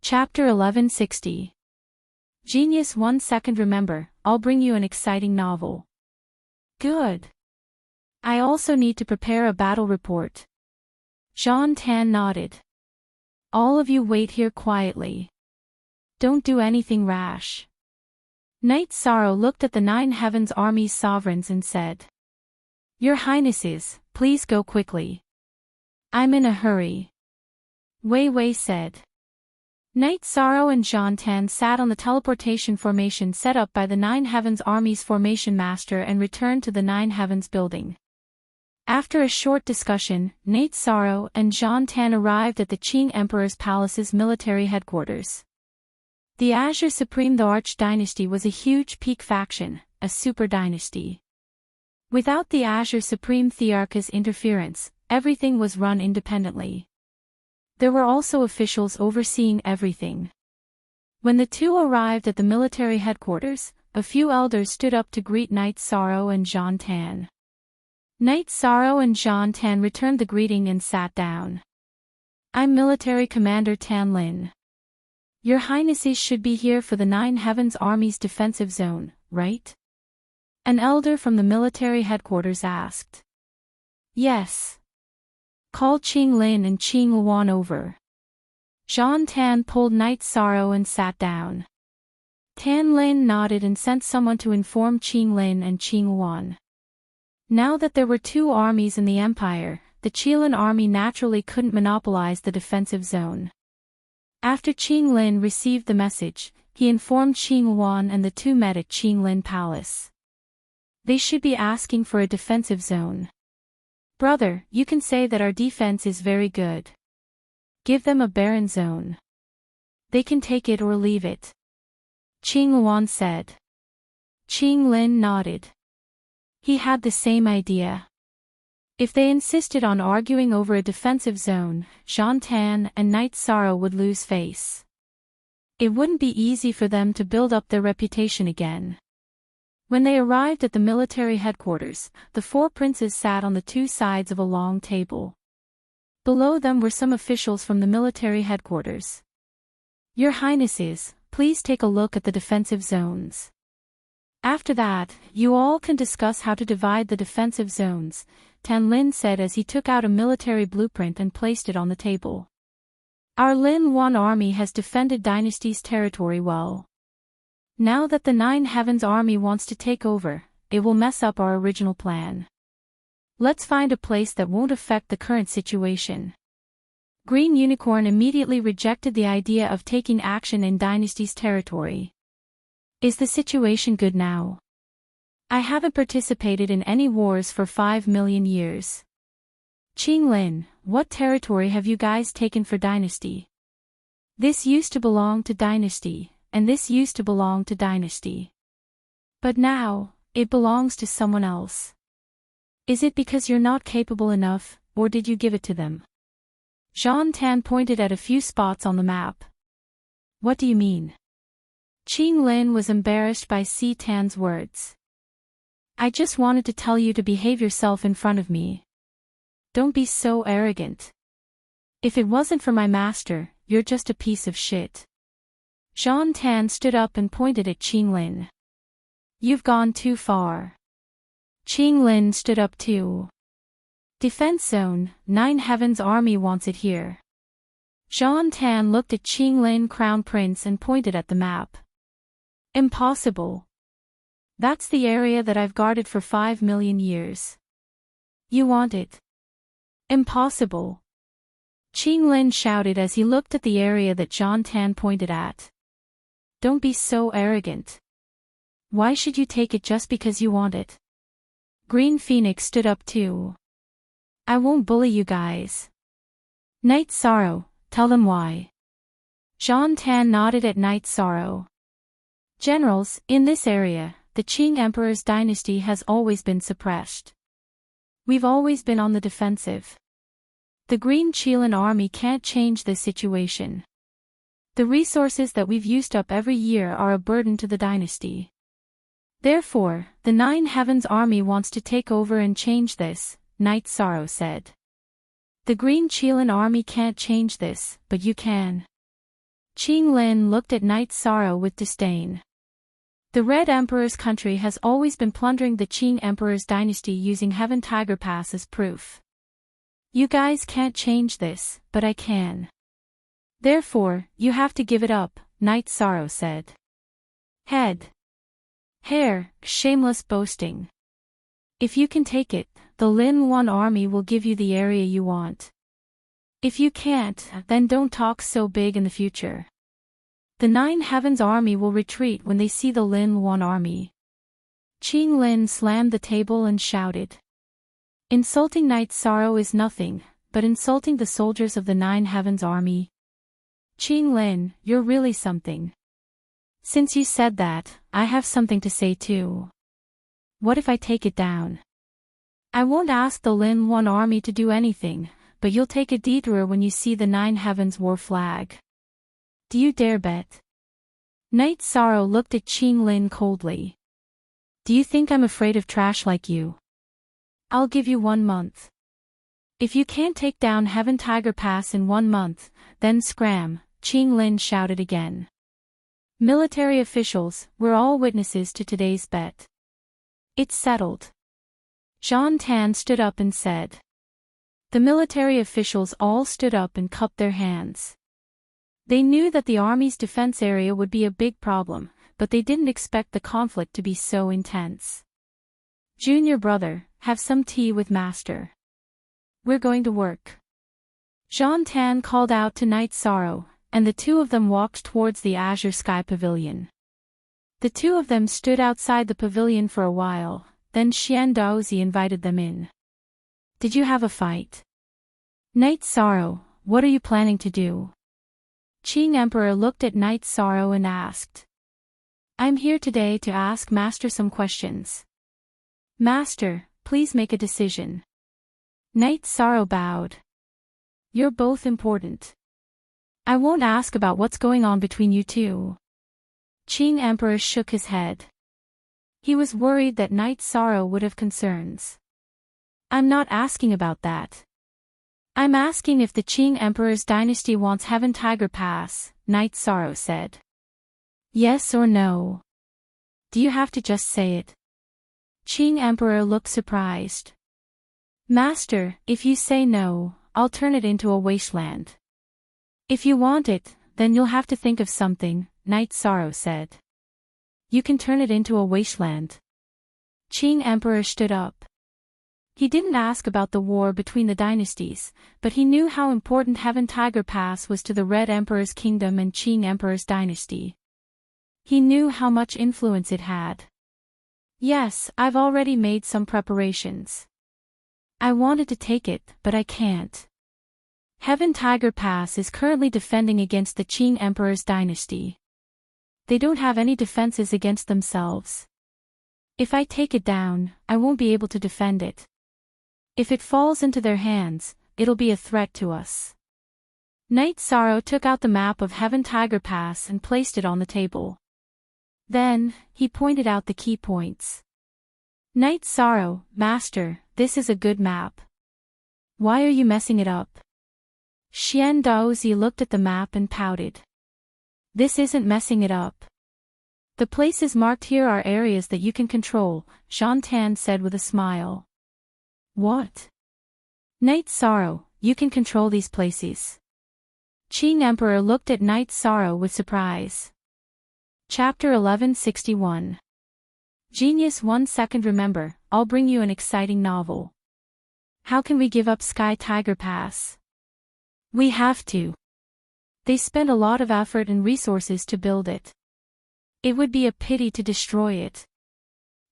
Chapter 1160. Genius 1 second. Remember, I'll bring you an exciting novel. Good. I also need to prepare a battle report. Jean Tan nodded. All of you wait here quietly. Don't do anything rash. Knight Sorrow looked at the 9 Heavens Army's sovereigns and said, Your Highnesses, please go quickly. I'm in a hurry. Wei Wei said. Knight Sorrow and Jean Tan sat on the teleportation formation set up by the 9 Heavens Army's formation master and returned to the 9 Heavens building. After a short discussion, Knight Sorrow and Jean Tan arrived at the Qing Emperor's palace's military headquarters. The Azure Supreme the Arch dynasty was a huge peak faction, a super dynasty. Without the Azure Supreme Thearcha's interference, everything was run independently. There were also officials overseeing everything. When the two arrived at the military headquarters, a few elders stood up to greet Knight Sorrow and Jean Tan. Knight Sorrow and Jean Tan returned the greeting and sat down. I'm Military Commander Tan Lin. Your Highnesses should be here for the 9 Heavens Army's defensive zone, right? An elder from the military headquarters asked. Yes. Call Qing Lin and Qing Luan over. Jean Tan pulled Knight Sorrow and sat down. Tan Lin nodded and sent someone to inform Qing Lin and Qing Luan. Now that there were 2 armies in the empire, the Qilin army naturally couldn't monopolize the defensive zone. After Qing Lin received the message, he informed Qing Luan and the two met at Qing Lin Palace. They should be asking for a defensive zone. Brother, you can say that our defense is very good. Give them a barren zone. They can take it or leave it. Qing Luan said. Qing Lin nodded. He had the same idea. If they insisted on arguing over a defensive zone, Jean Tan and Knight Sorrow would lose face. It wouldn't be easy for them to build up their reputation again. When they arrived at the military headquarters, the 4 princes sat on the 2 sides of a long table. Below them were some officials from the military headquarters. Your Highnesses, please take a look at the defensive zones. After that, you all can discuss how to divide the defensive zones, Tan Lin said as he took out a military blueprint and placed it on the table. Our Lin Yuan army has defended Dynasty's territory well. Now that the 9 Heavens Army wants to take over, it will mess up our original plan. Let's find a place that won't affect the current situation. Green Unicorn immediately rejected the idea of taking action in Dynasty's territory. Is the situation good now? I haven't participated in any wars for 5 million years. Qing Lin, what territory have you guys taken for Dynasty? This used to belong to Dynasty, and this used to belong to Dynasty. But now, it belongs to someone else. Is it because you're not capable enough, or did you give it to them? Jean Tan pointed at a few spots on the map. What do you mean? Qing Lin was embarrassed by Si Tan's words. I just wanted to tell you to behave yourself in front of me. Don't be so arrogant. If it wasn't for my master, you're just a piece of shit. Jean Tan stood up and pointed at Qing Lin. You've gone too far. Qing Lin stood up too. Defense zone, 9 Heavens Army wants it here. Jean Tan looked at Qing Lin Crown Prince and pointed at the map. Impossible. That's the area that I've guarded for 5 million years. You want it? Impossible. Qing Lin shouted as he looked at the area that Jean Tan pointed at. Don't be so arrogant. Why should you take it just because you want it? Green Phoenix stood up too. I won't bully you guys. Knight Sorrow, tell them why. Jean Tan nodded at Knight Sorrow. Generals, in this area, the Qing Emperor's dynasty has always been suppressed. We've always been on the defensive. The Green Qilin army can't change this situation. The resources that we've used up every year are a burden to the dynasty. Therefore, the 9 Heavens Army wants to take over and change this, Knight Sorrow said. The Green Qilin army can't change this, but you can. Qing Lin looked at Night Sorrow with disdain. The Red Emperor's country has always been plundering the Qing Emperor's dynasty using Heaven Tiger Pass as proof. You guys can't change this, but I can. Therefore, you have to give it up, Night Sorrow said. Head. Hair, shameless boasting. If you can take it, the Lin 1 army will give you the area you want. If you can't, then don't talk so big in the future. The 9 Heavens army will retreat when they see the Lin 1 army. Qing Lin slammed the table and shouted. Insulting Night Sorrow is nothing, but insulting the soldiers of the 9 Heavens army. Qing Lin, you're really something. Since you said that, I have something to say too. What if I take it down? I won't ask the Lin 1 army to do anything, but you'll take a detour when you see the 9 Heavens war flag. Do you dare bet? Night Sorrow looked at Qing Lin coldly. Do you think I'm afraid of trash like you? I'll give you 1 month. If you can't take down Heaven Tiger Pass in 1 month, then scram, Qing Lin shouted again. Military officials, we're all witnesses to today's bet. It's settled. Zhan Tan stood up and said. The military officials all stood up and cupped their hands. They knew that the army's defense area would be a big problem, but they didn't expect the conflict to be so intense. Junior brother, have some tea with master. We're going to work. Zhan Tan called out to Night Sorrow, and the two of them walked towards the Azure Sky Pavilion. The two of them stood outside the pavilion for a while, then Xian Daozi invited them in. Did you have a fight? Night Sorrow, what are you planning to do? Qing Emperor looked at Night Sorrow and asked. I'm here today to ask Master some questions. Master, please make a decision. Night Sorrow bowed. You're both important. I won't ask about what's going on between you two. Qing Emperor shook his head. He was worried that Night Sorrow would have concerns. I'm not asking about that. I'm asking if the Qing Emperor's dynasty wants Heaven Tiger Pass, Night Sorrow said. Yes or no? Do you have to just say it? Qing Emperor looked surprised. Master, if you say no, I'll turn it into a wasteland. If you want it, then you'll have to think of something, Night Sorrow said. You can turn it into a wasteland. Qing Emperor stood up. He didn't ask about the war between the dynasties, but he knew how important Heaven Tiger Pass was to the Red Emperor's kingdom and Qing Emperor's dynasty. He knew how much influence it had. Yes, I've already made some preparations. I wanted to take it, but I can't. Heaven Tiger Pass is currently defending against the Qing Emperor's dynasty. They don't have any defenses against themselves. If I take it down, I won't be able to defend it. If it falls into their hands, it'll be a threat to us. Night Sorrow took out the map of Heaven Tiger Pass and placed it on the table. Then, he pointed out the key points. Night Sorrow, Master, this is a good map. Why are you messing it up? Xian Daozi looked at the map and pouted. This isn't messing it up. The places marked here are areas that you can control, Zhan Tan said with a smile. What? Night Sorrow, you can control these places. Qing Emperor looked at Night Sorrow with surprise. Chapter 1161. Genius 1 second. Remember, I'll bring you an exciting novel. How can we give up Sky Tiger Pass? We have to. They spent a lot of effort and resources to build it. It would be a pity to destroy it.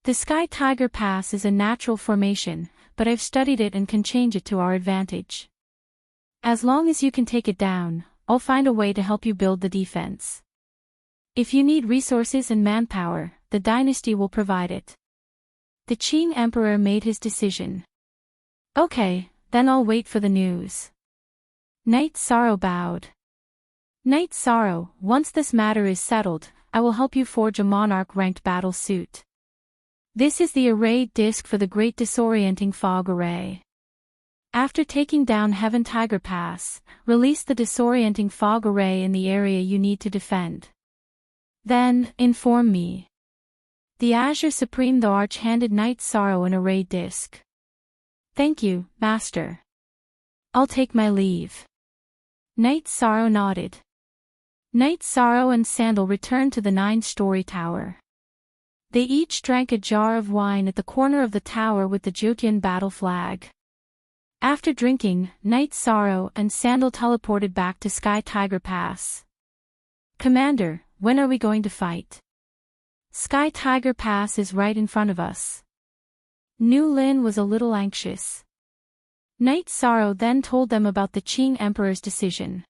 The Sky Tiger Pass is a natural formation, but I've studied it and can change it to our advantage. As long as you can take it down, I'll find a way to help you build the defense. If you need resources and manpower, the dynasty will provide it. The Qing Emperor made his decision. Okay, then I'll wait for the news. Night Sorrow bowed. Night Sorrow, once this matter is settled, I will help you forge a monarch-ranked battle suit. This is the array disk for the Great Disorienting Fog Array. After taking down Heaven Tiger Pass, release the disorienting fog array in the area you need to defend. Then, inform me. The Azure Supreme the Arch handed Night Sorrow an array disc. Thank you, Master. I'll take my leave. Night Sorrow nodded. Night Sorrow and Sandal returned to the 9-story tower. They each drank a jar of wine at the corner of the tower with the Jyotian battle flag. After drinking, Night Sorrow and Sandal teleported back to Sky Tiger Pass. Commander, when are we going to fight? Sky Tiger Pass is right in front of us. Nu Lin was a little anxious. Night Sorrow then told them about the Qing Emperor's decision.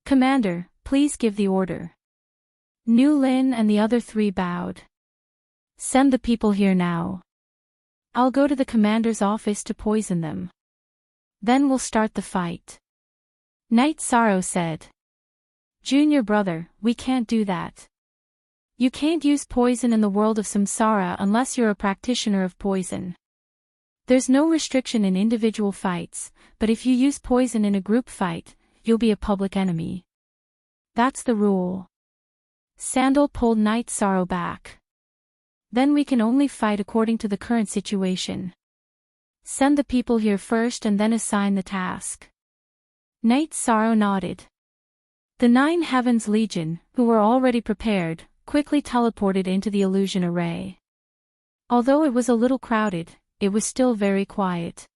Commander, please give the order. Nu Lin and the other 3 bowed. Send the people here now. I'll go to the commander's office to poison them. Then we'll start the fight. Night Sorrow said. Junior brother, we can't do that. You can't use poison in the world of samsara unless you're a practitioner of poison. There's no restriction in individual fights, but if you use poison in a group fight, you'll be a public enemy. That's the rule. Sandal pulled Night Sorrow back. Then we can only fight according to the current situation. Send the people here first and then assign the task. Night Sorrow nodded. The 9 Heavens Legion, who were already prepared, quickly teleported into the illusion array. Although it was a little crowded, it was still very quiet.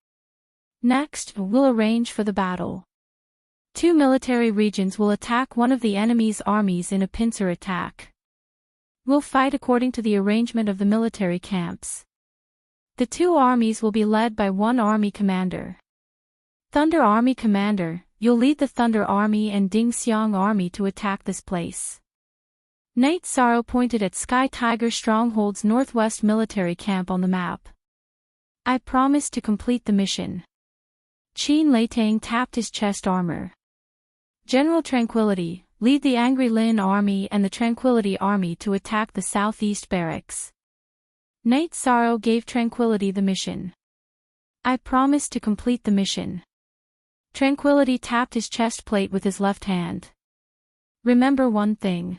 Next, we'll arrange for the battle. 2 military regions will attack one of the enemy's armies in a pincer attack. We'll fight according to the arrangement of the military camps. The 2 armies will be led by 1 army commander. Thunder Army Commander, you'll lead the Thunder Army and Ding Xiang Army to attack this place. Night Sorrow pointed at Sky Tiger Stronghold's northwest military camp on the map. I promise to complete the mission. Qin Leitang tapped his chest armor. General Tranquility, lead the Angry Lin Army and the Tranquility Army to attack the southeast barracks. Night Sorrow gave Tranquility the mission. I promise to complete the mission. Tranquility tapped his chest plate with his left hand. Remember one thing.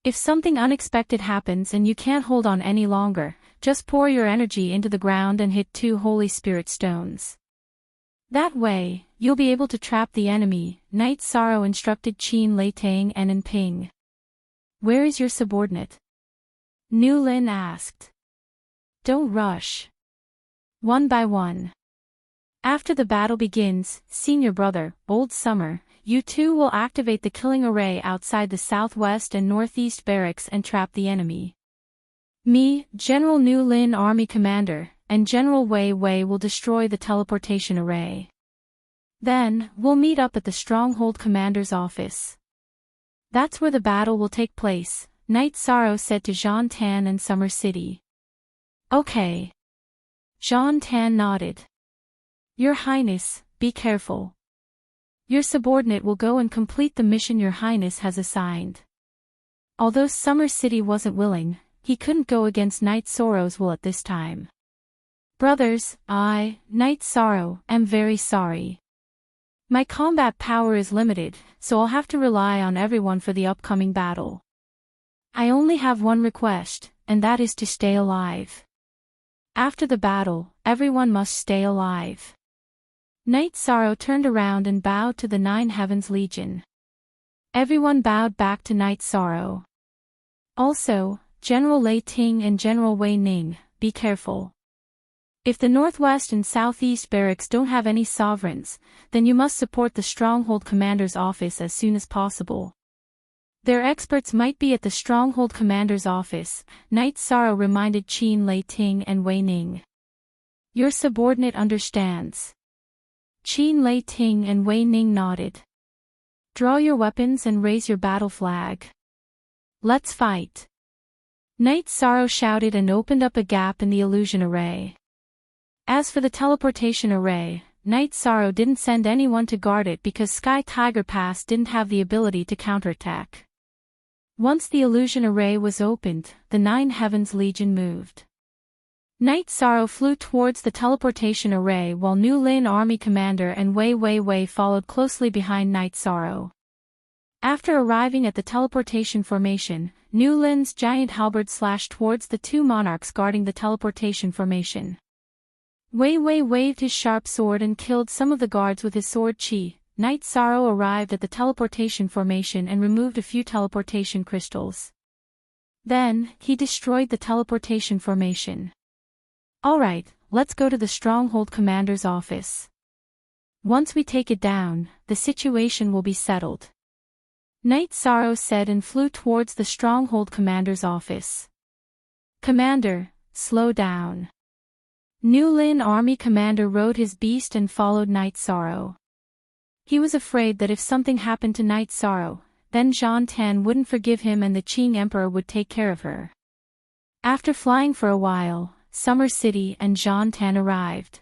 If something unexpected happens and you can't hold on any longer, just pour your energy into the ground and hit 2 Holy Spirit stones. That way, you'll be able to trap the enemy, Night Sorrow instructed Qin Leitang and Enping. Where is your subordinate? Nu Lin asked. Don't rush. One by one. After the battle begins, senior brother, Old Summer, you 2 will activate the killing array outside the southwest and northeast barracks and trap the enemy. Me, General Nu Lin Army Commander, and General Wei Wei will destroy the teleportation array. Then, we'll meet up at the Stronghold Commander's office. That's where the battle will take place, Night Sorrow said to Zhan Tan and Summer City. Okay. Zhan Tan nodded. Your Highness, be careful. Your subordinate will go and complete the mission Your Highness has assigned. Although Summer City wasn't willing, he couldn't go against Night Sorrow's will at this time. Brothers, I, Night Sorrow, am very sorry. My combat power is limited, so I'll have to rely on everyone for the upcoming battle. I only have one request, and that is to stay alive. After the battle, everyone must stay alive. Night Sorrow turned around and bowed to the 9 Heavens Legion. Everyone bowed back to Night Sorrow. Also, General Lei Ting and General Wei Ning, be careful. If the northwest and southeast barracks don't have any sovereigns, then you must support the Stronghold Commander's office as soon as possible. Their experts might be at the Stronghold Commander's office, Night Sorrow reminded Qin Leitang and Wei Ning. Your subordinate understands. Qin Leitang and Wei Ning nodded. Draw your weapons and raise your battle flag. Let's fight. Night Sorrow shouted and opened up a gap in the illusion array. As for the teleportation array, Night Sorrow didn't send anyone to guard it because Sky Tiger Pass didn't have the ability to counterattack. Once the illusion array was opened, the 9 Heavens Legion moved. Night Sorrow flew towards the teleportation array while Nu Lin Army Commander and Wei Wei Wei followed closely behind Night Sorrow. After arriving at the teleportation formation, Nu Lin's giant halberd slashed towards the two monarchs guarding the teleportation formation. Wei Wei waved his sharp sword and killed some of the guards with his sword chi. Night Sorrow arrived at the teleportation formation and removed a few teleportation crystals. Then, he destroyed the teleportation formation. Alright, let's go to the Stronghold Commander's office. Once we take it down, the situation will be settled. Night Sorrow said and flew towards the Stronghold Commander's office. Commander, slow down. Nu Lin Army Commander rode his beast and followed Night Sorrow. He was afraid that if something happened to Night Sorrow, then Zhan Tan wouldn't forgive him and the Qing Emperor would take care of her. After flying for a while, Summer City and Zhan Tan arrived.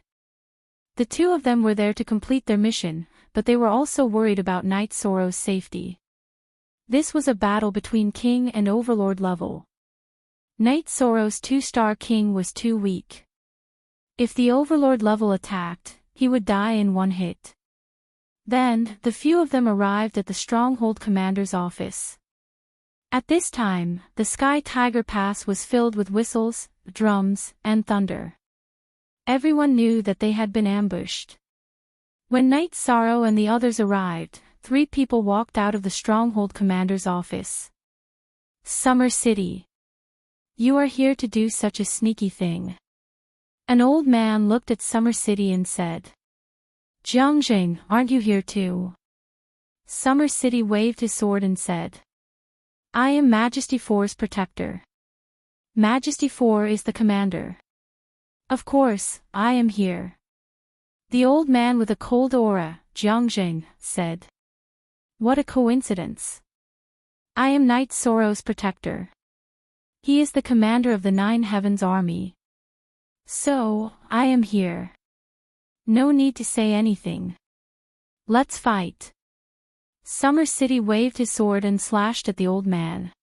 The two of them were there to complete their mission, but they were also worried about Night Sorrow's safety. This was a battle between King and Overlord level. Night Sorrow's 2-star King was too weak. If the Overlord level attacked, he would die in one hit. Then, the few of them arrived at the Stronghold Commander's office. At this time, the Sky Tiger Pass was filled with whistles, drums, and thunder. Everyone knew that they had been ambushed. When Night Sorrow and the others arrived, 3 people walked out of the Stronghold Commander's office. Summer City. You are here to do such a sneaky thing. An old man looked at Summer City and said, Jiangjing, aren't you here too? Summer City waved his sword and said, I am Majesty 4's protector. Majesty 4 is the commander. Of course, I am here. The old man with a cold aura, Jiangjing, said. What a coincidence. I am Night Sorrow's protector. He is the commander of the 9 Heavens army. So, I am here. No need to say anything. Let's fight. Summer City waved his sword and slashed at the old man.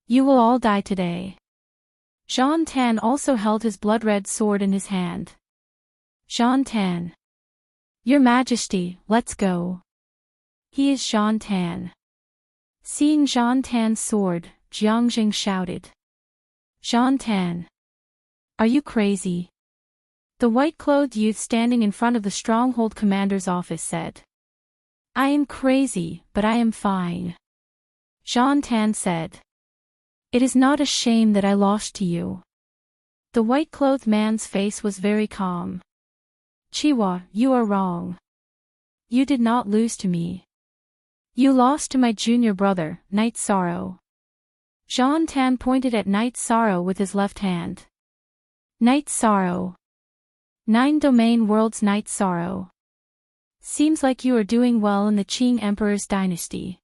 You will all die today. Zhan Tan also held his blood-red sword in his hand. Zhan Tan. Your Majesty, let's go. He is Zhan Tan. Seeing Zhan Tan's sword, Jiangjing shouted. Zhan Tan. Are you crazy? The white-clothed youth standing in front of the Stronghold Commander's office said. I am crazy, but I am fine. Zhan Tan said. It is not a shame that I lost to you. The white-clothed man's face was very calm. Chiwa, you are wrong. You did not lose to me. You lost to my junior brother, Night Sorrow. Zhan Tan pointed at Night Sorrow with his left hand. Night Sorrow. 9 Domain World's Night Sorrow. Seems like you are doing well in the Qing Emperor's dynasty.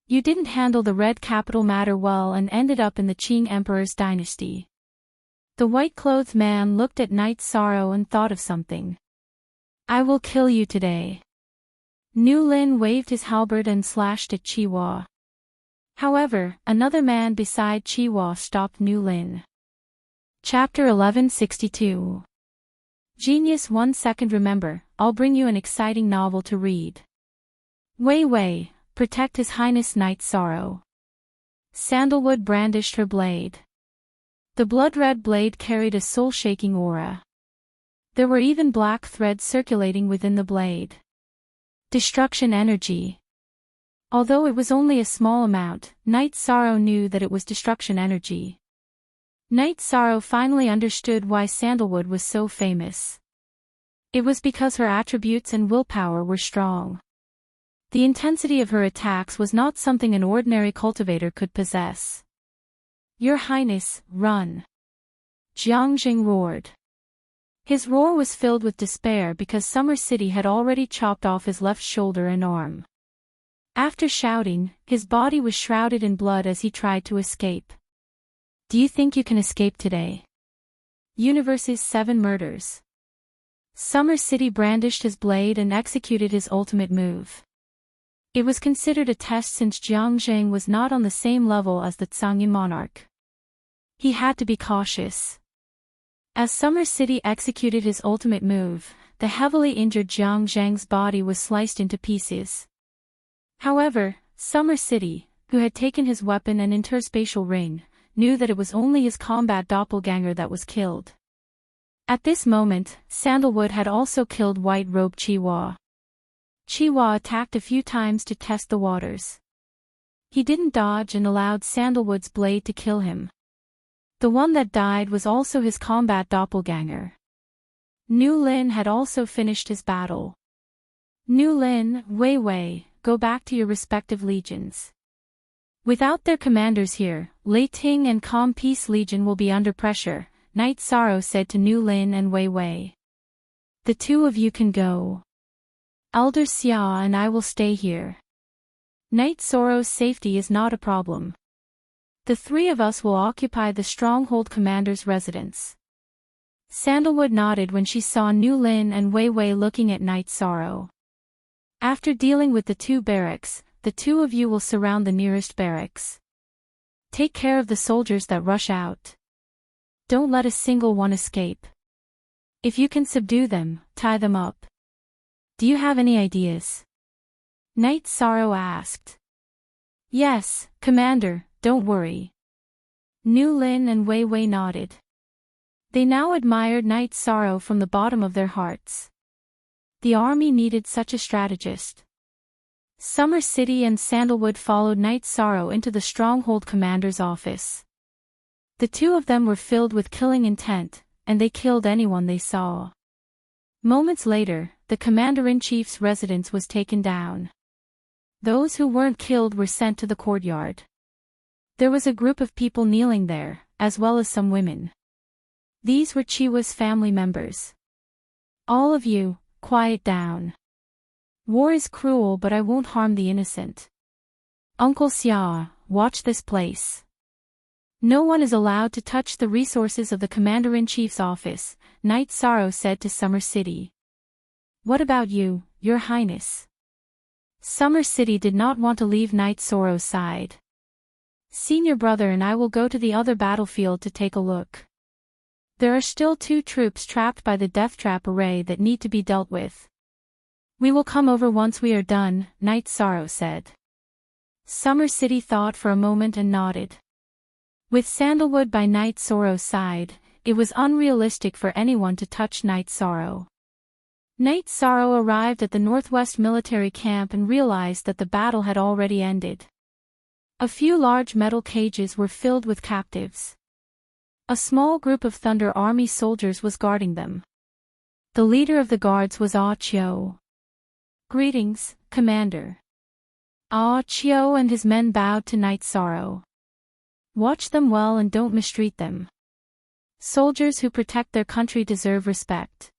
You didn't handle the red capital matter well and ended up in the Qing Emperor's dynasty. The white-clothed man looked at Night Sorrow and thought of something. I will kill you today. Nu Lin waved his halberd and slashed at Chiwa. However, another man beside Chiwa stopped Nu Lin. Chapter 1162. Genius 1 second. Remember, I'll bring you an exciting novel to read. Wei Wei, protect His Highness Night Sorrow. Sandalwood brandished her blade. The blood-red blade carried a soul-shaking aura. There were even black threads circulating within the blade. Destruction energy. Although it was only a small amount, Night Sorrow knew that it was destruction energy. Night Sorrow finally understood why Sandalwood was so famous. It was because her attributes and willpower were strong. The intensity of her attacks was not something an ordinary cultivator could possess. Your Highness, run! Jiangjing roared. His roar was filled with despair because Summer City had already chopped off his left shoulder and arm. After shouting, his body was shrouded in blood as he tried to escape. Do you think you can escape today? Universe's 7 murders. Summer City brandished his blade and executed his ultimate move. It was considered a test since Jiangjing was not on the same level as the Zhangyin monarch. He had to be cautious. As Summer City executed his ultimate move, the heavily injured Jiang Zhang's body was sliced into pieces. However, Summer City, who had taken his weapon and interspatial ring, knew that it was only his combat doppelganger that was killed. At this moment, Sandalwood had also killed White Robe Chihuahua. Chihuahua attacked a few times to test the waters. He didn't dodge and allowed Sandalwood's blade to kill him. The one that died was also his combat doppelganger. Nu Lin had also finished his battle. Nu Lin, Wei Wei, go back to your respective legions. Without their commanders here, Lei Ting and Calm Peace Legion will be under pressure, Night Sorrow said to Nu Lin and Wei Wei. The two of you can go. Elder Xia and I will stay here. Night Sorrow's safety is not a problem. The three of us will occupy the stronghold commander's residence. Sandalwood nodded when she saw Nu Lin and Wei Wei looking at Night Sorrow. After dealing with the two barracks, the two of you will surround the nearest barracks. Take care of the soldiers that rush out. Don't let a single one escape. If you can subdue them, tie them up. Do you have any ideas? Night Sorrow asked. Yes, Commander, don't worry. Nu Lin and Wei Wei nodded. They now admired Night Sorrow from the bottom of their hearts. The army needed such a strategist. Summer City and Sandalwood followed Night Sorrow into the stronghold commander's office. The two of them were filled with killing intent, and they killed anyone they saw. Moments later, the commander-in-chief's residence was taken down. Those who weren't killed were sent to the courtyard. There was a group of people kneeling there, as well as some women. These were Chihuahua's family members. All of you, quiet down. War is cruel, but I won't harm the innocent. Uncle Xia, watch this place. No one is allowed to touch the resources of the Commander-in-Chief's office, Night Sorrow said to Summer City. What about you, Your Highness? Summer City did not want to leave Night Sorrow's side. Senior brother and I will go to the other battlefield to take a look. There are still 2 troops trapped by the death trap array that need to be dealt with. We will come over once we are done, Night Sorrow said. Summer City thought for a moment and nodded. With Sandalwood by Night Sorrow's side, it was unrealistic for anyone to touch Night Sorrow. Night Sorrow arrived at the Northwest military camp and realized that the battle had already ended. A few large metal cages were filled with captives. A small group of Thunder Army soldiers was guarding them. The leader of the guards was Ah Chio. Greetings, Commander. Ah Chio and his men bowed to Night Sorrow. Watch them well and don't mistreat them. Soldiers who protect their country deserve respect.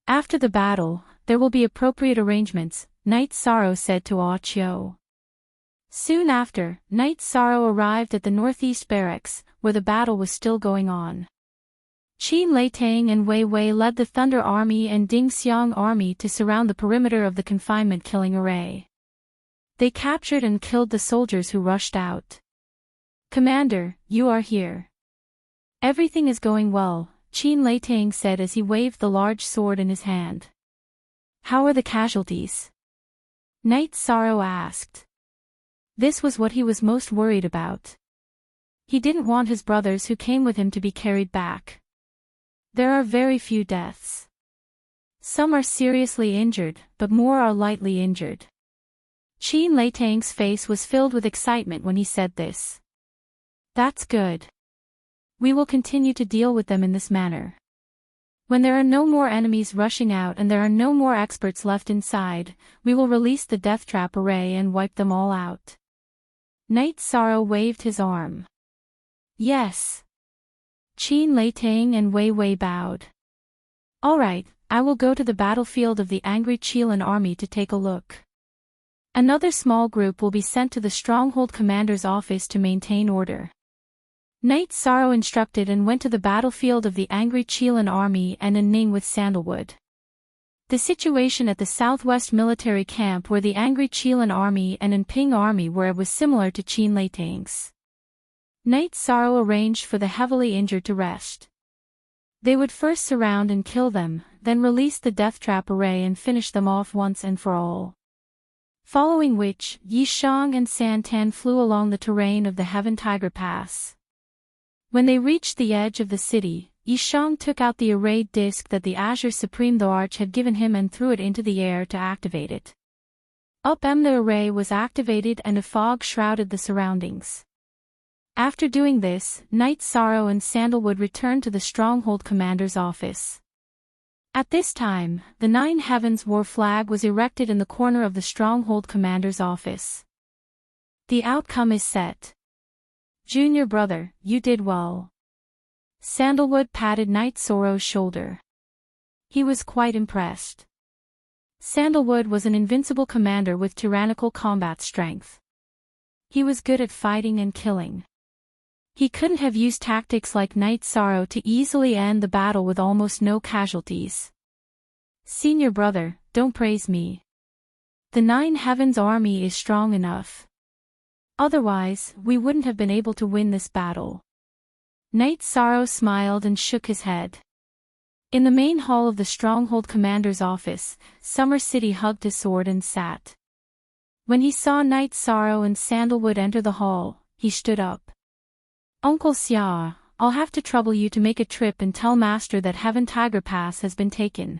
After the battle, there will be appropriate arrangements, Night Sorrow said to Ah Chio. Soon after, Night Sorrow arrived at the northeast barracks, where the battle was still going on. Qin Leitang and Wei Wei led the Thunder Army and Ding Xiang Army to surround the perimeter of the confinement killing array. They captured and killed the soldiers who rushed out. Commander, you are here. Everything is going well, Qin Leitang said as he waved the large sword in his hand. How are the casualties? Night Sorrow asked. This was what he was most worried about. He didn't want his brothers who came with him to be carried back. There are very few deaths. Some are seriously injured, but more are lightly injured. Qin Leitang's face was filled with excitement when he said this. That's good. We will continue to deal with them in this manner. When there are no more enemies rushing out and there are no more experts left inside, we will release the death trap array and wipe them all out. Night Sorrow waved his arm. Yes. Qin Leitang and Wei Wei bowed. All right, I will go to the battlefield of the angry Qilin army to take a look. Another small group will be sent to the stronghold commander's office to maintain order. Night Sorrow instructed and went to the battlefield of the angry Qilin army and Ning with Sandalwood. The situation at the southwest military camp where the angry Qilin army and Ping army were was similar to Qin Leitang's. Night Sorrow arranged for the heavily injured to rest. They would first surround and kill them, then release the death trap array and finish them off once and for all. Following which, Yi Shang and San Tan flew along the terrain of the Heaven Tiger Pass. When they reached the edge of the city, Yi Shang took out the arrayed disc that the Azure Supreme the Arch had given him and threw it into the air to activate it. The array was activated and a fog shrouded the surroundings. After doing this, Night Sorrow and Sandalwood returned to the Stronghold Commander's office. At this time, the Nine Heavens war flag was erected in the corner of the Stronghold Commander's office. The outcome is set. Junior brother, you did well. Sandalwood patted Night Sorrow's shoulder. He was quite impressed. Sandalwood was an invincible commander with tyrannical combat strength. He was good at fighting and killing. He couldn't have used tactics like Night Sorrow to easily end the battle with almost no casualties. Senior brother, don't praise me. The Nine Heavens army is strong enough. Otherwise, we wouldn't have been able to win this battle. Night Sorrow smiled and shook his head. In the main hall of the Stronghold Commander's office, Summer City hugged his sword and sat. When he saw Night Sorrow and Sandalwood enter the hall, he stood up. Uncle Xia, I'll have to trouble you to make a trip and tell Master that Heaven Tiger Pass has been taken.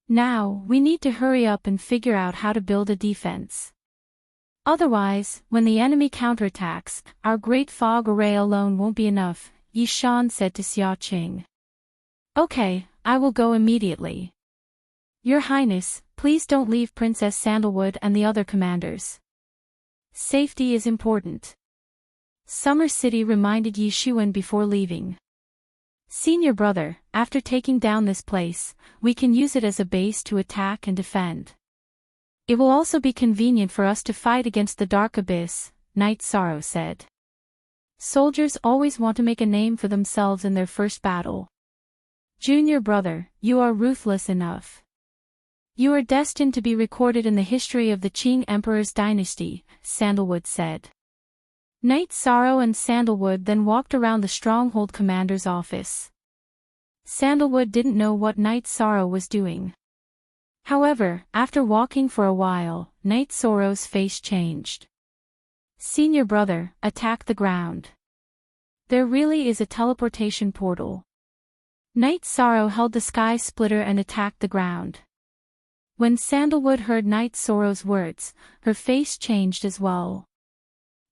Now, we need to hurry up and figure out how to build a defense. Otherwise, when the enemy counterattacks, our great fog array alone won't be enough, Yi Shan said to Xia Qing. Okay, I will go immediately. Your Highness, please don't leave Princess Sandalwood and the other commanders. Safety is important. Summer City reminded Yi Xuan before leaving. Senior brother, after taking down this place, we can use it as a base to attack and defend. It will also be convenient for us to fight against the Dark Abyss, Night Sorrow said. Soldiers always want to make a name for themselves in their first battle. Junior brother, you are ruthless enough. You are destined to be recorded in the history of the Qing Emperor's dynasty, Sandalwood said. Night Sorrow and Sandalwood then walked around the Stronghold Commander's office. Sandalwood didn't know what Night Sorrow was doing. However, after walking for a while, Night Sorrow's face changed. Senior brother, attack the ground. There really is a teleportation portal. Night Sorrow held the sky splitter and attacked the ground. When Sandalwood heard Night Sorrow's words, her face changed as well.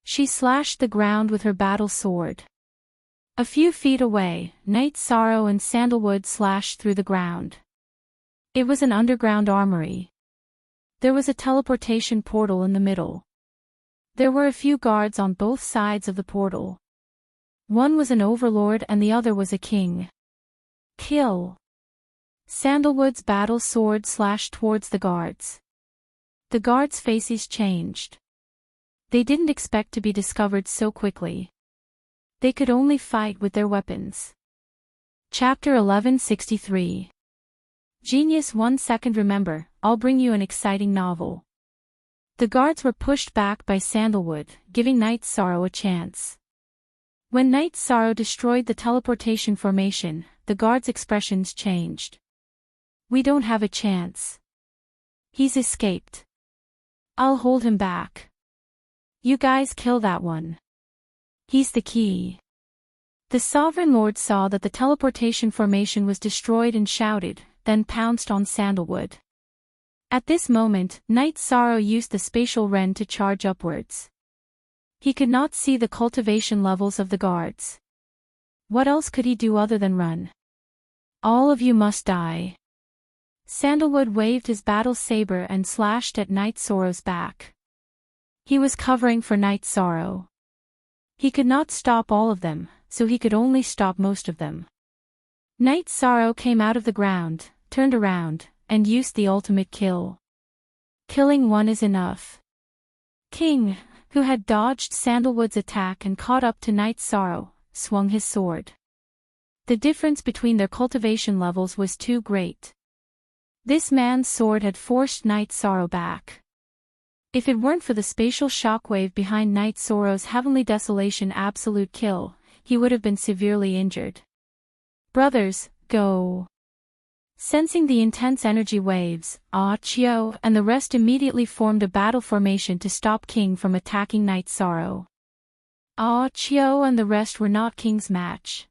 She slashed the ground with her battle sword. A few feet away, Night Sorrow and Sandalwood slashed through the ground. It was an underground armory. There was a teleportation portal in the middle. There were a few guards on both sides of the portal. One was an overlord and the other was a king. Kill! Sandalwood's battle sword slashed towards the guards. The guards' faces changed. They didn't expect to be discovered so quickly. They could only fight with their weapons. Chapter 1163. Genius 1 second. Remember, I'll bring you an exciting novel. The guards were pushed back by Sandalwood, giving Night Sorrow a chance. When Night Sorrow destroyed the teleportation formation, the guards' expressions changed. We don't have a chance. He's escaped. I'll hold him back. You guys kill that one. He's the key. The Sovereign Lord saw that the teleportation formation was destroyed and shouted, then pounced on Sandalwood. At this moment, Night Sorrow used the spatial Ren to charge upwards. He could not see the cultivation levels of the guards. What else could he do other than run? All of you must die. Sandalwood waved his battle saber and slashed at Night Sorrow's back. He was covering for Night Sorrow. He could not stop all of them, so he could only stop most of them. Night Sorrow came out of the ground, turned around, and used the ultimate kill. Killing one is enough. King, who had dodged Sandalwood's attack and caught up to Night Sorrow, swung his sword. The difference between their cultivation levels was too great. This man's sword had forced Night Sorrow back. If it weren't for the spatial shockwave behind Night Sorrow's Heavenly Desolation absolute kill, he would have been severely injured. Brothers, go. Sensing the intense energy waves, Chio and the rest immediately formed a battle formation to stop King from attacking Night Sorrow. Chio and the rest were not King's match.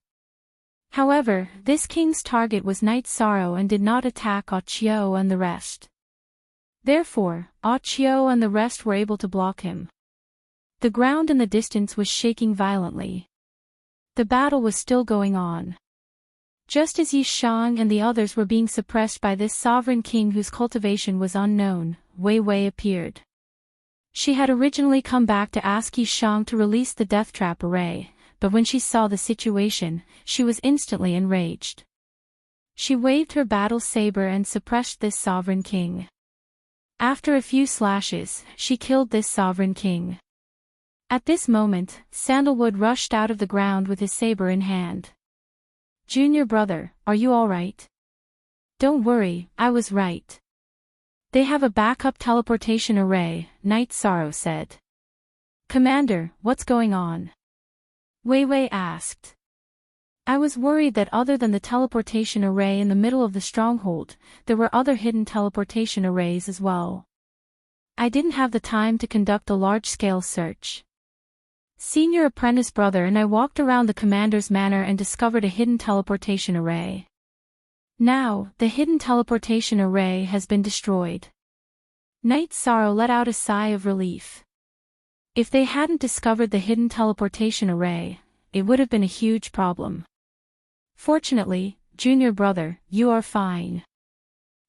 However, this King's target was Night Sorrow and did not attack Chio and the rest. Therefore, Chio and the rest were able to block him. The ground in the distance was shaking violently. The battle was still going on. Just as Yi Shang and the others were being suppressed by this sovereign king whose cultivation was unknown, Wei Wei appeared. She had originally come back to ask Yi Shang to release the death trap array, but when she saw the situation, she was instantly enraged. She waved her battle saber and suppressed this sovereign king. After a few slashes, she killed this sovereign king. At this moment, Sandalwood rushed out of the ground with his saber in hand. Junior brother, are you alright? Don't worry, I was right. They have a backup teleportation array, Night Sorrow said. Commander, what's going on? Wei Wei asked. I was worried that other than the teleportation array in the middle of the stronghold, there were other hidden teleportation arrays as well. I didn't have the time to conduct a large-scale search. Senior apprentice brother and I walked around the commander's manor and discovered a hidden teleportation array. Now, the hidden teleportation array has been destroyed. Night Sorrow let out a sigh of relief. If they hadn't discovered the hidden teleportation array, it would have been a huge problem. Fortunately, junior brother, you are fine.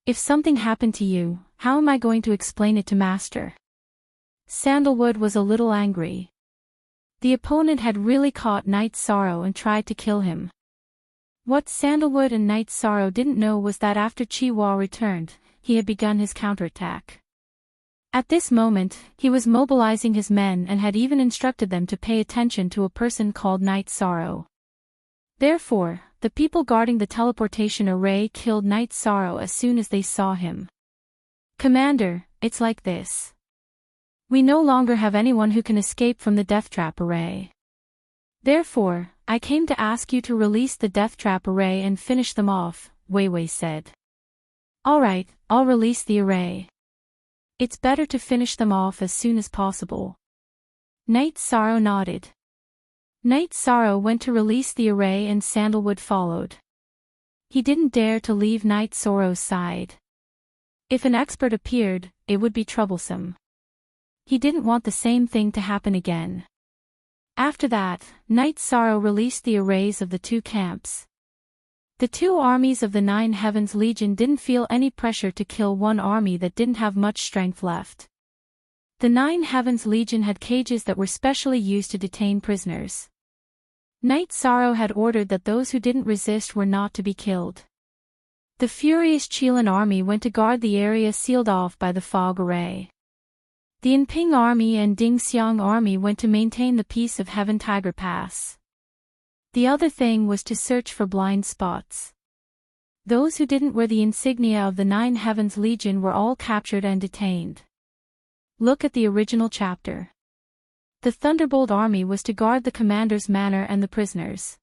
If something happened to you, how am I going to explain it to Master? Sandalwood was a little angry. The opponent had really caught Night Sorrow and tried to kill him. What Sandalwood and Night Sorrow didn't know was that after Chi-Hua returned, he had begun his counterattack. At this moment, he was mobilizing his men and had even instructed them to pay attention to a person called Night Sorrow. Therefore, the people guarding the teleportation array killed Night Sorrow as soon as they saw him. Commander, it's like this. We no longer have anyone who can escape from the death trap array. Therefore, I came to ask you to release the death trap array and finish them off, Wei Wei said. Alright, I'll release the array. It's better to finish them off as soon as possible. Night Sorrow nodded. Night Sorrow went to release the array and Sandalwood followed. He didn't dare to leave Night Sorrow's side. If an expert appeared, it would be troublesome. He didn't want the same thing to happen again. After that, Night Sorrow released the arrays of the two camps. The two armies of the Nine Heavens Legion didn't feel any pressure to kill one army that didn't have much strength left. The Nine Heavens Legion had cages that were specially used to detain prisoners. Night Sorrow had ordered that those who didn't resist were not to be killed. The furious Qilin army went to guard the area sealed off by the fog array. The Yinping army and Dingxiang army went to maintain the peace of Heaven Tiger Pass. The other thing was to search for blind spots. Those who didn't wear the insignia of the Nine Heavens Legion were all captured and detained. Look at the original chapter. The Thunderbolt army was to guard the commander's manor and the prisoners.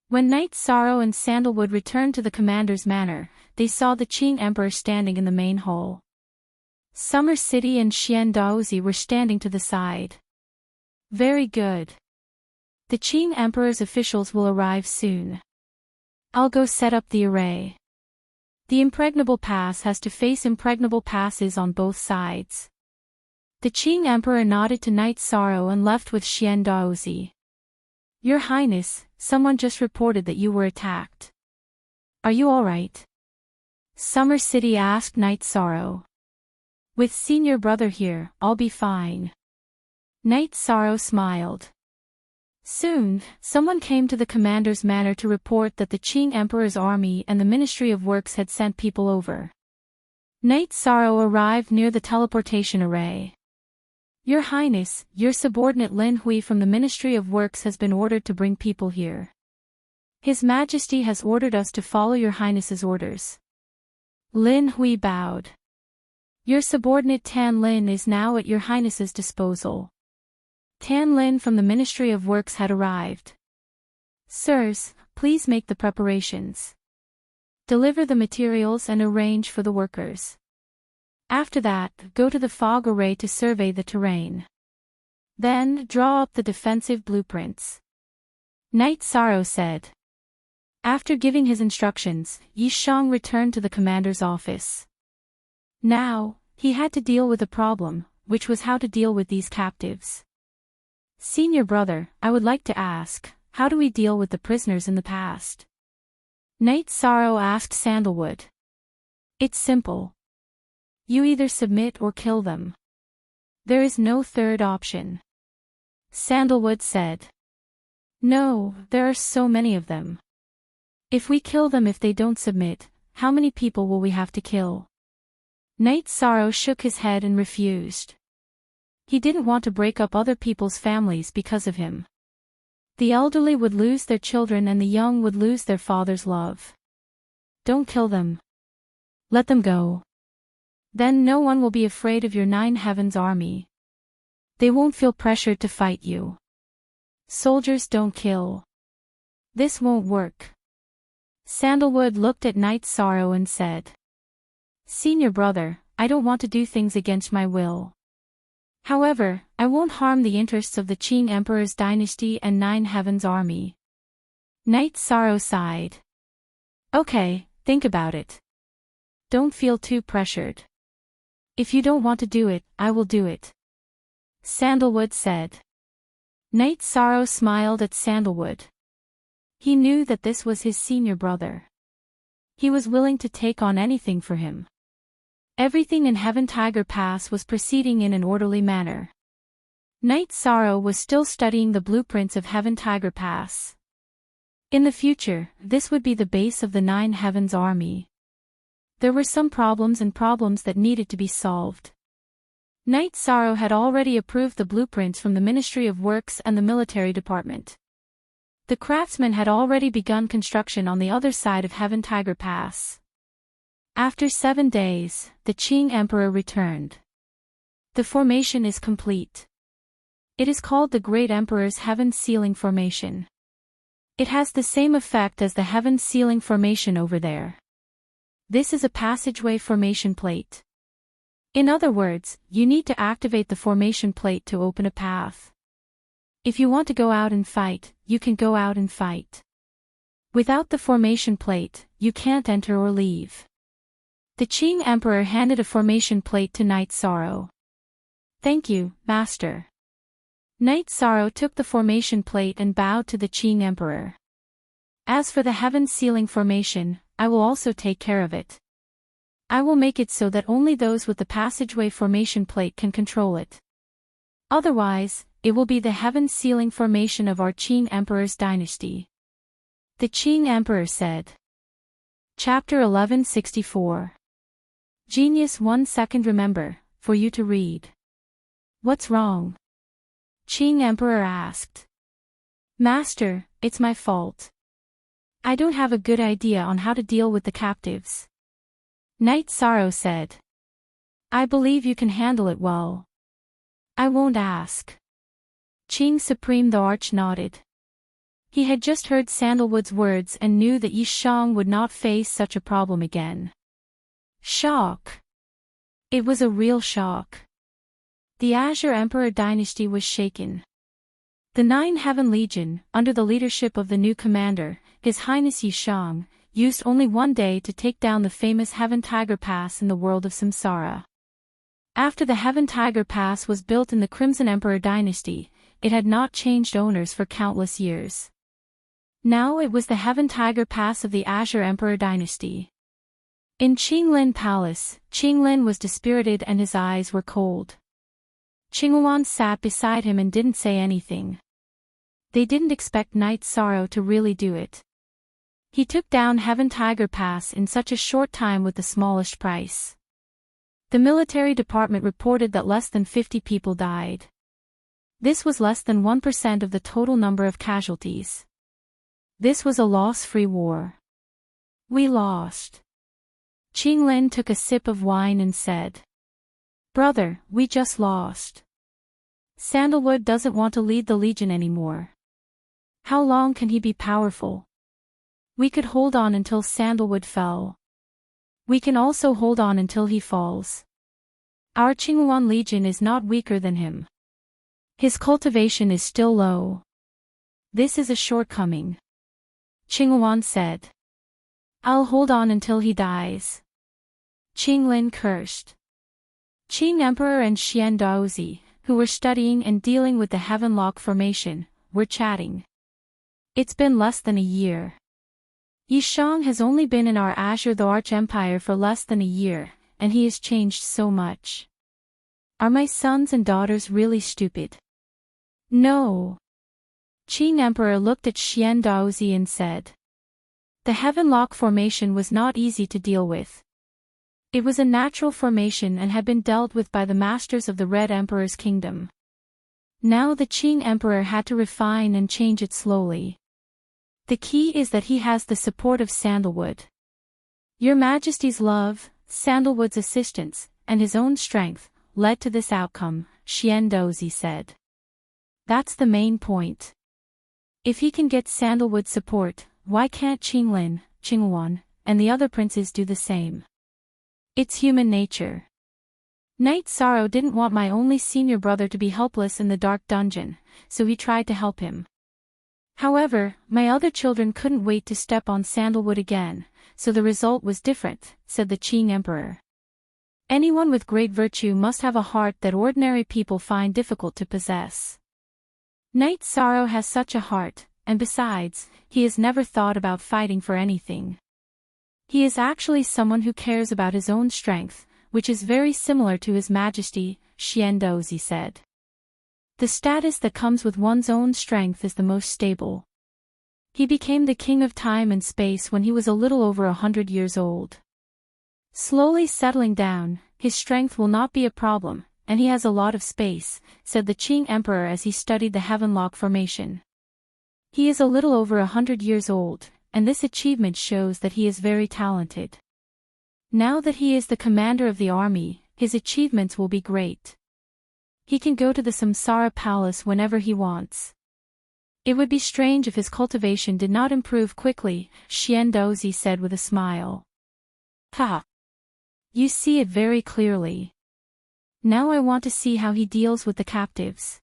When Night Sorrow and Sandalwood returned to the commander's manor, they saw the Qing Emperor standing in the main hall. Summer City and Xian Daozi were standing to the side. Very good. The Qing Emperor's officials will arrive soon. I'll go set up the array. The impregnable pass has to face impregnable passes on both sides. The Qing Emperor nodded to Night Sorrow and left with Xian Daozi. Your Highness, someone just reported that you were attacked. Are you alright? Summer City asked Night Sorrow. With senior brother here, I'll be fine. Night Sorrow smiled. Soon, someone came to the commander's manor to report that the Qing Emperor's army and the Ministry of Works had sent people over. Night Sorrow arrived near the teleportation array. Your Highness, your subordinate Lin Hui from the Ministry of Works has been ordered to bring people here. His Majesty has ordered us to follow your Highness's orders. Lin Hui bowed. Your subordinate Tan Lin is now at your Highness's disposal. Tan Lin from the Ministry of Works had arrived. Sirs, please make the preparations. Deliver the materials and arrange for the workers. After that, go to the fog array to survey the terrain. Then, draw up the defensive blueprints. Knight Sorrow said. After giving his instructions, Yi Shang returned to the commander's office. Now, he had to deal with a problem, which was how to deal with these captives. Senior brother, I would like to ask, how do we deal with the prisoners in the past? Knight Sorrow asked Sandalwood. It's simple. You either submit or kill them. There is no third option. Sandalwood said. No, there are so many of them. If we kill them if they don't submit, how many people will we have to kill? Knight Sorrow shook his head and refused. He didn't want to break up other people's families because of him. The elderly would lose their children and the young would lose their father's love. Don't kill them. Let them go. Then no one will be afraid of your 9 Heavens army. They won't feel pressured to fight you. Soldiers don't kill. This won't work. Sandalwood looked at Knight Sorrow and said. Senior brother, I don't want to do things against my will. However, I won't harm the interests of the Qing Emperor's dynasty and 9 Heavens army. Knight Sorrow sighed. Okay, think about it. Don't feel too pressured. If you don't want to do it, I will do it. Sandalwood said. Knight Sorrow smiled at Sandalwood. He knew that this was his senior brother. He was willing to take on anything for him. Everything in Heaven Tiger Pass was proceeding in an orderly manner. Knight Sorrow was still studying the blueprints of Heaven Tiger Pass. In the future, this would be the base of the 9 Heavens army. There were some problems that needed to be solved. Knight Sorrow had already approved the blueprints from the Ministry of Works and the military department. The craftsmen had already begun construction on the other side of Heaven Tiger Pass. After 7 days, the Qing Emperor returned. The formation is complete. It is called the Great Emperor's Heaven Sealing Formation. It has the same effect as the Heaven Sealing Formation over there. This is a passageway formation plate. In other words, you need to activate the formation plate to open a path. If you want to go out and fight, you can go out and fight. Without the formation plate, you can't enter or leave. The Qing Emperor handed a formation plate to Knight Sorrow. Thank you, Master. Knight Sorrow took the formation plate and bowed to the Qing Emperor. As for the Heaven Sealing Formation, I will also take care of it. I will make it so that only those with the passageway formation plate can control it. Otherwise, it will be the Heaven Sealing Formation of our Qing Emperor's dynasty. The Qing Emperor said. Chapter 1164. Genius 1 second remember, for you to read. What's wrong? Qing Emperor asked. Master, it's my fault. I don't have a good idea on how to deal with the captives. Knight Sorrow said. I believe you can handle it well. I won't ask. Qing Supreme the Arch nodded. He had just heard Sandalwood's words and knew that Yi Shang would not face such a problem again. Shock. It was a real shock. The Azure Emperor dynasty was shaken. The 9 Heaven Legion, under the leadership of the new commander, His Highness Yi Shang, used only 1 day to take down the famous Heaven Tiger Pass in the world of Samsara. After the Heaven Tiger Pass was built in the Crimson Emperor dynasty, it had not changed owners for countless years. Now it was the Heaven Tiger Pass of the Azure Emperor dynasty. In Qinglin Palace, Qinglin was dispirited and his eyes were cold. Qingyuan sat beside him and didn't say anything. They didn't expect Knight Sorrow to really do it. He took down Heaven Tiger Pass in such a short time with the smallest price. The military department reported that less than 50 people died. This was less than 1% of the total number of casualties. This was a loss-free war. We lost. Qinglin took a sip of wine and said. Brother, we just lost. Sandalwood doesn't want to lead the Legion anymore. How long can he be powerful? We could hold on until sandalwood fell. We can also hold on until he falls. Our Qingyuan Legion is not weaker than him. His cultivation is still low. This is a shortcoming. Qingyuan said. I'll hold on until he dies. Qinglin cursed. Qing Emperor and Xian Daozi, who were studying and dealing with the Heavenlock formation, were chatting. It's been less than a year. Yishang has only been in our Azure the Arch-Empire for less than a year, and he has changed so much. Are my sons and daughters really stupid? No. Qing Emperor looked at Xian Daozi and said. The Heavenlock formation was not easy to deal with. It was a natural formation and had been dealt with by the masters of the Red Emperor's kingdom. Now the Qing Emperor had to refine and change it slowly. The key is that he has the support of sandalwood. Your Majesty's love, sandalwood's assistance, and his own strength, led to this outcome, Xian Daozi said. That's the main point. If he can get sandalwood's support, why can't Qinglin, Qingyuan, and the other princes do the same? It's human nature. Knight Sorrow didn't want my only senior brother to be helpless in the dark dungeon, so he tried to help him. However, my other children couldn't wait to step on sandalwood again, so the result was different, said the Qing Emperor. Anyone with great virtue must have a heart that ordinary people find difficult to possess. Knight Sorrow has such a heart, and besides, he has never thought about fighting for anything. He is actually someone who cares about his own strength, which is very similar to His Majesty, Xian Daozi said. The status that comes with one's own strength is the most stable. He became the king of time and space when he was a little over 100 years old. Slowly settling down, his strength will not be a problem, and he has a lot of space, said the Qing Emperor as he studied the Heavenlock formation. He is a little over 100 years old, and this achievement shows that he is very talented. Now that he is the commander of the army, his achievements will be great. He can go to the Samsara Palace whenever he wants. It would be strange if his cultivation did not improve quickly, Xian Daozi said with a smile. Ha! You see it very clearly. Now I want to see how he deals with the captives.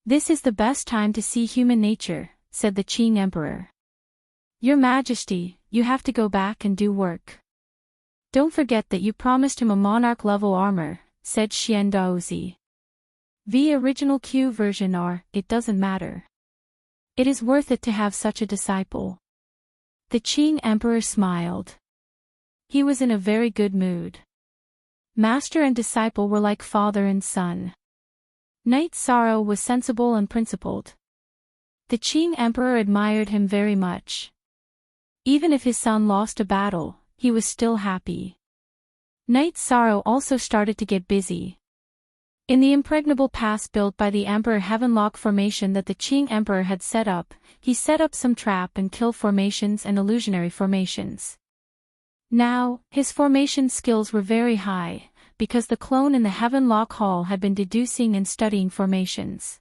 This is the best time to see human nature, said the Qing Emperor. Your Majesty, you have to go back and do work. Don't forget that you promised him a monarch-level armor, said Xian Daozi. The original Q version are, it doesn't matter. It is worth it to have such a disciple. The Qing Emperor smiled. He was in a very good mood. Master and disciple were like father and son. Knight Sorrow was sensible and principled. The Qing Emperor admired him very much. Even if his son lost a battle, he was still happy. Knight Sorrow also started to get busy. In the impregnable pass built by the Emperor Heavenlock formation that the Qing Emperor had set up, he set up some trap and kill formations and illusionary formations. Now, his formation skills were very high, because the clone in the Heavenlock Hall had been deducing and studying formations.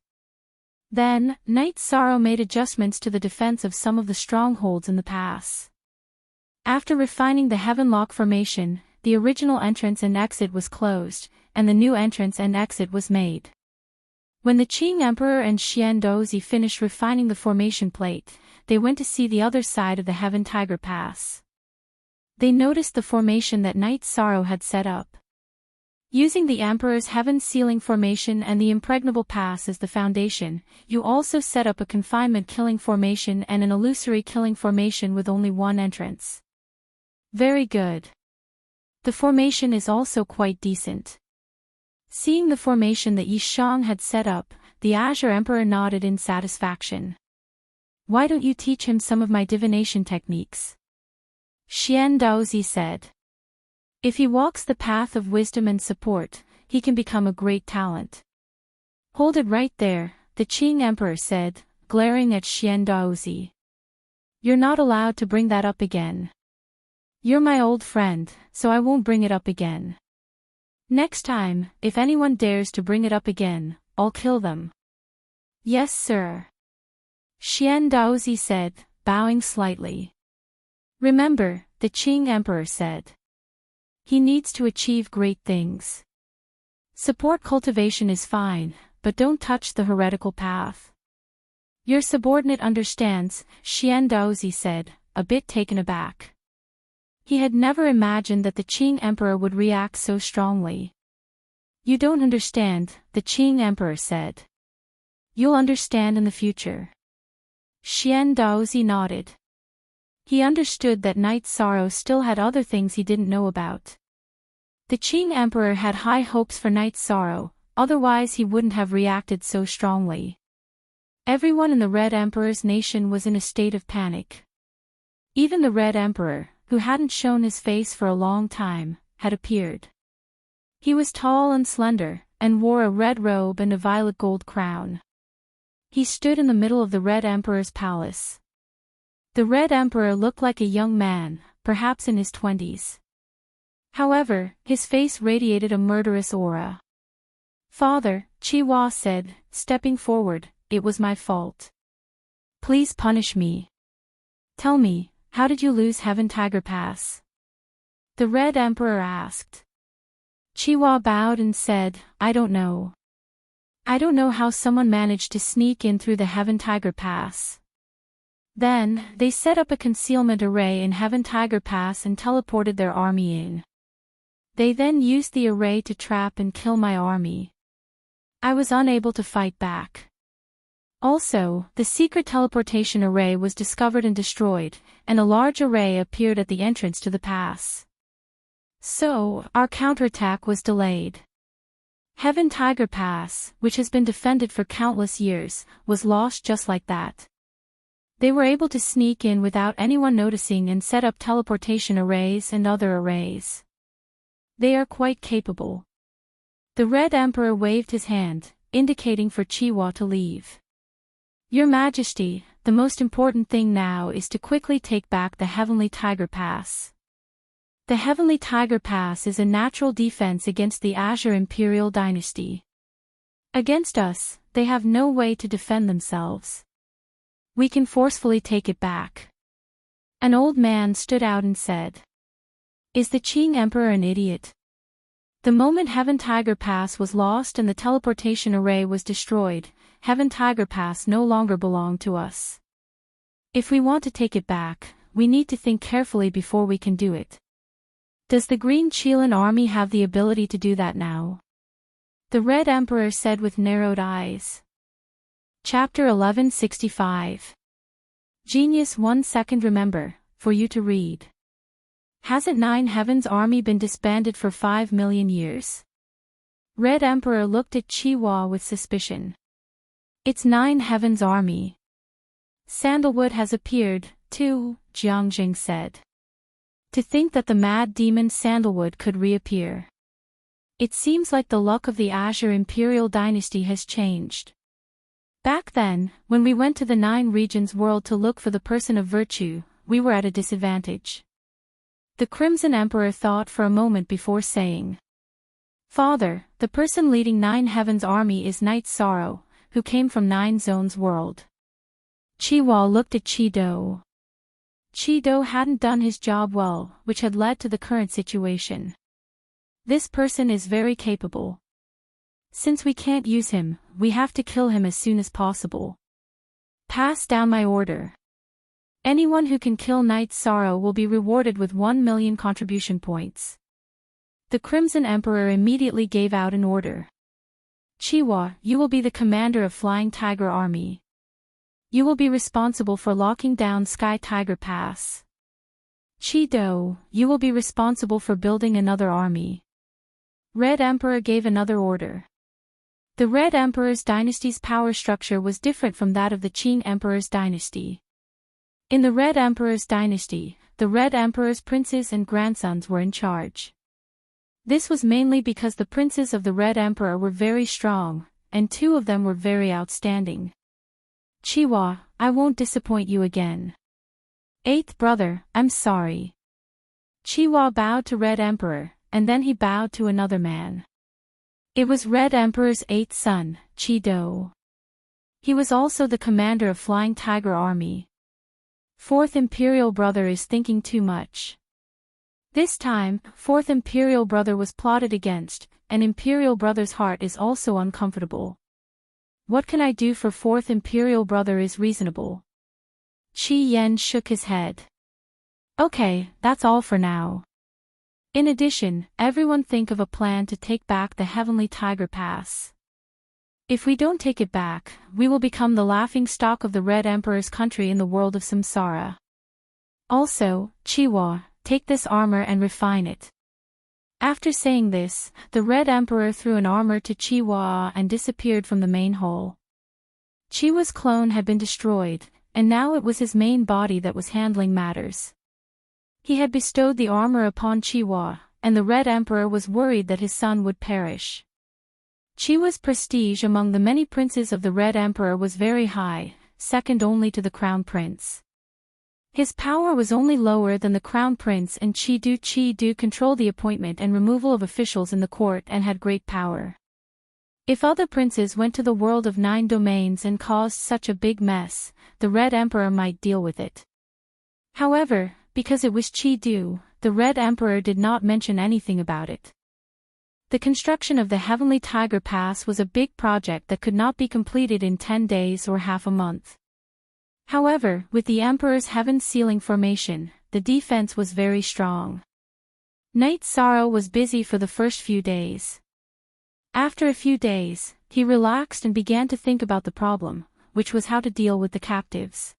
Then, Knight Sorrow made adjustments to the defense of some of the strongholds in the pass. After refining the Heavenlock formation, the original entrance and exit was closed, and the new entrance and exit was made. When the Qing Emperor and Xian Daozi finished refining the formation plate, they went to see the other side of the Heaven Tiger Pass. They noticed the formation that Knight Sorrow had set up. Using the Emperor's Heaven Sealing formation and the Impregnable Pass as the foundation, you also set up a confinement killing formation and an illusory killing formation with only one entrance. Very good. The formation is also quite decent. Seeing the formation that Yishang had set up, the Azure Emperor nodded in satisfaction. Why don't you teach him some of my divination techniques? Xian Daozi said. If he walks the path of wisdom and support, he can become a great talent. Hold it right there, the Qing Emperor said, glaring at Xian Daozi. You're not allowed to bring that up again. You're my old friend, so I won't bring it up again. Next time, if anyone dares to bring it up again, I'll kill them. Yes, sir. Xian Daozi said, bowing slightly. Remember, the Qing Emperor said. He needs to achieve great things. Support cultivation is fine, but don't touch the heretical path. Your subordinate understands, Xian Daozi said, a bit taken aback. He had never imagined that the Qing Emperor would react so strongly. You don't understand, the Qing Emperor said. You'll understand in the future. Xian Daozi nodded. He understood that Knight Sorrow still had other things he didn't know about. The Qing Emperor had high hopes for Knight Sorrow, otherwise he wouldn't have reacted so strongly. Everyone in the Red Emperor's nation was in a state of panic. Even the Red Emperor, who hadn't shown his face for a long time, had appeared. He was tall and slender, and wore a red robe and a violet gold crown. He stood in the middle of the Red Emperor's palace. The Red Emperor looked like a young man, perhaps in his 20s. However, his face radiated a murderous aura. Father, Qihua said, stepping forward, it was my fault. Please punish me. Tell me, how did you lose Heaven Tiger Pass? The Red Emperor asked. Qihua bowed and said, I don't know. I don't know how someone managed to sneak in through the Heaven Tiger Pass. Then, they set up a concealment array in Heaven Tiger Pass and teleported their army in. They then used the array to trap and kill my army. I was unable to fight back. Also, the secret teleportation array was discovered and destroyed, and a large array appeared at the entrance to the pass. So, our counterattack was delayed. Heaven Tiger Pass, which has been defended for countless years, was lost just like that. They were able to sneak in without anyone noticing and set up teleportation arrays and other arrays. They are quite capable. The Red Emperor waved his hand, indicating for Qihua to leave. Your Majesty, the most important thing now is to quickly take back the Heavenly Tiger Pass. The Heavenly Tiger Pass is a natural defense against the Azure Imperial Dynasty. Against us, they have no way to defend themselves. We can forcefully take it back. An old man stood out and said. Is the Qing Emperor an idiot? The moment Heaven Tiger Pass was lost and the teleportation array was destroyed, Heaven Tiger Pass no longer belonged to us. If we want to take it back, we need to think carefully before we can do it. Does the Green Qilin army have the ability to do that now? The Red Emperor said with narrowed eyes. Chapter 1165. Genius 1 second remember, for you to read. Hasn't Nine Heavens army been disbanded for 5 million years? Red Emperor looked at Qihua with suspicion. It's Nine Heavens army. Sandalwood has appeared, too, Jiangjing said. To think that the mad demon Sandalwood could reappear. It seems like the luck of the Azure Imperial Dynasty has changed. Back then, when we went to the Nine Regions world to look for the person of virtue, we were at a disadvantage. The Crimson Emperor thought for a moment before saying. Father, the person leading Nine Heavens army is Knight Sorrow, who came from Nine Zones world. Qihua looked at Qi-Do. Qi-Do hadn't done his job well, which had led to the current situation. This person is very capable. Since we can't use him, we have to kill him as soon as possible. Pass down my order. Anyone who can kill Knight Sorrow will be rewarded with 1 million contribution points. The Crimson Emperor immediately gave out an order. Qihua, you will be the commander of Flying Tiger Army. You will be responsible for locking down Sky Tiger Pass. Qi-Do, you will be responsible for building another army. Red Emperor gave another order. The Red Emperor's dynasty's power structure was different from that of the Qing Emperor's dynasty. In the Red Emperor's dynasty, the Red Emperor's princes and grandsons were in charge. This was mainly because the princes of the Red Emperor were very strong, and 2 of them were very outstanding. Qihua, I won't disappoint you again. 8th brother, I'm sorry. Qihua bowed to Red Emperor, and then he bowed to another man. It was Red Emperor's 8th son, Qi-Do. He was also the commander of Flying Tiger Army. Fourth Imperial Brother is thinking too much. This time, Fourth Imperial Brother was plotted against, and Imperial Brother's heart is also uncomfortable. What can I do for Fourth Imperial Brother is reasonable. Qi Yen shook his head. Okay, that's all for now. In addition, everyone think of a plan to take back the Heavenly Tiger Pass. If we don't take it back, we will become the laughing stock of the Red Emperor's country in the world of samsara. Also, Chiwa, take this armor and refine it. After saying this, the Red Emperor threw an armor to Chiwa and disappeared from the main hall. Chiwa's clone had been destroyed, and now it was his main body that was handling matters. He had bestowed the armor upon Chiwa, and the Red Emperor was worried that his son would perish. Chiwa's prestige among the many princes of the Red Emperor was very high, second only to the Crown Prince. His power was only lower than the Crown Prince, and Chi-Du controlled the appointment and removal of officials in the court and had great power. If other princes went to the world of 9 domains and caused such a big mess, the Red Emperor might deal with it. However, because it was Chi-Du, the Red Emperor did not mention anything about it. The construction of the Heavenly Tiger Pass was a big project that could not be completed in 10 days or half a month. However, with the Emperor's heaven sealing formation, the defense was very strong. Knight Sorrow was busy for the first few days. After a few days, he relaxed and began to think about the problem, which was how to deal with the captives.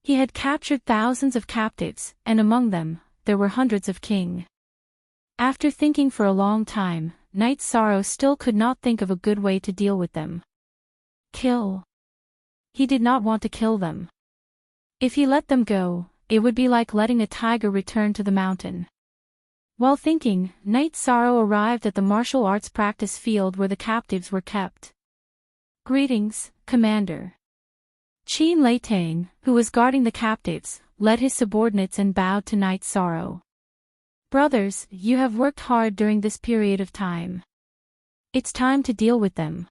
He had captured thousands of captives, and among them, there were hundreds of king. After thinking for a long time, Knight Sorrow still could not think of a good way to deal with them. Kill. He did not want to kill them. If he let them go, it would be like letting a tiger return to the mountain. While thinking, Knight Sorrow arrived at the martial arts practice field where the captives were kept. Greetings, Commander. Qin Leitang, who was guarding the captives, led his subordinates and bowed to Knight Sorrow. Brothers, you have worked hard during this period of time. It's time to deal with them.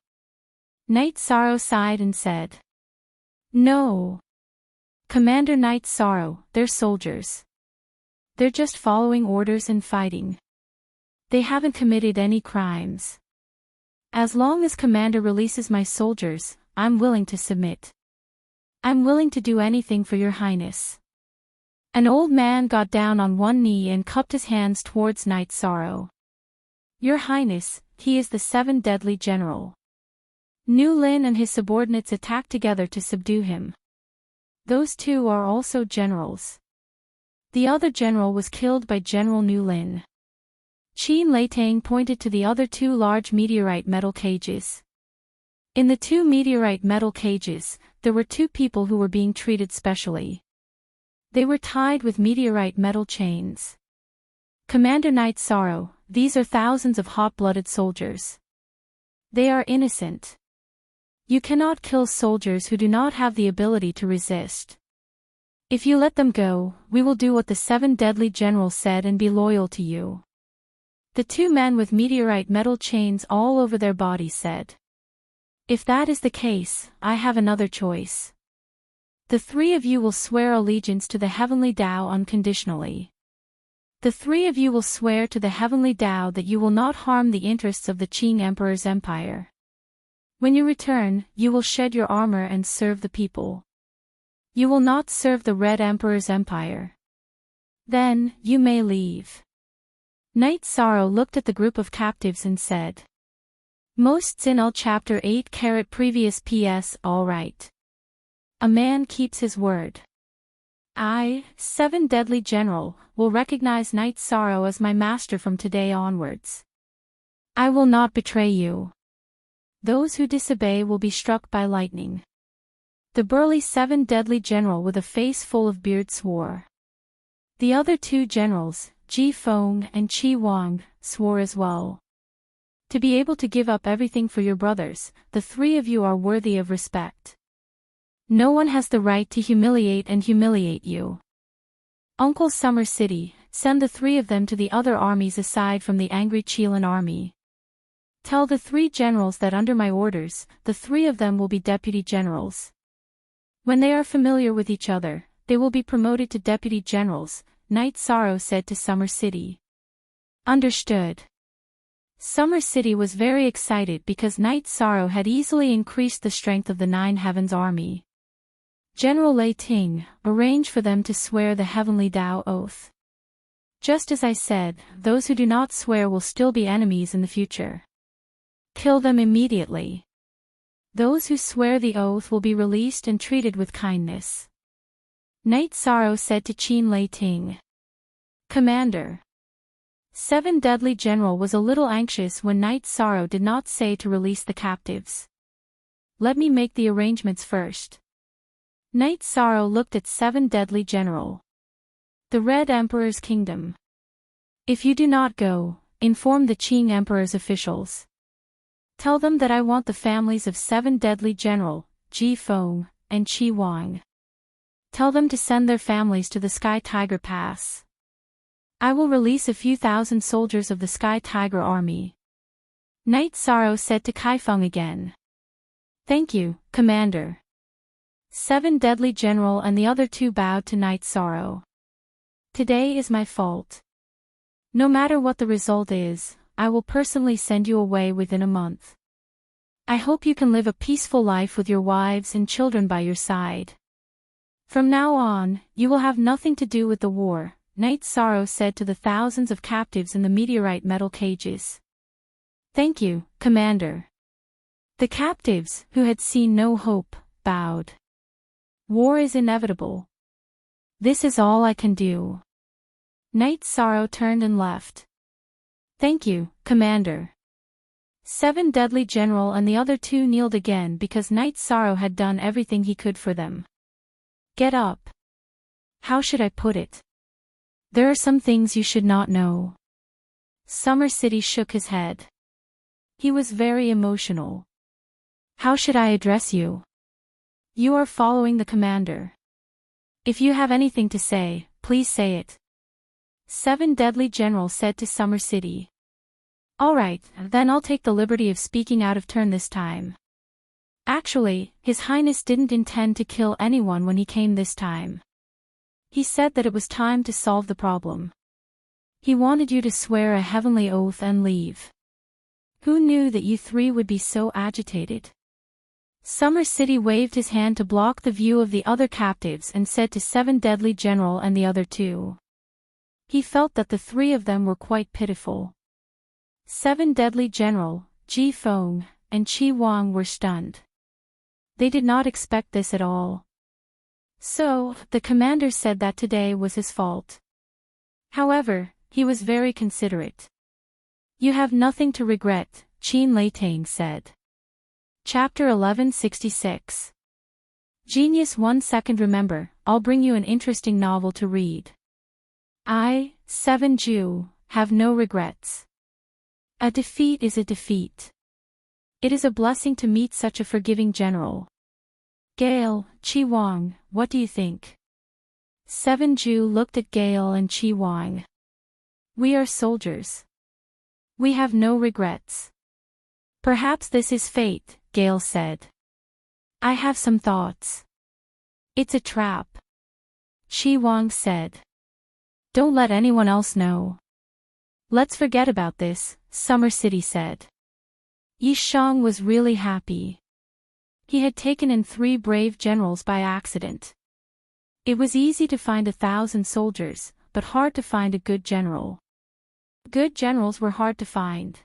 Knight Sorrow sighed and said. No. Commander Knight Sorrow, they're soldiers. They're just following orders and fighting. They haven't committed any crimes. As long as Commander releases my soldiers, I'm willing to submit. I'm willing to do anything for your highness. An old man got down on one knee and cupped his hands towards Knight Sorrow. Your Highness, he is the 7 deadly general. Nu Lin and his subordinates attacked together to subdue him. Those 2 are also generals. The other general was killed by General Nu Lin. Qin Leitang pointed to the other 2 large meteorite metal cages. In the 2 meteorite metal cages, there were 2 people who were being treated specially. They were tied with meteorite metal chains. Commander Knight Sorrow, these are thousands of hot-blooded soldiers. They are innocent. You cannot kill soldiers who do not have the ability to resist. If you let them go, we will do what the 7 deadly generals said and be loyal to you. The 2 men with meteorite metal chains all over their bodies said. If that is the case, I have another choice. The 3 of you will swear allegiance to the Heavenly Tao unconditionally. The 3 of you will swear to the Heavenly Tao that you will not harm the interests of the Qing Emperor's empire. When you return, you will shed your armor and serve the people. You will not serve the Red Emperor's empire. Then, you may leave. Knight Sorrow looked at the group of captives and said. Most Sinul Chapter 8 previous PS all right. A man keeps his word. I, 7 deadly general, will recognize Knight Sorrow as my master from today onwards. I will not betray you. Those who disobey will be struck by lightning. The burly 7 deadly general with a face full of beard swore. The other 2 generals, Ji Feng and Qi Wang, swore as well. To be able to give up everything for your brothers, the 3 of you are worthy of respect. No one has the right to humiliate you. Uncle Summer City, send the 3 of them to the other armies aside from the angry Qilin army. Tell the 3 generals that under my orders, the 3 of them will be deputy generals. When they are familiar with each other, they will be promoted to deputy generals, Night Sorrow said to Summer City. Understood. Summer City was very excited because Night Sorrow had easily increased the strength of the 9 Heavens army. General Lei Ting, arrange for them to swear the Heavenly Tao Oath. Just as I said, those who do not swear will still be enemies in the future. Kill them immediately. Those who swear the oath will be released and treated with kindness. Night Sorrow said to Qin Lei Ting. Commander. 7 Deadly General was a little anxious when Night Sorrow did not say to release the captives. Let me make the arrangements first. Night Sorrow looked at 7 Deadly General. The Red Emperor's Kingdom. If you do not go, inform the Qing Emperor's officials. Tell them that I want the families of 7 Deadly General, Ji Feng, and Qi Wang. Tell them to send their families to the Sky Tiger Pass. I will release a few thousand soldiers of the Sky Tiger Army. Night Sorrow said to Kaifeng again. Thank you, Commander. 7 Deadly General and the other 2 bowed to Night Sorrow. Today is my fault. No matter what the result is, I will personally send you away within a month. I hope you can live a peaceful life with your wives and children by your side. From now on, you will have nothing to do with the war, Night Sorrow said to the thousands of captives in the meteorite metal cages. Thank you, Commander. The captives, who had seen no hope, bowed. War is inevitable. This is all I can do. Night Sorrow turned and left. Thank you, Commander. 7 Deadly General and the other 2 kneeled again because Night Sorrow had done everything he could for them. Get up. How should I put it? There are some things you should not know. Summer City shook his head. He was very emotional. How should I address you? You are following the commander. If you have anything to say, please say it. 7 Deadly General said to Summer City. All right, then I'll take the liberty of speaking out of turn this time. Actually, His Highness didn't intend to kill anyone when he came this time. He said that it was time to solve the problem. He wanted you to swear a heavenly oath and leave. Who knew that you 3 would be so agitated? Summer City waved his hand to block the view of the other captives and said to 7 Deadly General and the other 2. He felt that the 3 of them were quite pitiful. 7 Deadly General, Ji Feng, and Qi Wang were stunned. They did not expect this at all. So, the commander said that today was his fault. However, he was very considerate. You have nothing to regret, Qin Lei Tang said. Chapter 1166. Genius 1 second. Remember, I'll bring you an interesting novel to read. I, 7 Ju, have no regrets. A defeat is a defeat. It is a blessing to meet such a forgiving general. Gale, Qi Wang, what do you think? 7 Ju looked at Gale and Qi Wang. We are soldiers. We have no regrets. Perhaps this is fate, Gale said. I have some thoughts. It's a trap. Qi Wang said. Don't let anyone else know. Let's forget about this, Summer City said. Yi Shang was really happy. He had taken in 3 brave generals by accident. It was easy to find 1,000 soldiers, but hard to find a good general. Good generals were hard to find.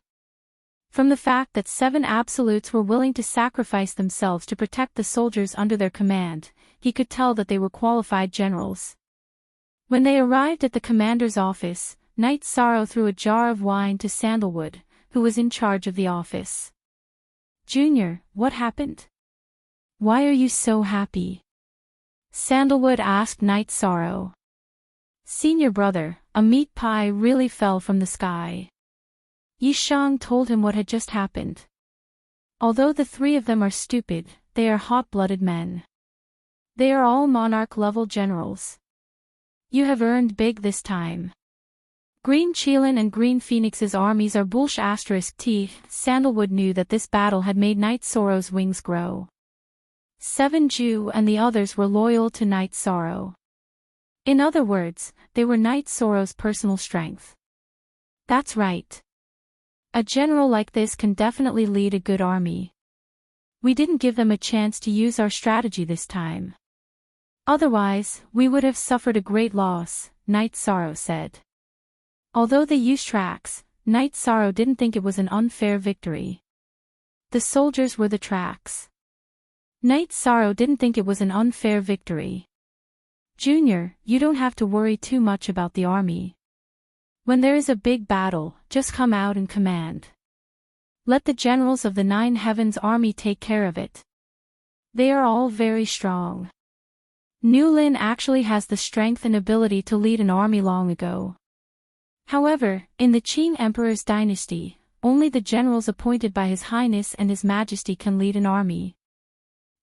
From the fact that 7 absolutes were willing to sacrifice themselves to protect the soldiers under their command, he could tell that they were qualified generals. When they arrived at the commander's office, Night Sorrow threw a jar of wine to Sandalwood, who was in charge of the office. Junior, what happened? Why are you so happy? Sandalwood asked Night Sorrow. Senior brother, a meat pie really fell from the sky. Yi Shang told him what had just happened. Although the 3 of them are stupid, they are hot-blooded men. They are all monarch-level generals. You have earned big this time. Green Qilin and Green Phoenix's armies are bullsh *t. Sandalwood knew that this battle had made Night Sorrow's wings grow. Seven Jew and the others were loyal to Night Sorrow. In other words, they were Night Sorrow's personal strength. That's right. A general like this can definitely lead a good army. We didn't give them a chance to use our strategy this time. Otherwise, we would have suffered a great loss, Night Sorrow said. Although they used tracks, Night Sorrow didn't think it was an unfair victory. The soldiers were the tracks. Night Sorrow didn't think it was an unfair victory. Junior, you don't have to worry too much about the army. When there is a big battle, just come out and command. Let the generals of the Nine Heavens army take care of it. They are all very strong. Newlin actually has the strength and ability to lead an army long ago. However, in the Qing Emperor's dynasty, only the generals appointed by His Highness and His Majesty can lead an army.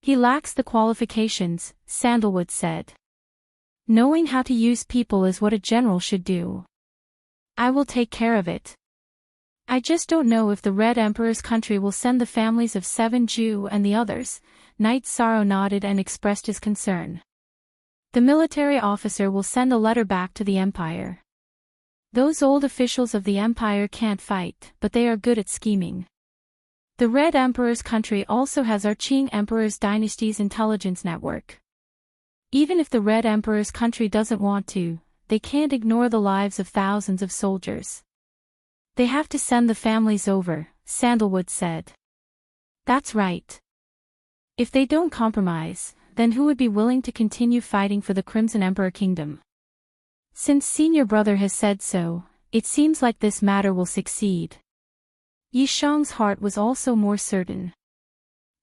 He lacks the qualifications, Sandalwood said. Knowing how to use people is what a general should do. I will take care of it. I just don't know if the Red Emperor's country will send the families of Seven Jew and the others. Night Sorrow nodded and expressed his concern. The military officer will send a letter back to the Empire. Those old officials of the Empire can't fight, but they are good at scheming. The Red Emperor's country also has our Qing Emperor's dynasty's intelligence network. Even if the Red Emperor's country doesn't want to, they can't ignore the lives of thousands of soldiers. They have to send the families over, Sandalwood said. That's right. If they don't compromise, then who would be willing to continue fighting for the Crimson Emperor Kingdom? Since Senior Brother has said so, it seems like this matter will succeed. Yishang's heart was also more certain.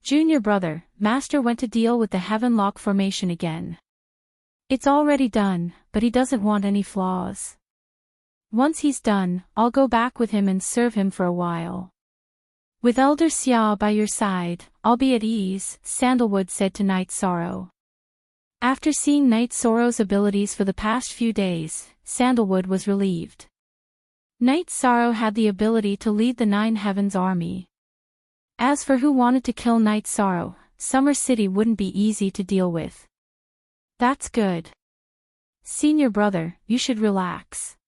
Junior Brother, Master went to deal with the Heavenlock formation again. It's already done, but he doesn't want any flaws. Once he's done, I'll go back with him and serve him for a while. With Elder Xia by your side, I'll be at ease, Sandalwood said to Night Sorrow. After seeing Night Sorrow's abilities for the past few days, Sandalwood was relieved. Night Sorrow had the ability to lead the Nine Heavens army. As for who wanted to kill Night Sorrow, Summer City wouldn't be easy to deal with. That's good. Senior Brother, you should relax.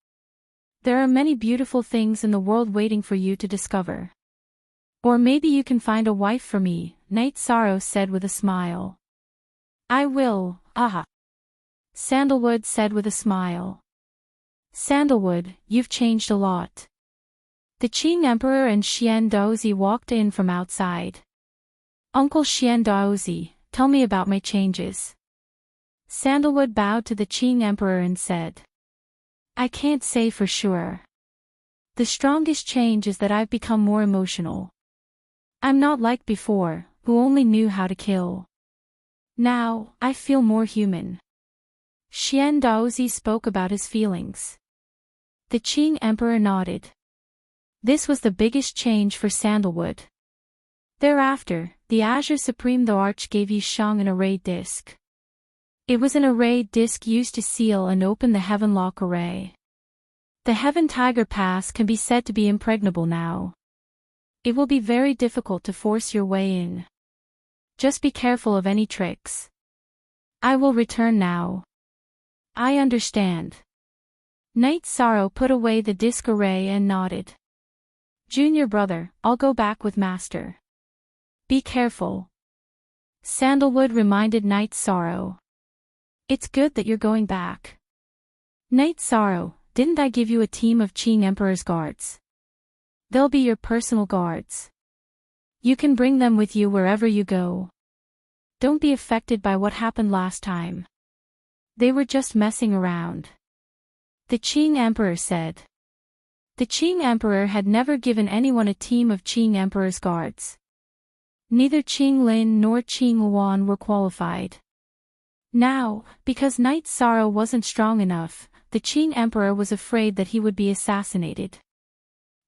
There are many beautiful things in the world waiting for you to discover. Or maybe you can find a wife for me, Night Sorrow said with a smile. I will, aha. Sandalwood said with a smile. Sandalwood, you've changed a lot. The Qing Emperor and Xian Daozi walked in from outside. Uncle Xian Daozi, tell me about my changes. Sandalwood bowed to the Qing Emperor and said. I can't say for sure. The strongest change is that I've become more emotional. I'm not like before, who only knew how to kill. Now, I feel more human. Xian Daozi spoke about his feelings. The Qing Emperor nodded. This was the biggest change for Sandalwood. Thereafter, the Azure Supreme the Arch gave Yishang an array disc. It was an array disc used to seal and open the Heavenlock array. The Heaven Tiger Pass can be said to be impregnable now. It will be very difficult to force your way in. Just be careful of any tricks. I will return now. I understand. Night Sorrow put away the disc array and nodded. Junior Brother, I'll go back with Master. Be careful. Sandalwood reminded Night Sorrow. It's good that you're going back. Night Sorrow, didn't I give you a team of Qing Emperor's guards? They'll be your personal guards. You can bring them with you wherever you go. Don't be affected by what happened last time. They were just messing around. The Qing Emperor said. The Qing Emperor had never given anyone a team of Qing Emperor's guards. Neither Qing Lin nor Qing Luan were qualified. Now, because Night Sorrow wasn't strong enough, the Qing Emperor was afraid that he would be assassinated.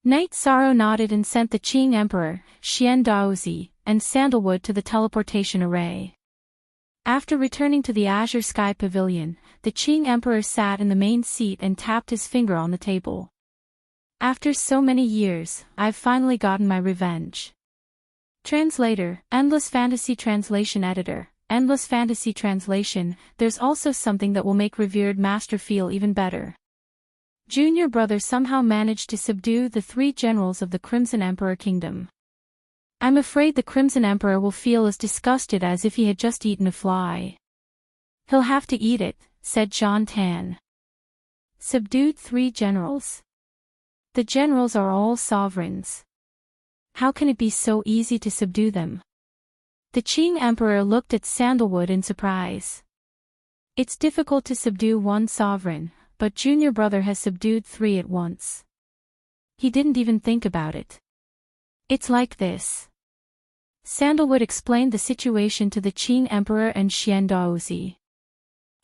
Night Sorrow nodded and sent the Qing Emperor, Xian Daozi, and Sandalwood to the teleportation array. After returning to the Azure Sky Pavilion, the Qing Emperor sat in the main seat and tapped his finger on the table. After so many years, I've finally gotten my revenge. Translator, Endless Fantasy Translation Editor, Endless Fantasy Translation. There's also something that will make revered master feel even better. Junior brother somehow managed to subdue the 3 generals of the Crimson Emperor Kingdom. I'm afraid the Crimson Emperor will feel as disgusted as if he had just eaten a fly. He'll have to eat it, said John Tan. Subdued 3 generals. The generals are all sovereigns. How can it be so easy to subdue them? The Qing Emperor looked at Sandalwood in surprise. It's difficult to subdue 1 sovereign, but junior brother has subdued 3 at once. He didn't even think about it. It's like this. Sandalwood explained the situation to the Qing Emperor and Xian Daozi.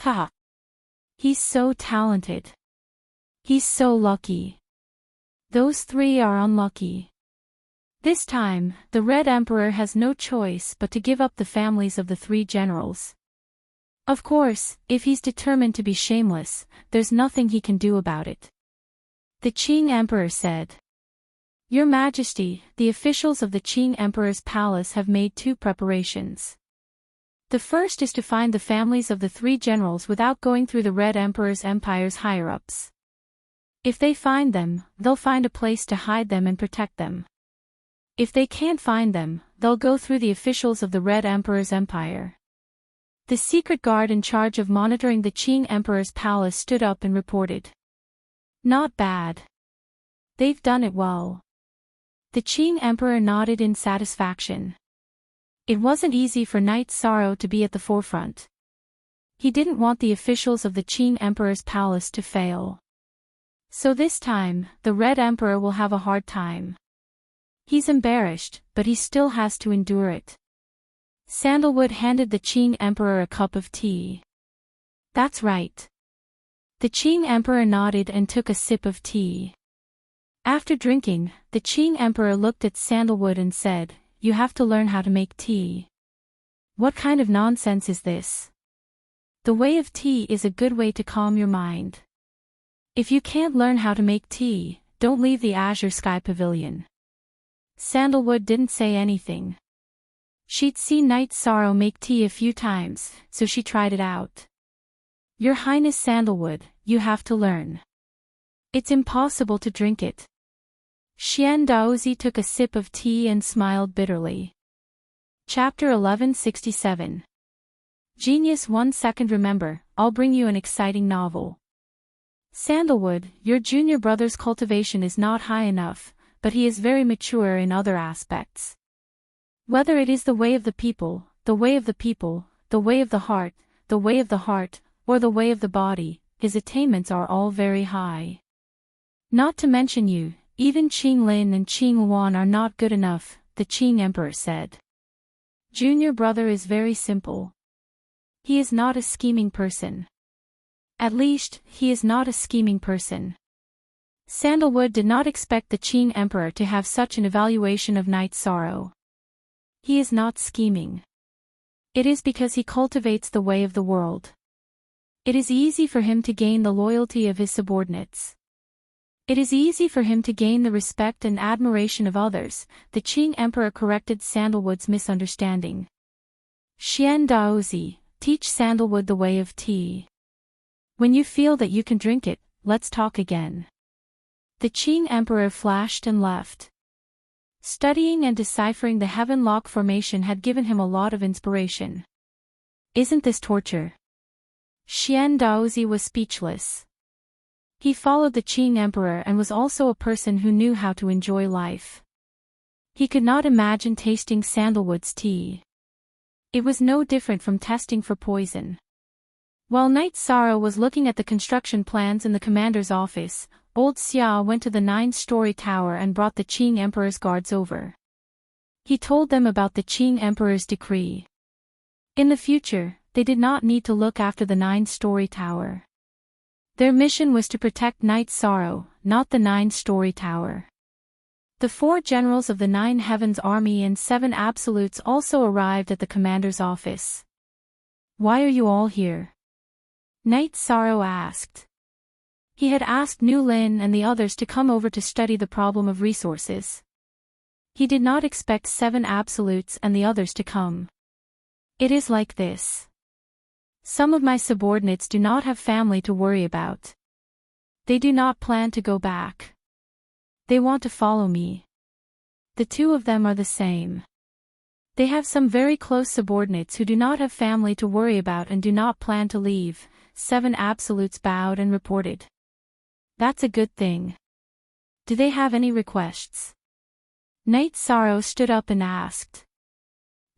Ha! He's so talented. He's so lucky. Those 3 are unlucky. This time, the Red Emperor has no choice but to give up the families of the 3 generals. Of course, if he's determined to be shameless, there's nothing he can do about it. The Qing Emperor said, Your Majesty, the officials of the Qing Emperor's palace have made 2 preparations. The first is to find the families of the 3 generals without going through the Red Emperor's empire's higher-ups. If they find them, they'll find a place to hide them and protect them. If they can't find them, they'll go through the officials of the Red Emperor's empire. The secret guard in charge of monitoring the Qing Emperor's palace stood up and reported. Not bad. They've done it well. The Qing Emperor nodded in satisfaction. It wasn't easy for Knight Sorrow to be at the forefront. He didn't want the officials of the Qing Emperor's palace to fail. So this time, the Red Emperor will have a hard time. He's embarrassed, but he still has to endure it. Sandalwood handed the Qing Emperor a cup of tea. That's right. The Qing Emperor nodded and took a sip of tea. After drinking, the Qing Emperor looked at Sandalwood and said, You have to learn how to make tea. What kind of nonsense is this? The way of tea is a good way to calm your mind. If you can't learn how to make tea, don't leave the Azure Sky Pavilion. Sandalwood didn't say anything. She'd seen Knight Sorrow make tea a few times, so she tried it out. Your Highness Sandalwood, you have to learn. It's impossible to drink it. Xian Daozi took a sip of tea and smiled bitterly. Chapter 1167. Genius 1 second. Remember, I'll bring you an exciting novel. Sandalwood, your junior brother's cultivation is not high enough, but he is very mature in other aspects. Whether it is the way of the people, the way of the people, the way of the heart, the way of the heart, or the way of the body, his attainments are all very high. Not to mention you, even Qing Lin and Qing Wan are not good enough, the Qing Emperor said. Junior brother is very simple. He is not a scheming person. At least, he is not a scheming person. Sandalwood did not expect the Qing Emperor to have such an evaluation of Knight Sorrow. He is not scheming. It is because he cultivates the way of the world. It is easy for him to gain the loyalty of his subordinates. It is easy for him to gain the respect and admiration of others, the Qing Emperor corrected Sandalwood's misunderstanding. Xian Daozi, teach Sandalwood the way of tea. When you feel that you can drink it, let's talk again. The Qing Emperor flashed and left. Studying and deciphering the Heaven Lock formation had given him a lot of inspiration. Isn't this torture? Xian Daozi was speechless. He followed the Qing Emperor and was also a person who knew how to enjoy life. He could not imagine tasting Sandalwood's tea. It was no different from testing for poison. While Knight Sorrow was looking at the construction plans in the commander's office, Old Xia went to the 9-story tower and brought the Qing Emperor's guards over. He told them about the Qing Emperor's decree. In the future, they did not need to look after the 9-story tower. Their mission was to protect Knight Sorrow, not the 9-story tower. The 4 generals of the 9 Heavens Army and 7 absolutes also arrived at the commander's office. Why are you all here? Knight Sorrow asked. He had asked Nu Lin and the others to come over to study the problem of resources. He did not expect 7 absolutes and the others to come. It is like this. Some of my subordinates do not have family to worry about. They do not plan to go back. They want to follow me. The 2 of them are the same. They have some very close subordinates who do not have family to worry about and do not plan to leave. 7 absolutes bowed and reported. That's a good thing. Do they have any requests? Night Sorrow stood up and asked.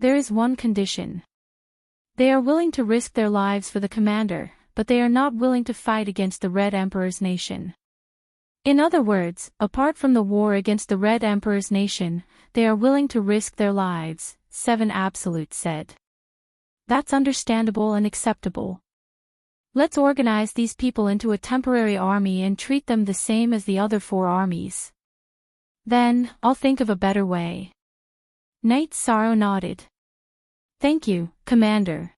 There is one condition. They are willing to risk their lives for the commander, but they are not willing to fight against the Red Emperor's nation. In other words, apart from the war against the Red Emperor's nation, they are willing to risk their lives, 7 absolutes said. That's understandable and acceptable. Let's organize these people into a temporary army and treat them the same as the other 4 armies. Then, I'll think of a better way. Night Sorrow nodded. Thank you, Commander.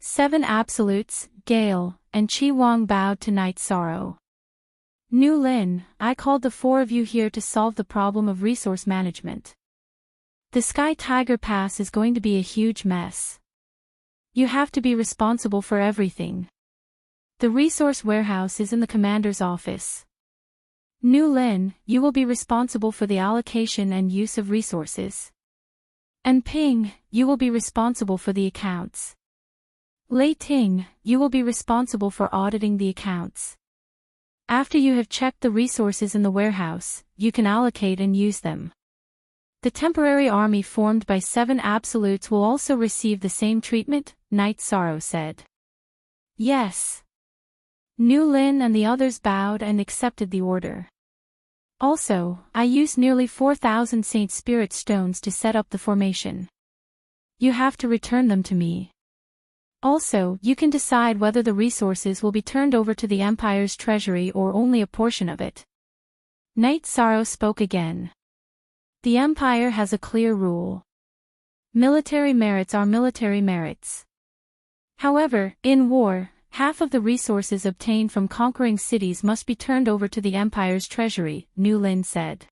7 absolutes, Gale, and Chi Wang bowed to Night Sorrow. Nu Lin, I called the 4 of you here to solve the problem of resource management. The Sky Tiger Pass is going to be a huge mess. You have to be responsible for everything. The resource warehouse is in the commander's office. Nu Lin, you will be responsible for the allocation and use of resources. And Ping, you will be responsible for the accounts. Lei Ting, you will be responsible for auditing the accounts. After you have checked the resources in the warehouse, you can allocate and use them. The temporary army formed by 7 absolutes will also receive the same treatment, Night Sorrow said. Yes. Nu Lin and the others bowed and accepted the order. Also, I used nearly 4,000 Saint Spirit stones to set up the formation. You have to return them to me. Also, you can decide whether the resources will be turned over to the Empire's treasury or only a portion of it. Night Sorrow spoke again. The Empire has a clear rule. Military merits are military merits. However, in war, half of the resources obtained from conquering cities must be turned over to the Empire's treasury, Nu Lin said.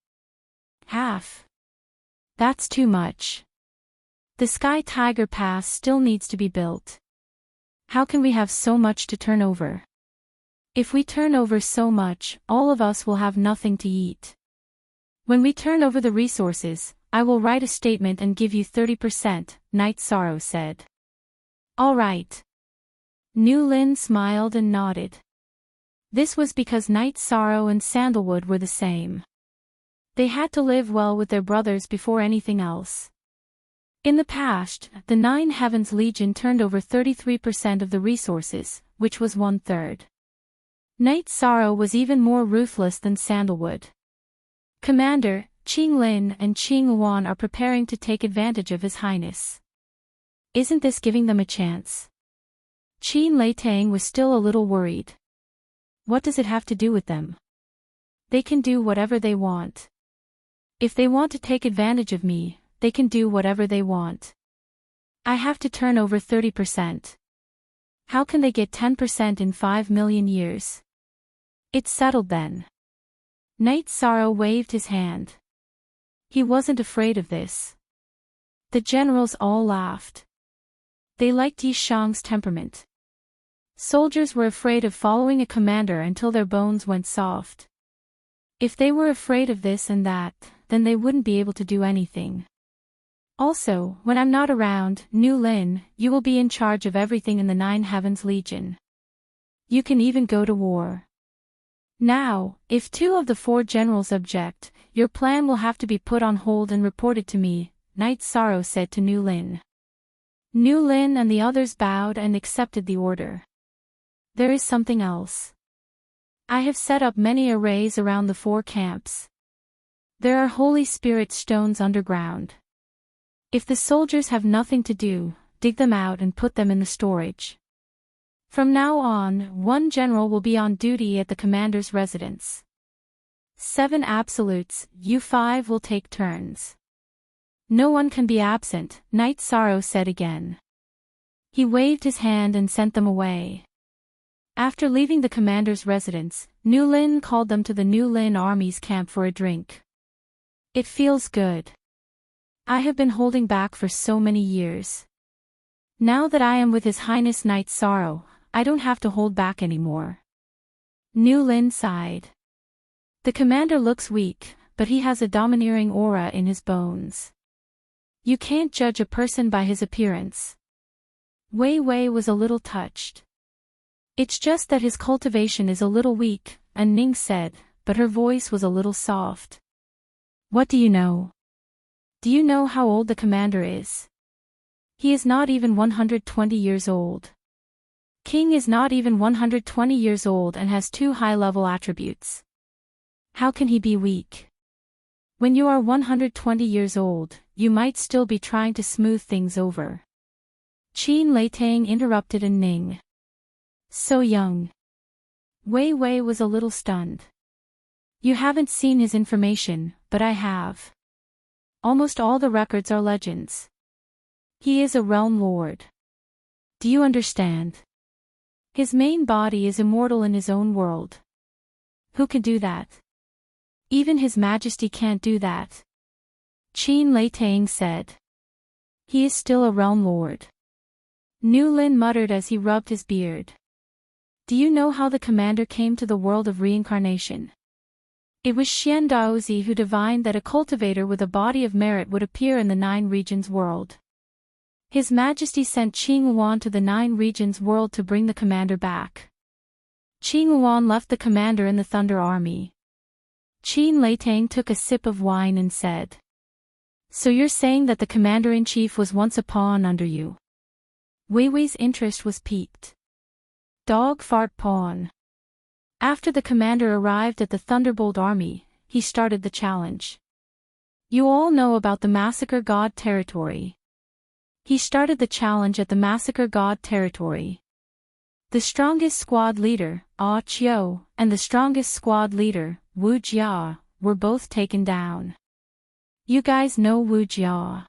Half. That's too much. The Sky Tiger Pass still needs to be built. How can we have so much to turn over? If we turn over so much, all of us will have nothing to eat. When we turn over the resources, I will write a statement and give you 30%, Night Sorrow said. All right. Nu Lin smiled and nodded. This was because Night Sorrow and Sandalwood were the same. They had to live well with their brothers before anything else. In the past, the 9 Heavens Legion turned over 33% of the resources, which was 1/3. Night Sorrow was even more ruthless than Sandalwood. Commander, Qing Lin and Qing Wan are preparing to take advantage of His Highness. Isn't this giving them a chance? Qin Leitang was still a little worried. What does it have to do with them? They can do whatever they want. If they want to take advantage of me, they can do whatever they want. I have to turn over 30%. How can they get 10% in 5 million years? It's settled then. Night Sorrow waved his hand. He wasn't afraid of this. The generals all laughed. They liked Yi Shang's temperament. Soldiers were afraid of following a commander until their bones went soft. If they were afraid of this and that, then they wouldn't be able to do anything. Also, when I'm not around, Nu Lin, you will be in charge of everything in the 9 Heavens Legion. You can even go to war. Now, if 2 of the 4 generals object, your plan will have to be put on hold and reported to me, Night Sorrow said to Nu Lin. Nu Lin and the others bowed and accepted the order. There is something else. I have set up many arrays around the 4 camps. There are Holy Spirit stones underground. If the soldiers have nothing to do, dig them out and put them in the storage. From now on, 1 general will be on duty at the commander's residence. 7 absolutes, you 5 will take turns. No one can be absent, Night Sorrow said again. He waved his hand and sent them away. After leaving the commander's residence, Nu Lin called them to the Nu Lin army's camp for a drink. It feels good. I have been holding back for so many years. Now that I am with His Highness Knight Sorrow, I don't have to hold back anymore. Nu Lin sighed. The commander looks weak, but he has a domineering aura in his bones. You can't judge a person by his appearance. Wei Wei was a little touched. It's just that his cultivation is a little weak, and Ning said, but her voice was a little soft. What do you know? Do you know how old the commander is? He is not even 120 years old. King is not even 120 years old and has 2 high-level attributes. How can he be weak? When you are 120 years old, you might still be trying to smooth things over. Qin Leitang interrupted and Ning. So young. Wei Wei was a little stunned. You haven't seen his information, but I have. Almost all the records are legends. He is a realm lord. Do you understand? His main body is immortal in his own world. Who can do that? Even His Majesty can't do that. Qin Leitang said. He is still a realm lord. Nu Lin muttered as he rubbed his beard. Do you know how the commander came to the world of reincarnation? It was Xian Daozi who divined that a cultivator with a body of merit would appear in the 9 regions world. His Majesty sent Qing Yuan to the 9 regions world to bring the commander back. Qing Yuan left the commander in the Thunder Army. Qin Leitang took a sip of wine and said. So you're saying that the commander-in-chief was once a pawn under you? Wei Wei's interest was piqued. Dog fart pawn. After the commander arrived at the Thunderbolt Army, he started the challenge. You all know about the Massacre God territory. He started the challenge at the Massacre God territory. The strongest squad leader, Ah Chiu, and the strongest squad leader, Wu Jia, were both taken down. You guys know Wu Jia.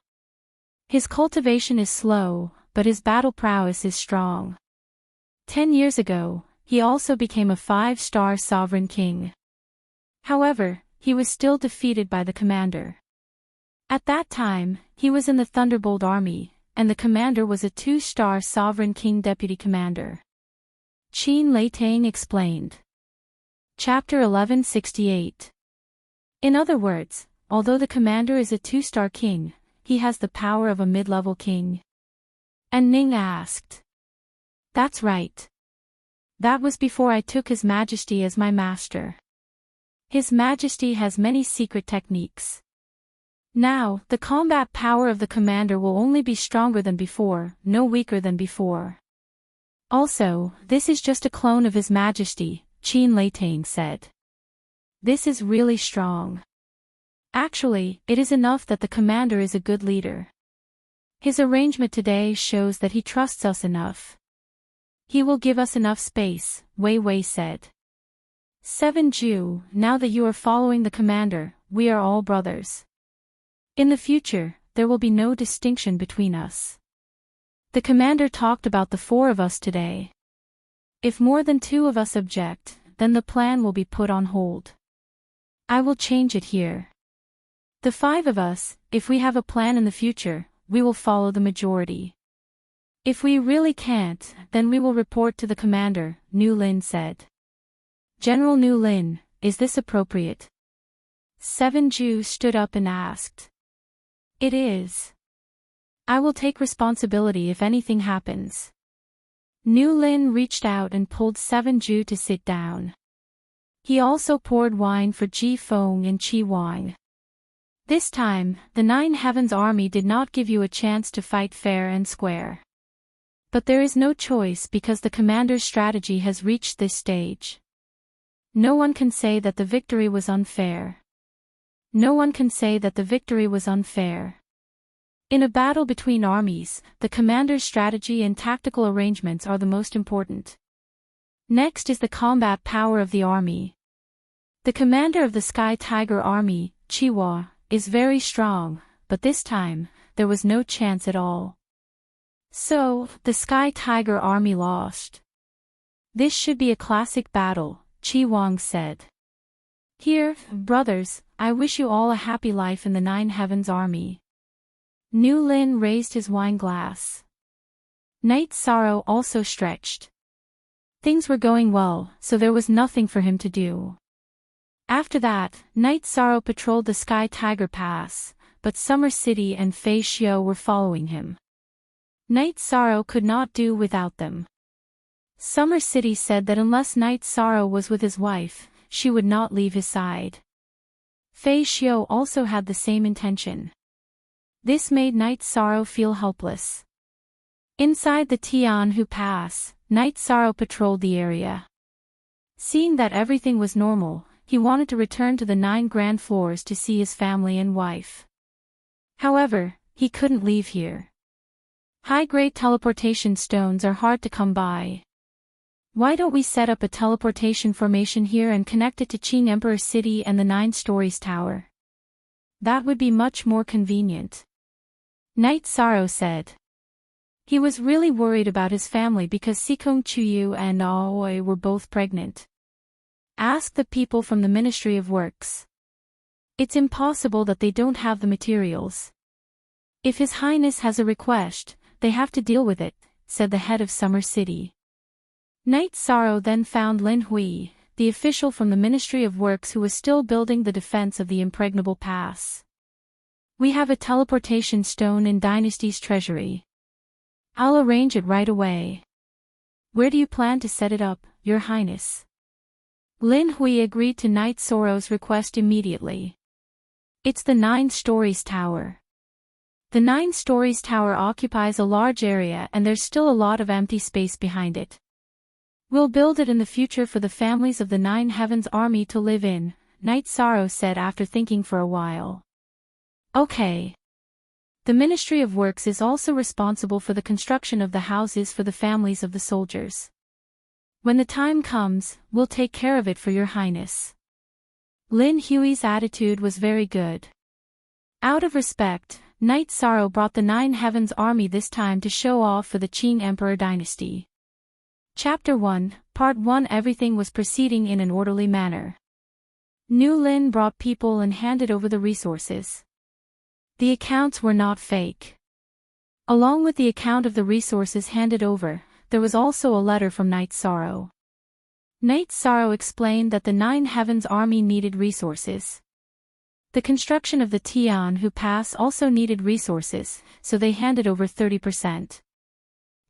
His cultivation is slow, but his battle prowess is strong. 10 years ago, he also became a 5-star sovereign king. However, he was still defeated by the commander. At that time, he was in the Thunderbolt Army, and the commander was a 2-star sovereign king deputy commander. Qin Leitang explained. Chapter 1168. In other words, although the commander is a 2-star king, he has the power of a mid-level king. And Ning asked. That's right. That was before I took His Majesty as my master. His Majesty has many secret techniques. Now, the combat power of the commander will only be stronger than before, no weaker than before. Also, this is just a clone of His Majesty, Qin Leitang said. This is really strong. Actually, it is enough that the commander is a good leader. His arrangement today shows that he trusts us enough. He will give us enough space, Wei Wei said. 7 Ju, now that you are following the commander, we are all brothers. In the future, there will be no distinction between us. The commander talked about the 4 of us today. If more than 2 of us object, then the plan will be put on hold. I will change it here. The 5 of us, if we have a plan in the future, we will follow the majority. If we really can't, then we will report to the commander, Nu Lin said. General Nu Lin, is this appropriate? 7 Ju stood up and asked. It is. I will take responsibility if anything happens. Nu Lin reached out and pulled 7 Ju to sit down. He also poured wine for Ji Feng and Qi Wang. This time, the 9 Heavens Army did not give you a chance to fight fair and square. But there is no choice because the commander's strategy has reached this stage. No one can say that the victory was unfair. No one can say that the victory was unfair. In a battle between armies, the commander's strategy and tactical arrangements are the most important. Next is the combat power of the army. The commander of the Sky Tiger Army, Chiwa, is very strong, but this time, there was no chance at all. So, the Sky Tiger Army lost. This should be a classic battle, Qi Wang said. Here, brothers, I wish you all a happy life in the Nine Heavens army. Nu Lin raised his wine glass. Knight Sorrow also stretched. Things were going well, so there was nothing for him to do. After that, Knight Sorrow patrolled the Sky Tiger Pass, but Summer City and Fei Xiu were following him. Knight Sorrow could not do without them. Summer City said that unless Knight Sorrow was with his wife, she would not leave his side. Fei Xiu also had the same intention. This made Knight Sorrow feel helpless. Inside the Tianhu Pass, Knight Sorrow patrolled the area. Seeing that everything was normal, he wanted to return to the 9 grand floors to see his family and wife. However, he couldn't leave here. High-grade teleportation stones are hard to come by. Why don't we set up a teleportation formation here and connect it to Qing Emperor City and the 9 Stories Tower? That would be much more convenient. Knight Sorrow said. He was really worried about his family because Sikong Chuyu and Aoi were both pregnant. Ask the people from the Ministry of Works. It's impossible that they don't have the materials. If His Highness has a request, they have to deal with it, said the head of Summer City. Knight Sorrow then found Lin Hui, the official from the Ministry of Works who was still building the defense of the impregnable pass. We have a teleportation stone in Dynasty's treasury. I'll arrange it right away. Where do you plan to set it up, Your Highness? Lin Hui agreed to Knight Sorrow's request immediately. It's the 9 Stories Tower. The 9 Stories Tower occupies a large area and there's still a lot of empty space behind it. We'll build it in the future for the families of the 9 Heavens army to live in, Knight Sorrow said after thinking for a while. Okay. The Ministry of Works is also responsible for the construction of the houses for the families of the soldiers. When the time comes, we'll take care of it for Your Highness. Lin Hui's attitude was very good. Out of respect, Knight Sorrow brought the 9 Heavens army this time to show off for the Qing Emperor dynasty. Chapter 1, Part 1. Everything was proceeding in an orderly manner. Nu Lin brought people and handed over the resources. The accounts were not fake. Along with the account of the resources handed over, there was also a letter from Knight Sorrow. Knight Sorrow explained that the 9 Heavens army needed resources. The construction of the Tianhu Pass also needed resources, so they handed over 30%.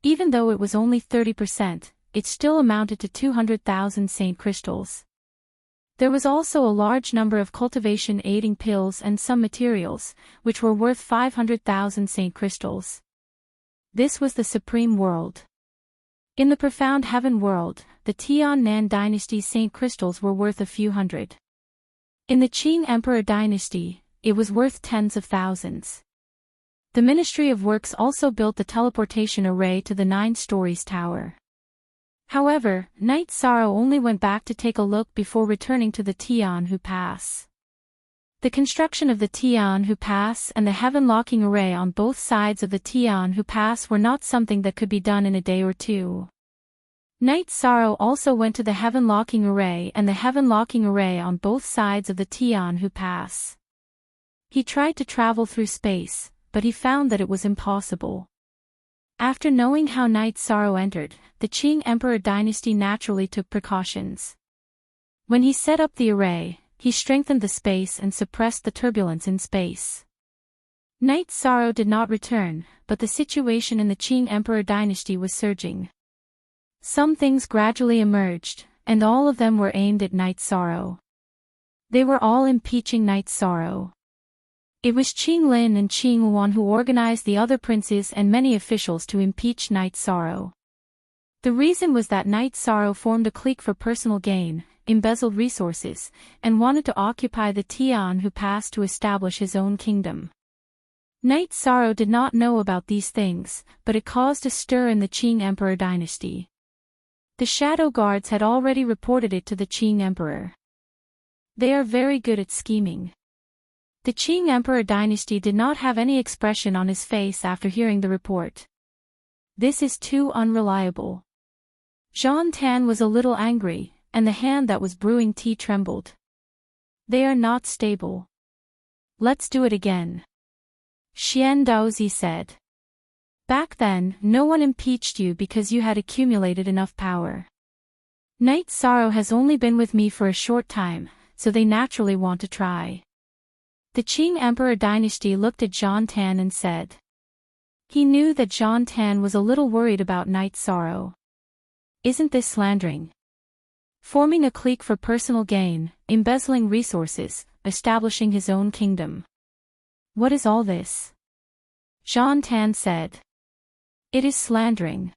Even though it was only 30%, it still amounted to 200,000 saint crystals. There was also a large number of cultivation-aiding pills and some materials, which were worth 500,000 saint crystals. This was the supreme world. In the profound heaven world, the Tian-Nan dynasty's saint crystals were worth a few hundred. In the Qing Emperor dynasty, it was worth tens of thousands. The Ministry of Works also built the teleportation array to the 9 Stories Tower. However, Knight Sorrow only went back to take a look before returning to the Tianhu Pass. The construction of the Tianhu Pass and the heaven-locking array on both sides of the Tianhu Pass were not something that could be done in a day or two. Knight Sorrow also went to the heaven-locking array and the heaven-locking array on both sides of the Tianhu Pass. He tried to travel through space, but he found that it was impossible. After knowing how Knight Sorrow entered, the Qing Emperor dynasty naturally took precautions. When he set up the array, he strengthened the space and suppressed the turbulence in space. Knight Sorrow did not return, but the situation in the Qing Emperor dynasty was surging. Some things gradually emerged, and all of them were aimed at Knight Sorrow. They were all impeaching Knight Sorrow. It was Qing Lin and Qing Wan who organized the other princes and many officials to impeach Knight Sorrow. The reason was that Knight Sorrow formed a clique for personal gain, embezzled resources, and wanted to occupy the Tianhu Pass to establish his own kingdom. Knight Sorrow did not know about these things, but it caused a stir in the Qing Emperor dynasty. The Shadow Guards had already reported it to the Qing Emperor. They are very good at scheming. The Qing Emperor dynasty did not have any expression on his face after hearing the report. This is too unreliable. Jean Tan was a little angry, and the hand that was brewing tea trembled. They are not stable. Let's do it again. Xian Daozi said. Back then, no one impeached you because you had accumulated enough power. Night Sorrow has only been with me for a short time, so they naturally want to try. The Qing Emperor dynasty looked at Jean Tan and said. He knew that Jean Tan was a little worried about Night Sorrow. Isn't this slandering? Forming a clique for personal gain, embezzling resources, establishing his own kingdom. What is all this? Jean Tan said. It is slandering.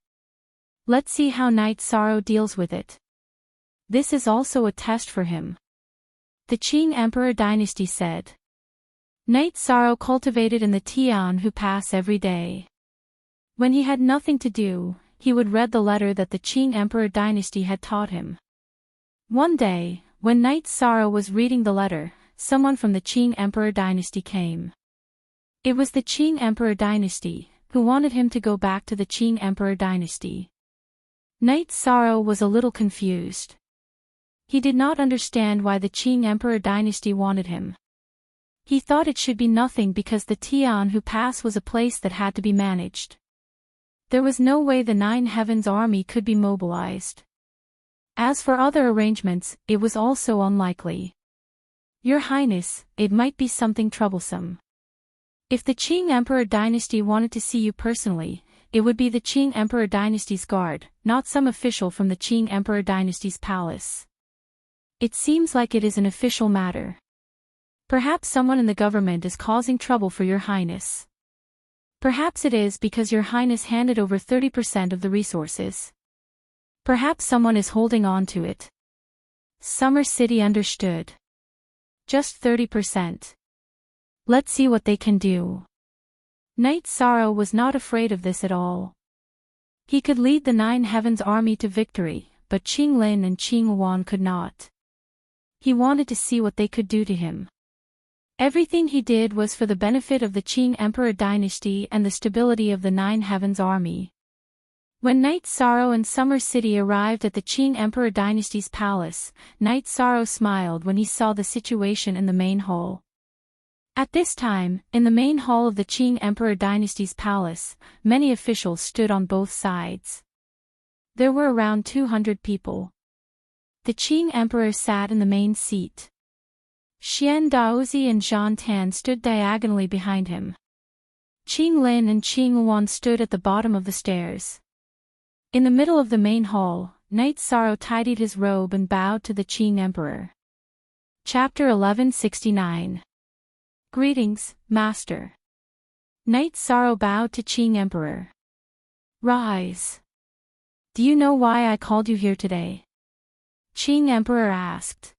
Let's see how Night Sorrow deals with it. This is also a test for him. The Qing Emperor dynasty said. Night Sorrow cultivated in the Tian who pass every day. When he had nothing to do, he would read the letter that the Qing Emperor dynasty had taught him. One day, when Night Sorrow was reading the letter, someone from the Qing Emperor dynasty came. It was the Qing Emperor dynasty, who wanted him to go back to the Qing Emperor dynasty. Night Sorrow was a little confused. He did not understand why the Qing Emperor dynasty wanted him. He thought it should be nothing because the Tian who pass was a place that had to be managed. There was no way the Nine Heavens army could be mobilized. As for other arrangements, it was also unlikely. Your Highness, it might be something troublesome. If the Qing Emperor dynasty wanted to see you personally, it would be the Qing Emperor dynasty's guard, not some official from the Qing Emperor dynasty's palace. It seems like it is an official matter. Perhaps someone in the government is causing trouble for Your Highness. Perhaps it is because Your Highness handed over 30% of the resources. Perhaps someone is holding on to it. Summer City understood. Just 30%. Let's see what they can do. Night Sorrow was not afraid of this at all. He could lead the Nine Heavens army to victory, but Qing Lin and Qing Wan could not. He wanted to see what they could do to him. Everything he did was for the benefit of the Qing Emperor dynasty and the stability of the Nine Heavens army. When Night Sorrow and Summer City arrived at the Qing Emperor dynasty's palace, Night Sorrow smiled when he saw the situation in the main hall. At this time, in the main hall of the Qing Emperor dynasty's palace, many officials stood on both sides. There were around 200 people. The Qing Emperor sat in the main seat. Xian Daozi and Jean Tan stood diagonally behind him. Qing Lin and Qing Wan stood at the bottom of the stairs. In the middle of the main hall, Night Sorrow tidied his robe and bowed to the Qing Emperor. Chapter 1169. Greetings, Master. Night Sorrow bowed to Qing Emperor. Rise. Do you know why I called you here today? Qing Emperor asked.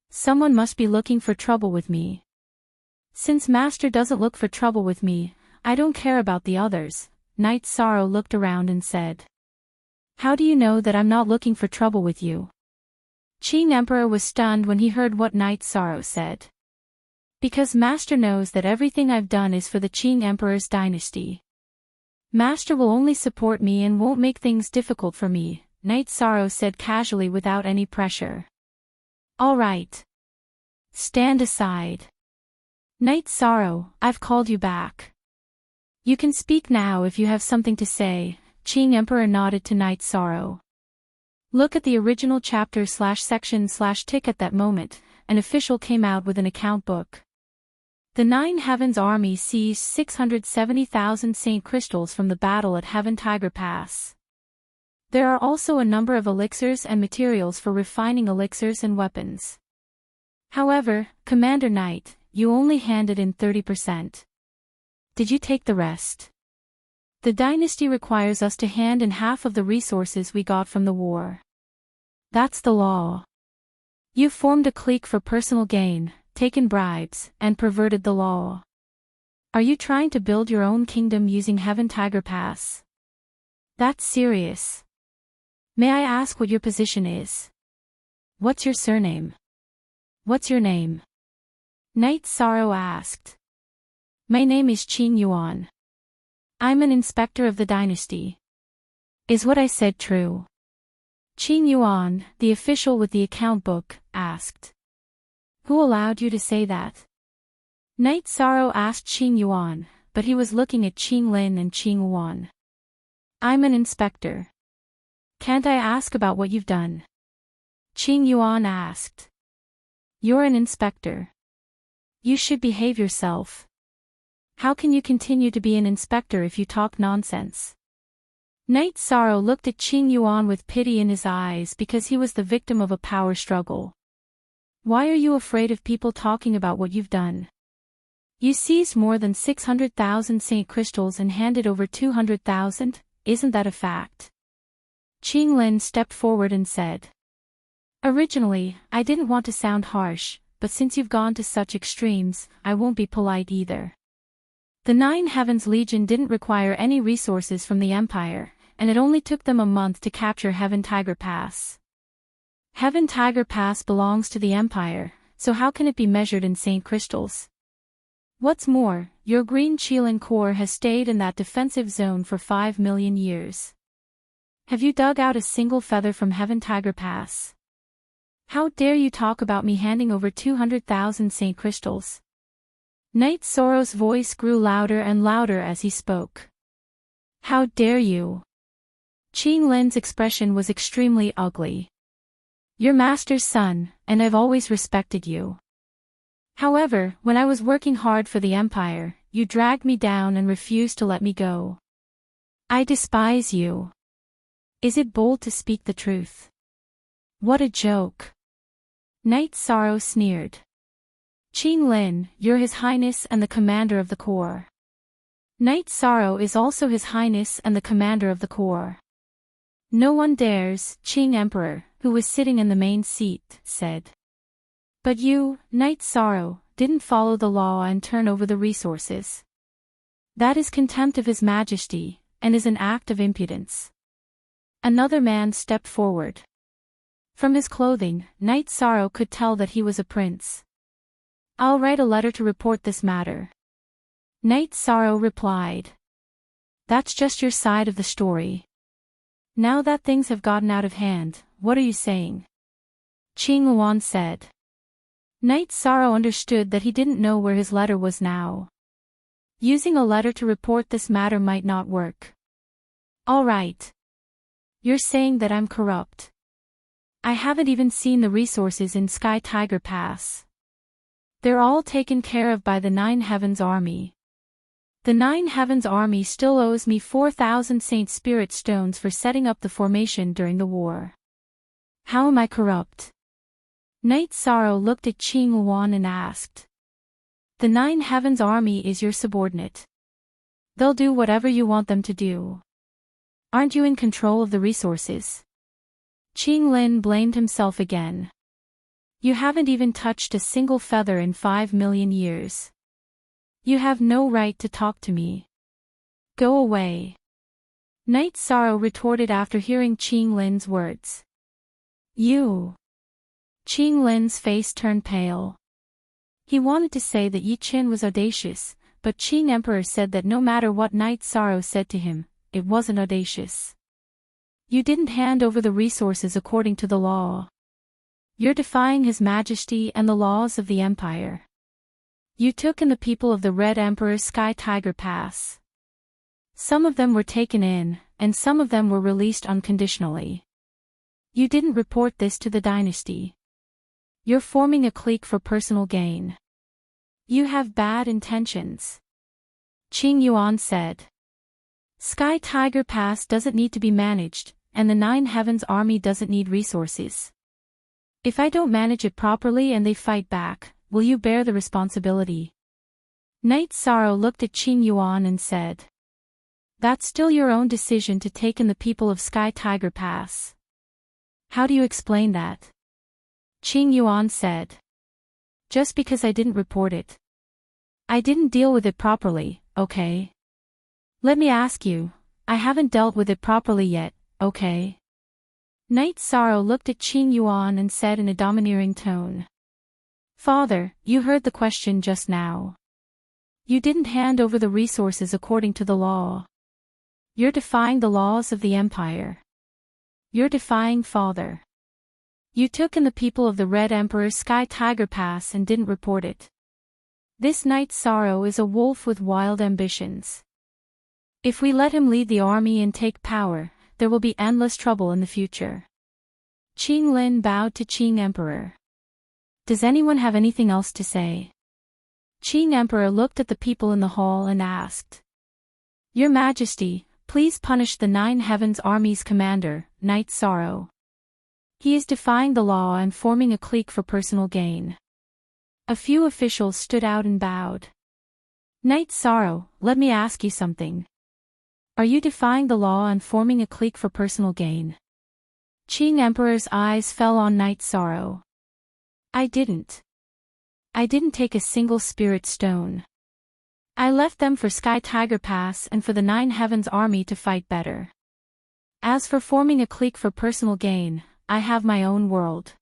Someone must be looking for trouble with me. Since Master doesn't look for trouble with me, I don't care about the others. Night Sorrow looked around and said. How do you know that I'm not looking for trouble with you? Qing Emperor was stunned when he heard what Night Sorrow said. Because Master knows that everything I've done is for the Qing Emperor's dynasty. Master will only support me and won't make things difficult for me, Night Sorrow said casually without any pressure. All right. Stand aside. Night Sorrow, I've called you back. You can speak now if you have something to say, Qing Emperor nodded to Night Sorrow. Look at the original chapter/section/tick at that moment, an official came out with an account book. The Nine Heavens army seized 670,000 Saint Crystals from the battle at Heaven Tiger Pass. There are also a number of elixirs and materials for refining elixirs and weapons. However, Commander Knight, you only handed in 30%. Did you take the rest? The dynasty requires us to hand in half of the resources we got from the war. That's the law. You formed a clique for personal gain, taken bribes, and perverted the law. Are you trying to build your own kingdom using Heaven Tiger Pass? That's serious. May I ask what your position is? What's your surname? What's your name? Night Sorrow asked. My name is Qing Yuan. I'm an inspector of the dynasty. Is what I said true? Qing Yuan, the official with the account book, asked. Who allowed you to say that? Knight Sorrow asked Qing Yuan, but he was looking at Qing Lin and Qing Yuan. I'm an inspector. Can't I ask about what you've done? Qing Yuan asked. You're an inspector. You should behave yourself. How can you continue to be an inspector if you talk nonsense? Knight Sorrow looked at Qing Yuan with pity in his eyes because he was the victim of a power struggle. Why are you afraid of people talking about what you've done? You seized more than 600,000 saint crystals and handed over 200,000, isn't that a fact? Qing Lin stepped forward and said. Originally, I didn't want to sound harsh, but since you've gone to such extremes, I won't be polite either. The Nine Heavens Legion didn't require any resources from the Empire, and it only took them a month to capture Heaven Tiger Pass. Heaven Tiger Pass belongs to the Empire, so how can it be measured in saint crystals? What's more, your green Qilin core has stayed in that defensive zone for 5 million years. Have you dug out a single feather from Heaven Tiger Pass? How dare you talk about me handing over 200,000 saint crystals? Knight Sorrow's voice grew louder and louder as he spoke. How dare you? Qing Lin's expression was extremely ugly. You're master's son, and I've always respected you. However, when I was working hard for the Empire, you dragged me down and refused to let me go. I despise you. Is it bold to speak the truth? What a joke. Knight Sorrow sneered. Qing Lin, you're His Highness and the commander of the Corps. Knight Sorrow is also His Highness and the commander of the Corps. No one dares, Qing Emperor, who was sitting in the main seat, said. But you, Knight Sorrow, didn't follow the law and turn over the resources. That is contempt of His Majesty, and is an act of impudence. Another man stepped forward. From his clothing, Knight Sorrow could tell that he was a prince. I'll write a letter to report this matter. Knight Sorrow replied. That's just your side of the story. Now that things have gotten out of hand, what are you saying? Qing Yuan said. Knight Sorrow understood that he didn't know where his letter was now. Using a letter to report this matter might not work. All right. You're saying that I'm corrupt. I haven't even seen the resources in Sky Tiger Pass. They're all taken care of by the Nine Heavens Army. The Nine Heavens Army still owes me 4,000 Saint Spirit Stones for setting up the formation during the war. How am I corrupt? Knight Sorrow looked at Qing Yuan and asked. The Nine Heavens Army is your subordinate. They'll do whatever you want them to do. Aren't you in control of the resources? Qing Lin blamed himself again. You haven't even touched a single feather in 5 million years. You have no right to talk to me. Go away. Knight Sorrow retorted after hearing Qing Lin's words. You. Qing Lin's face turned pale. He wanted to say that Yi Qin was audacious, but Qing Emperor said that no matter what Knight Sorrow said to him, it wasn't audacious. You didn't hand over the resources according to the law. You're defying His Majesty and the laws of the Empire. You took in the people of the Red Emperor's Sky Tiger Pass. Some of them were taken in, and some of them were released unconditionally. You didn't report this to the dynasty. You're forming a clique for personal gain. You have bad intentions. Qing Yuan said. Sky Tiger Pass doesn't need to be managed, and the Nine Heavens Army doesn't need resources. If I don't manage it properly and they fight back, will you bear the responsibility? Knight Sorrow looked at Qing Yuan and said. That's still your own decision to take in the people of Sky Tiger Pass. How do you explain that? Qing Yuan said. Just because I didn't report it. I didn't deal with it properly, okay? Let me ask you, I haven't dealt with it properly yet, okay? Knight Sorrow looked at Qing Yuan and said in a domineering tone. Father, you heard the question just now. You didn't hand over the resources according to the law. You're defying the laws of the Empire. You're defying Father. You took in the people of the Red Emperor's Sky Tiger Pass and didn't report it. This Night Sorrow is a wolf with wild ambitions. If we let him lead the army and take power, there will be endless trouble in the future. Qing Lin bowed to Qing Emperor. Does anyone have anything else to say? Qing Emperor looked at the people in the hall and asked. Your Majesty, please punish the Nine Heavens Army's commander, Night Sorrow. He is defying the law and forming a clique for personal gain. A few officials stood out and bowed. Night Sorrow, let me ask you something. Are you defying the law and forming a clique for personal gain? Qing Emperor's eyes fell on Night Sorrow. I didn't take a single spirit stone. I left them for Sky Tiger Pass and for the Nine Heavens Army to fight better. As for forming a clique for personal gain, I have my own world.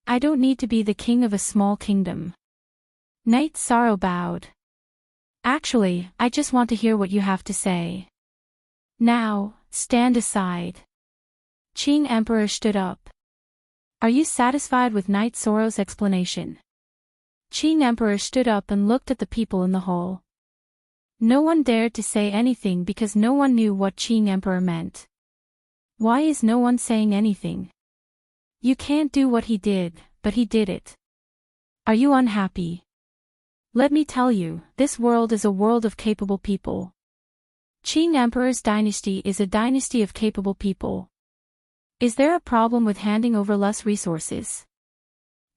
I don't need to be the king of a small kingdom. Night Sorrow bowed. Actually, I just want to hear what you have to say. Now, stand aside. Qing Emperor stood up. Are you satisfied with Night Sorrow's explanation? Qing Emperor stood up and looked at the people in the hall. No one dared to say anything because no one knew what Qing Emperor meant. Why is no one saying anything? You can't do what he did, but he did it. Are you unhappy? Let me tell you, this world is a world of capable people. Qing Emperor's dynasty is a dynasty of capable people. Is there a problem with handing over less resources?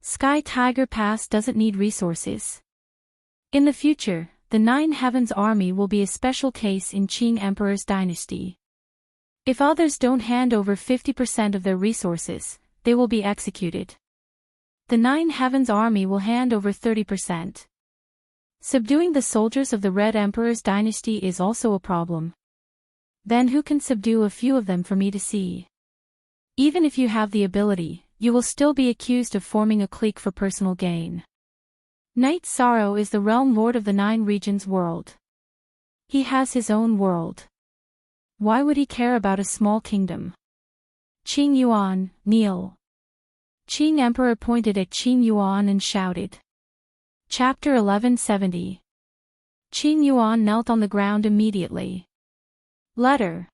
Sky Tiger Pass doesn't need resources. In the future, the Nine Heavens Army will be a special case in Qing Emperor's dynasty. If others don't hand over 50% of their resources, they will be executed. The Nine Heavens Army will hand over 30%. Subduing the soldiers of the Red Emperor's dynasty is also a problem. Then who can subdue a few of them for me to see? Even if you have the ability, you will still be accused of forming a clique for personal gain. Night Sorrow is the realm lord of the Nine Regions world. He has his own world. Why would he care about a small kingdom? Qing Yuan, kneel. Qing Emperor pointed at Qing Yuan and shouted. Chapter 1170. Qing Yuan knelt on the ground immediately. Letter.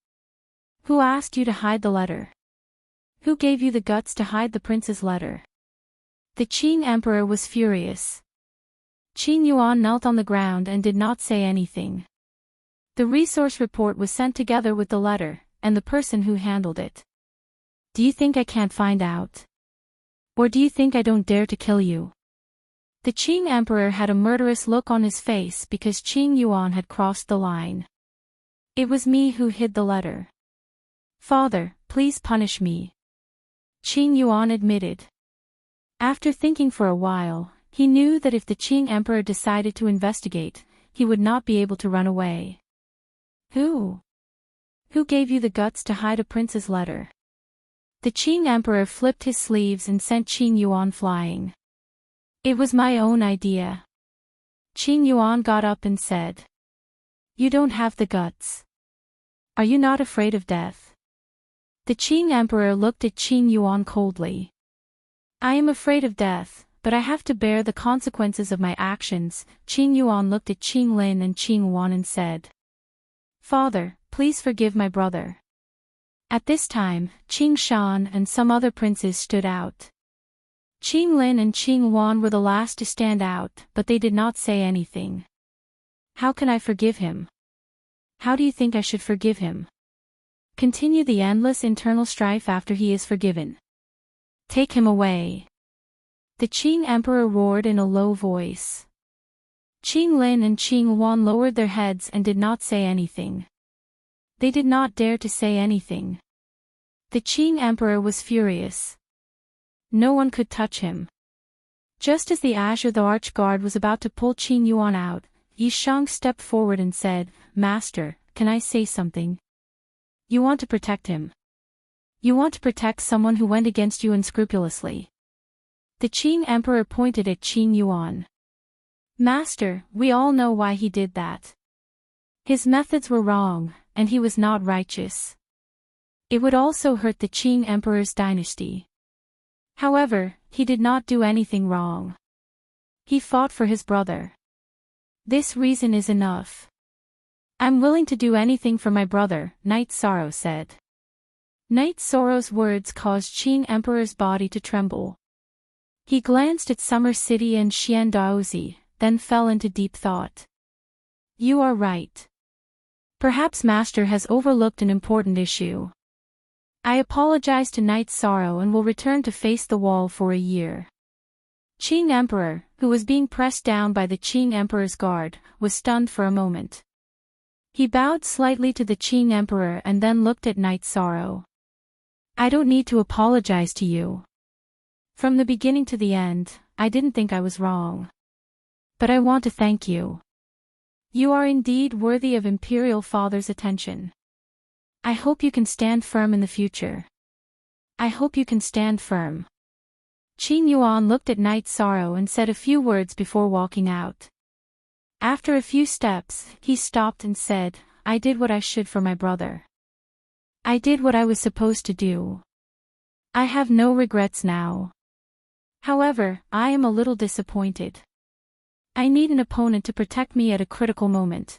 Who asked you to hide the letter? Who gave you the guts to hide the prince's letter? The Qing Emperor was furious. Qing Yuan knelt on the ground and did not say anything. The resource report was sent together with the letter, and the person who handled it. Do you think I can't find out? Or do you think I don't dare to kill you? The Qing Emperor had a murderous look on his face because Qing Yuan had crossed the line. It was me who hid the letter. Father, please punish me. Qing Yuan admitted. After thinking for a while, he knew that if the Qing Emperor decided to investigate, he would not be able to run away. Who? Who gave you the guts to hide a prince's letter? The Qing Emperor flipped his sleeves and sent Qing Yuan flying. It was my own idea. Qing Yuan got up and said. You don't have the guts. Are you not afraid of death? The Qing Emperor looked at Qing Yuan coldly. I am afraid of death, but I have to bear the consequences of my actions. Qing Yuan looked at Qing Lin and Qing Wan and said. Father, please forgive my brother. At this time, Qing Shan and some other princes stood out. Qing Lin and Qing Wan were the last to stand out, but they did not say anything. How can I forgive him? How do you think I should forgive him? Continue the endless internal strife after he is forgiven. Take him away. The Qing Emperor roared in a low voice. Qing Lin and Qing Wan lowered their heads and did not say anything. They did not dare to say anything. The Qing Emperor was furious. No one could touch him. Just as the Azure the Arch Guard was about to pull Qing Yuan out, Yi Shang stepped forward and said, Master, can I say something? You want to protect him. You want to protect someone who went against you unscrupulously. The Qing Emperor pointed at Qing Yuan. Master, we all know why he did that. His methods were wrong, and he was not righteous. It would also hurt the Qing Emperor's dynasty. However, he did not do anything wrong. He fought for his brother. This reason is enough. I'm willing to do anything for my brother, Knight Sorrow said. Knight Sorrow's words caused Qing Emperor's body to tremble. He glanced at Summer City and Xian Daozi, then fell into deep thought. You are right. Perhaps Master has overlooked an important issue. I apologize to Knight Sorrow and will return to face the wall for a year. Qing Emperor, who was being pressed down by the Qing Emperor's guard, was stunned for a moment. He bowed slightly to the Qing Emperor and then looked at Knight Sorrow. I don't need to apologize to you. From the beginning to the end, I didn't think I was wrong. But I want to thank you. You are indeed worthy of Imperial Father's attention. I hope you can stand firm in the future. I hope you can stand firm. Qing Yuan looked at Knight Sorrow and said a few words before walking out. After a few steps, he stopped and said, I did what I should for my brother. I did what I was supposed to do. I have no regrets now. However, I am a little disappointed. I need an opponent to protect me at a critical moment.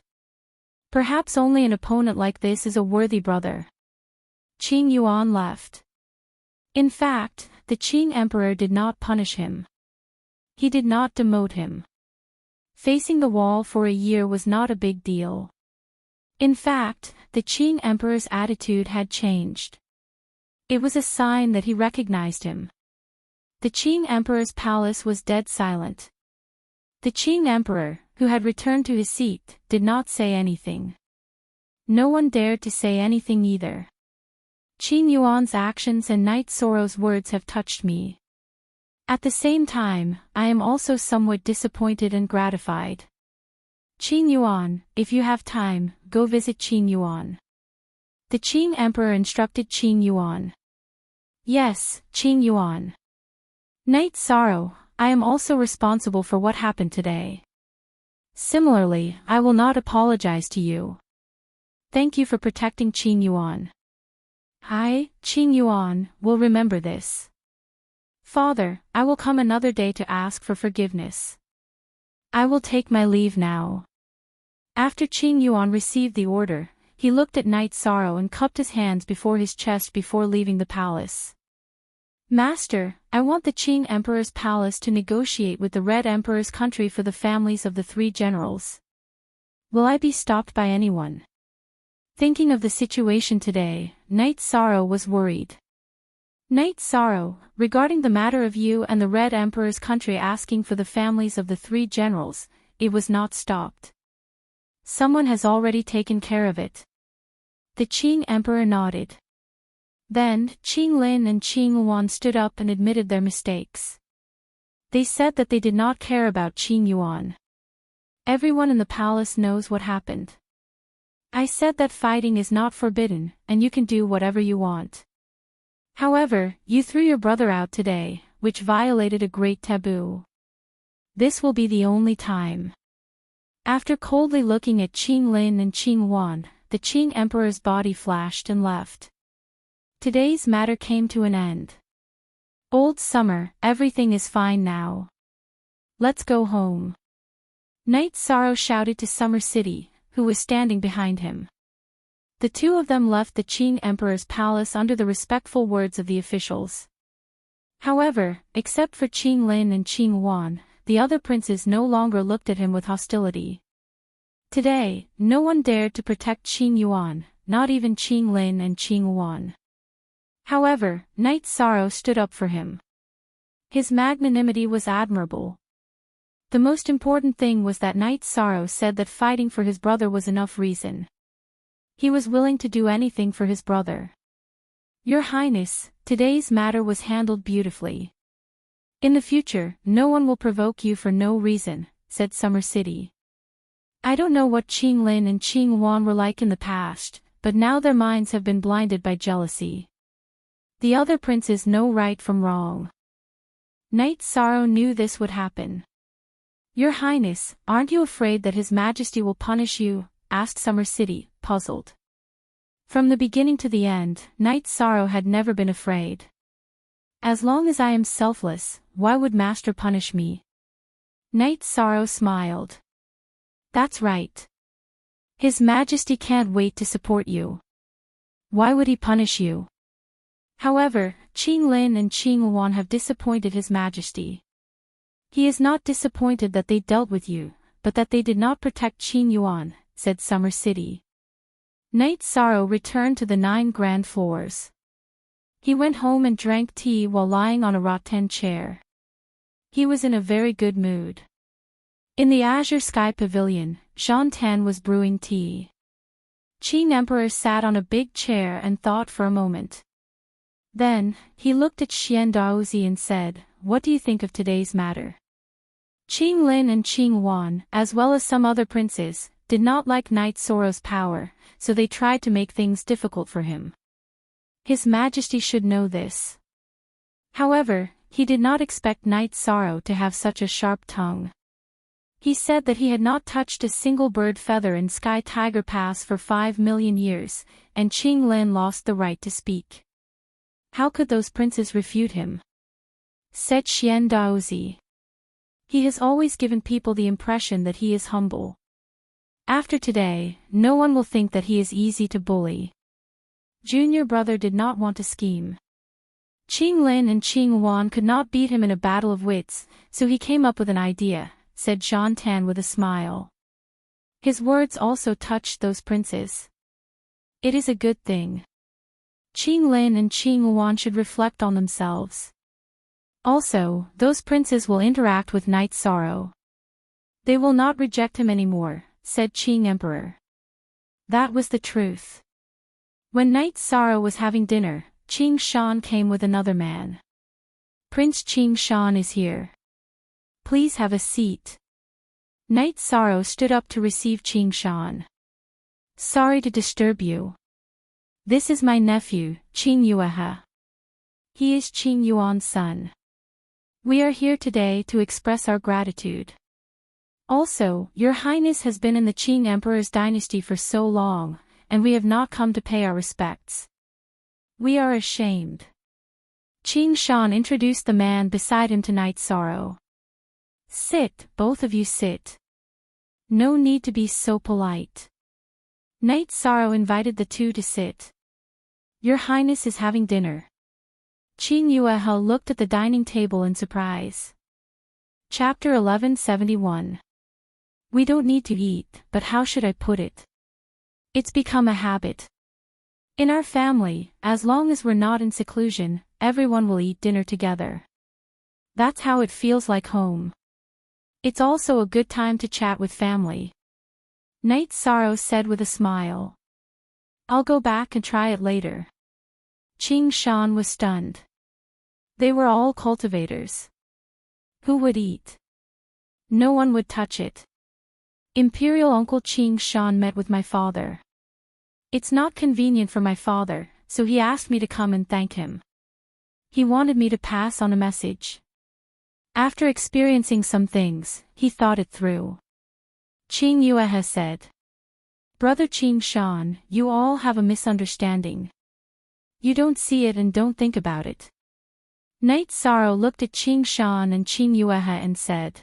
Perhaps only an opponent like this is a worthy brother. Qing Yuan left. In fact, the Qing Emperor did not punish him. He did not demote him. Facing the wall for a year was not a big deal. In fact, the Qing Emperor's attitude had changed. It was a sign that he recognized him. The Qing Emperor's palace was dead silent. The Qing Emperor, who had returned to his seat, did not say anything. No one dared to say anything either. Qing Yuan's actions and Knight Sorrow's words have touched me. At the same time, I am also somewhat disappointed and gratified. Qing Yuan, if you have time, go visit Qing Yuan. The Qing Emperor instructed Qing Yuan. Yes, Qing Yuan. Knight Sorrow, I am also responsible for what happened today. Similarly, I will not apologize to you. Thank you for protecting Qing Yuan. I, Qing Yuan, will remember this. Father, I will come another day to ask for forgiveness. I will take my leave now. After Qing Yuan received the order, he looked at Knight Sorrow and cupped his hands before his chest before leaving the palace. Master, I want the Qing Emperor's palace to negotiate with the Red Emperor's country for the families of the 3 generals. Will I be stopped by anyone? Thinking of the situation today, Knight Sorrow was worried. Knight Sorrow, regarding the matter of you and the Red Emperor's country asking for the families of the 3 generals, it was not stopped. Someone has already taken care of it. The Qing Emperor nodded. Then, Qing Lin and Qing Yuan stood up and admitted their mistakes. They said that they did not care about Qing Yuan. Everyone in the palace knows what happened. I said that fighting is not forbidden, and you can do whatever you want. However, you threw your brother out today, which violated a great taboo. This will be the only time. After coldly looking at Qing Lin and Qing Yuan, the Qing Emperor's body flashed and left. Today's matter came to an end. Old Summer, everything is fine now. Let's go home. Knight Sorrow shouted to Summer City, who was standing behind him. The two of them left the Qing Emperor's palace under the respectful words of the officials. However, except for Qing Lin and Qing Yuan, the other princes no longer looked at him with hostility. Today, no one dared to protect Qing Yuan, not even Qing Lin and Qing Yuan. However, Knight Sorrow stood up for him. His magnanimity was admirable. The most important thing was that Knight Sorrow said that fighting for his brother was enough reason. He was willing to do anything for his brother. Your Highness, today's matter was handled beautifully. In the future, no one will provoke you for no reason, said Summer City. I don't know what Qing Lin and Qing Yuan were like in the past, but now their minds have been blinded by jealousy. The other princes know right from wrong. Knight Sorrow knew this would happen. Your Highness, aren't you afraid that His Majesty will punish you? Asked Summer City, puzzled. From the beginning to the end, Night Sorrow had never been afraid. As long as I am selfless, why would Master punish me? Night Sorrow smiled. That's right. His Majesty can't wait to support you. Why would he punish you? However, Qing Lin and Qing Yuan have disappointed His Majesty. He is not disappointed that they dealt with you, but that they did not protect Qing Yuan, said Summer City. Night Sorrow returned to the 9 grand floors. He went home and drank tea while lying on a rattan chair. He was in a very good mood. In the Azure Sky Pavilion, Jean Tan was brewing tea. Qing Emperor sat on a big chair and thought for a moment. Then, he looked at Xian Daozi and said, "What do you think of today's matter?" Qing Lin and Qing Yuan, as well as some other princes, did not like Night Sorrow's power, so they tried to make things difficult for him. His Majesty should know this. However, he did not expect Night Sorrow to have such a sharp tongue. He said that he had not touched a single bird feather in Sky Tiger Pass for 5 million years, and Qing Lin lost the right to speak. How could those princes refute him? Said Xian Daozi. He has always given people the impression that he is humble. After today, no one will think that he is easy to bully. Junior brother did not want to scheme. Qing Lin and Qing Yuan could not beat him in a battle of wits, so he came up with an idea, said Jean Tan with a smile. His words also touched those princes. It is a good thing. Qing Lin and Qing Yuan should reflect on themselves. Also, those princes will interact with Night Sorrow. They will not reject him anymore, said Qing Emperor. That was the truth. When Night Sorrow was having dinner, Qing Shan came with another man. Prince Qing Shan is here. Please have a seat. Night Sorrow stood up to receive Qing Shan. Sorry to disturb you. This is my nephew, Qing Yuehe. He is Qing Yuan's son. We are here today to express our gratitude. Also, Your Highness has been in the Qing Emperor's dynasty for so long, and we have not come to pay our respects. We are ashamed. Qing Shan introduced the man beside him to Night Sorrow. Sit, both of you sit. No need to be so polite. Night Sorrow invited the two to sit. Your Highness is having dinner. Qing Yuehe looked at the dining table in surprise. Chapter 1171. We don't need to eat, but how should I put it? It's become a habit. In our family, as long as we're not in seclusion, everyone will eat dinner together. That's how it feels like home. It's also a good time to chat with family. Night Sorrow said with a smile. I'll go back and try it later. Qing Shan was stunned. They were all cultivators. Who would eat? No one would touch it. Imperial Uncle Qing Shan met with my father. It's not convenient for my father, so he asked me to come and thank him. He wanted me to pass on a message. After experiencing some things, he thought it through. Qing Yuehe said. Brother Qing Shan, you all have a misunderstanding. You don't see it and don't think about it. Night Sorrow looked at Qing Shan and Qing Yuehe and said.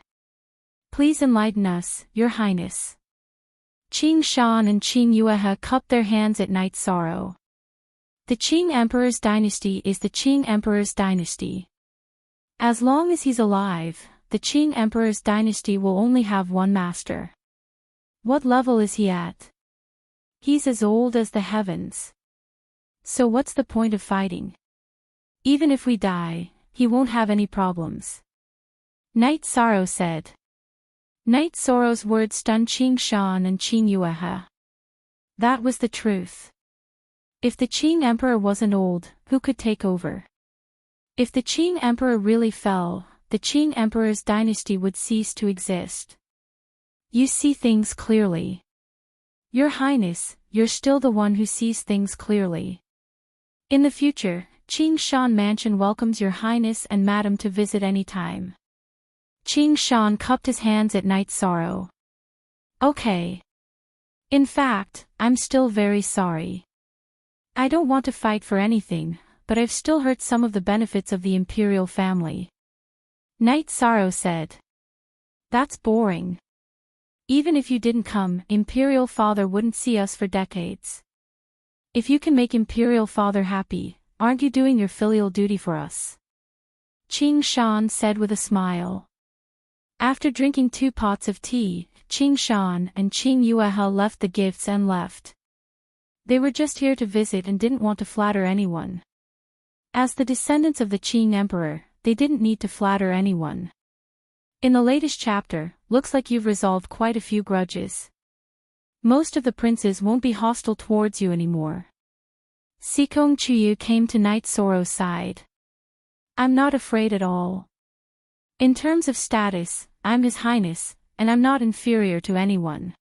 Please enlighten us, Your Highness. Qing Shan and Qing Yuehe cupped their hands at Night Sorrow. The Qing Emperor's dynasty is the Qing Emperor's dynasty. As long as he's alive, the Qing Emperor's dynasty will only have one master. What level is he at? He's as old as the heavens. So what's the point of fighting? Even if we die, he won't have any problems. Night Sorrow said. Night Sorrow's words stunned Qing Shan and Qing Yuehe. That was the truth. If the Qing Emperor wasn't old, who could take over? If the Qing Emperor really fell, the Qing Emperor's dynasty would cease to exist. You see things clearly. Your Highness, you're still the one who sees things clearly. In the future, Qing Shan Mansion welcomes Your Highness and Madam to visit any time. Qing Shan cupped his hands at Night Sorrow. Okay. In fact, I'm still very sorry. I don't want to fight for anything, but I've still heard some of the benefits of the imperial family. Night Sorrow said. That's boring. Even if you didn't come, Imperial Father wouldn't see us for decades. If you can make Imperial Father happy, aren't you doing your filial duty for us? Qing Shan said with a smile. After drinking 2 pots of tea, Qing Shan and Qing Yuehao left the gifts and left. They were just here to visit and didn't want to flatter anyone. As the descendants of the Qing Emperor, they didn't need to flatter anyone. In the latest chapter, looks like you've resolved quite a few grudges. Most of the princes won't be hostile towards you anymore. Sikong Chuyu came to Night Sorrow's side. I'm not afraid at all. In terms of status, I'm His Highness, and I'm not inferior to anyone.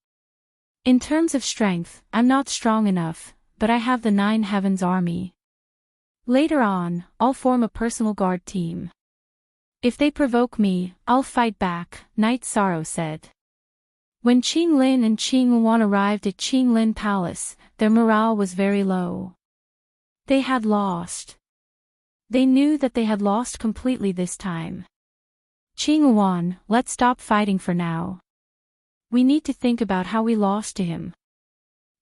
In terms of strength, I'm not strong enough, but I have the 9 Heavens Army. Later on, I'll form a personal guard team. If they provoke me, I'll fight back, Night Sorrow said. When Qing Lin and Qing Wan arrived at Qing Lin Palace, their morale was very low. They had lost. They knew that they had lost completely this time. Qing Wan, let's stop fighting for now. We need to think about how we lost to him.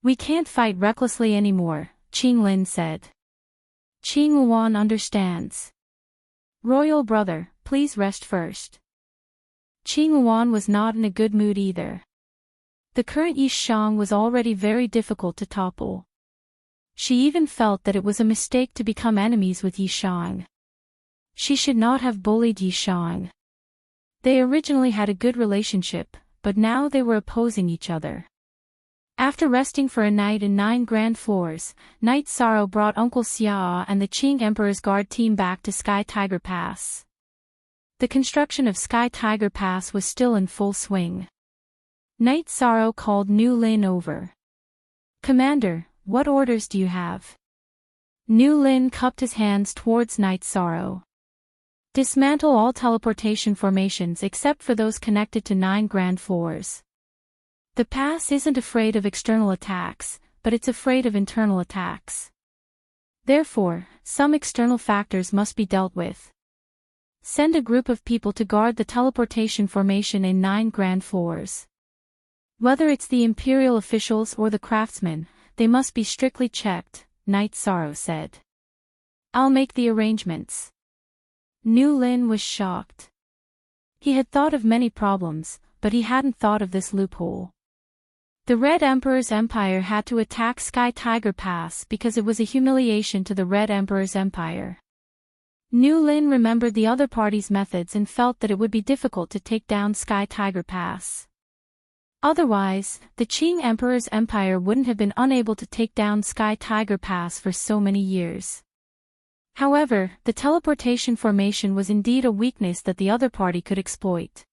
We can't fight recklessly anymore, Qing Lin said. Qing Wan understands. Royal brother, please rest first. Qing Wan was not in a good mood either. The current Yi Shang was already very difficult to topple. She even felt that it was a mistake to become enemies with Yi Shang. She should not have bullied Yi Shang. They originally had a good relationship, but now they were opposing each other. After resting for a night in 9 grand floors, Night Sorrow brought Uncle Xia and the Qing Emperor's guard team back to Sky Tiger Pass. The construction of Sky Tiger Pass was still in full swing. Night Sorrow called Nu Lin over. Commander, what orders do you have? Nu Lin cupped his hands towards Night Sorrow. Dismantle all teleportation formations except for those connected to 9 grand floors. The pass isn't afraid of external attacks, but it's afraid of internal attacks. Therefore, some external factors must be dealt with. Send a group of people to guard the teleportation formation in 9 grand floors. Whether it's the imperial officials or the craftsmen, they must be strictly checked, Night Sorrow said. I'll make the arrangements. Nu Lin was shocked. He had thought of many problems, but he hadn't thought of this loophole. The Red Emperor's empire had to attack Sky Tiger Pass because it was a humiliation to the Red Emperor's empire. Nu Lin remembered the other party's methods and felt that it would be difficult to take down Sky Tiger Pass. Otherwise, the Qing Emperor's empire wouldn't have been unable to take down Sky Tiger Pass for so many years. However, the teleportation formation was indeed a weakness that the other party could exploit.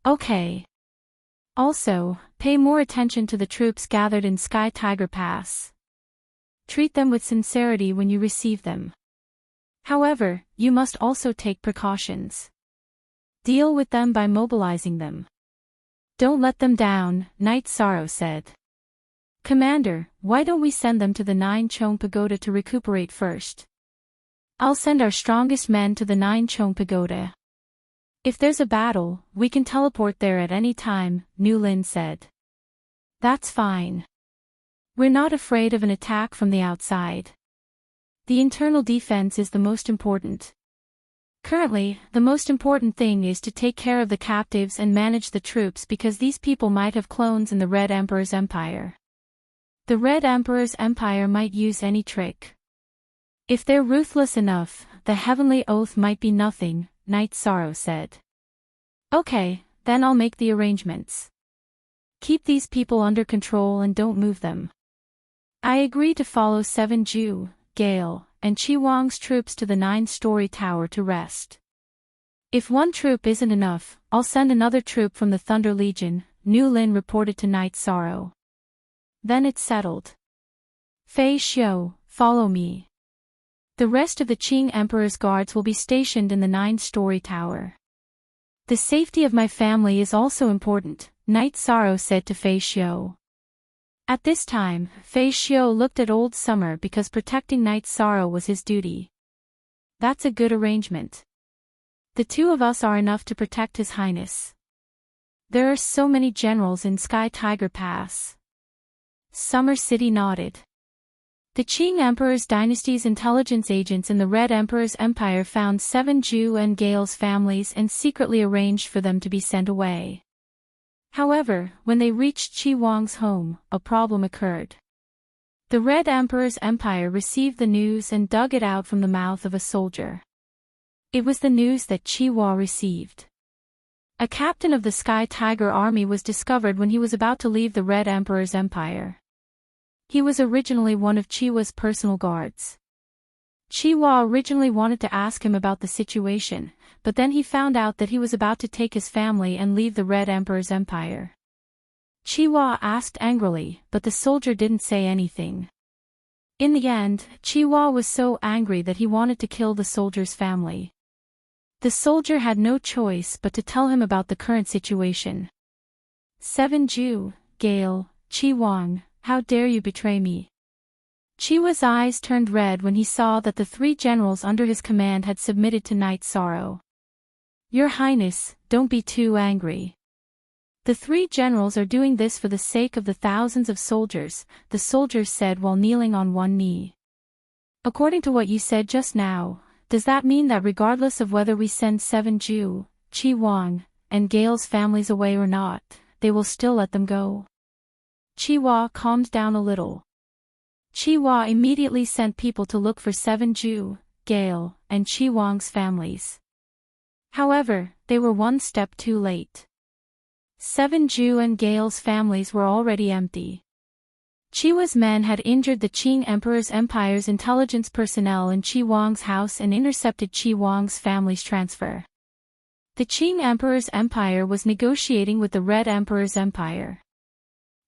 Okay. Also, pay more attention to the troops gathered in Sky Tiger Pass. Treat them with sincerity when you receive them. However, you must also take precautions. Deal with them by mobilizing them. Don't let them down, Night Sorrow said. Commander, why don't we send them to the 9 Chong Pagoda to recuperate first? I'll send our strongest men to the 9 Chong Pagoda. If there's a battle, we can teleport there at any time, Nu Lin said. That's fine. We're not afraid of an attack from the outside. The internal defense is the most important. Currently, the most important thing is to take care of the captives and manage the troops because these people might have clones in the Red Emperor's empire. The Red Emperor's empire might use any trick. If they're ruthless enough, the heavenly oath might be nothing, Night Sorrow said. Okay, then I'll make the arrangements. Keep these people under control and don't move them. I agree to follow 7 Ju, Gale, and Qi Wang's troops to the 9-story tower to rest. If one troop isn't enough, I'll send another troop from the Thunder Legion, Nu Lin reported to Night Sorrow. Then it's settled. Fei Xiu, follow me. The rest of the Qing Emperor's guards will be stationed in the 9-story tower. The safety of my family is also important, Night Sorrow said to Fei Xiu. At this time, Fei Xiu looked at old Summer because protecting Night Sorrow was his duty. That's a good arrangement. The two of us are enough to protect His Highness. There are so many generals in Sky Tiger Pass. Summer City nodded. The Qing Emperor's dynasty's intelligence agents in the Red Emperor's empire found 7 Zhu and Gale's families and secretly arranged for them to be sent away. However, when they reached Qi Huang's home, a problem occurred. The Red Emperor's empire received the news and dug it out from the mouth of a soldier. It was the news that Qi Huang received. A captain of the Sky Tiger army was discovered when he was about to leave the Red Emperor's empire. He was originally one of Qi Huang's personal guards. Qi Huang originally wanted to ask him about the situation, but then he found out that he was about to take his family and leave the Red Emperor's empire. Qi Huang asked angrily, but the soldier didn't say anything. In the end, Qi Huang was so angry that he wanted to kill the soldier's family. The soldier had no choice but to tell him about the current situation. 7 Zhu, Gale, Qi Huang, how dare you betray me? Qi Huang's eyes turned red when he saw that the 3 generals under his command had submitted to Night Sorrow. Your Highness, don't be too angry. The 3 generals are doing this for the sake of the thousands of soldiers, the soldier said while kneeling on one knee. According to what you said just now, does that mean that regardless of whether we send 7 Zhu, Qi Huang, and Gale's families away or not, they will still let them go? Qi Huang calmed down a little. Qi Huang immediately sent people to look for 7 Zhu, Gale, and Qi Huang's families. However, they were one step too late. 7 Zhu and Gale's families were already empty. Qi Huang's men had injured the Qing Emperor's empire's intelligence personnel in Qi Huang's house and intercepted Qi Huang's family's transfer. The Qing Emperor's empire was negotiating with the Red Emperor's empire.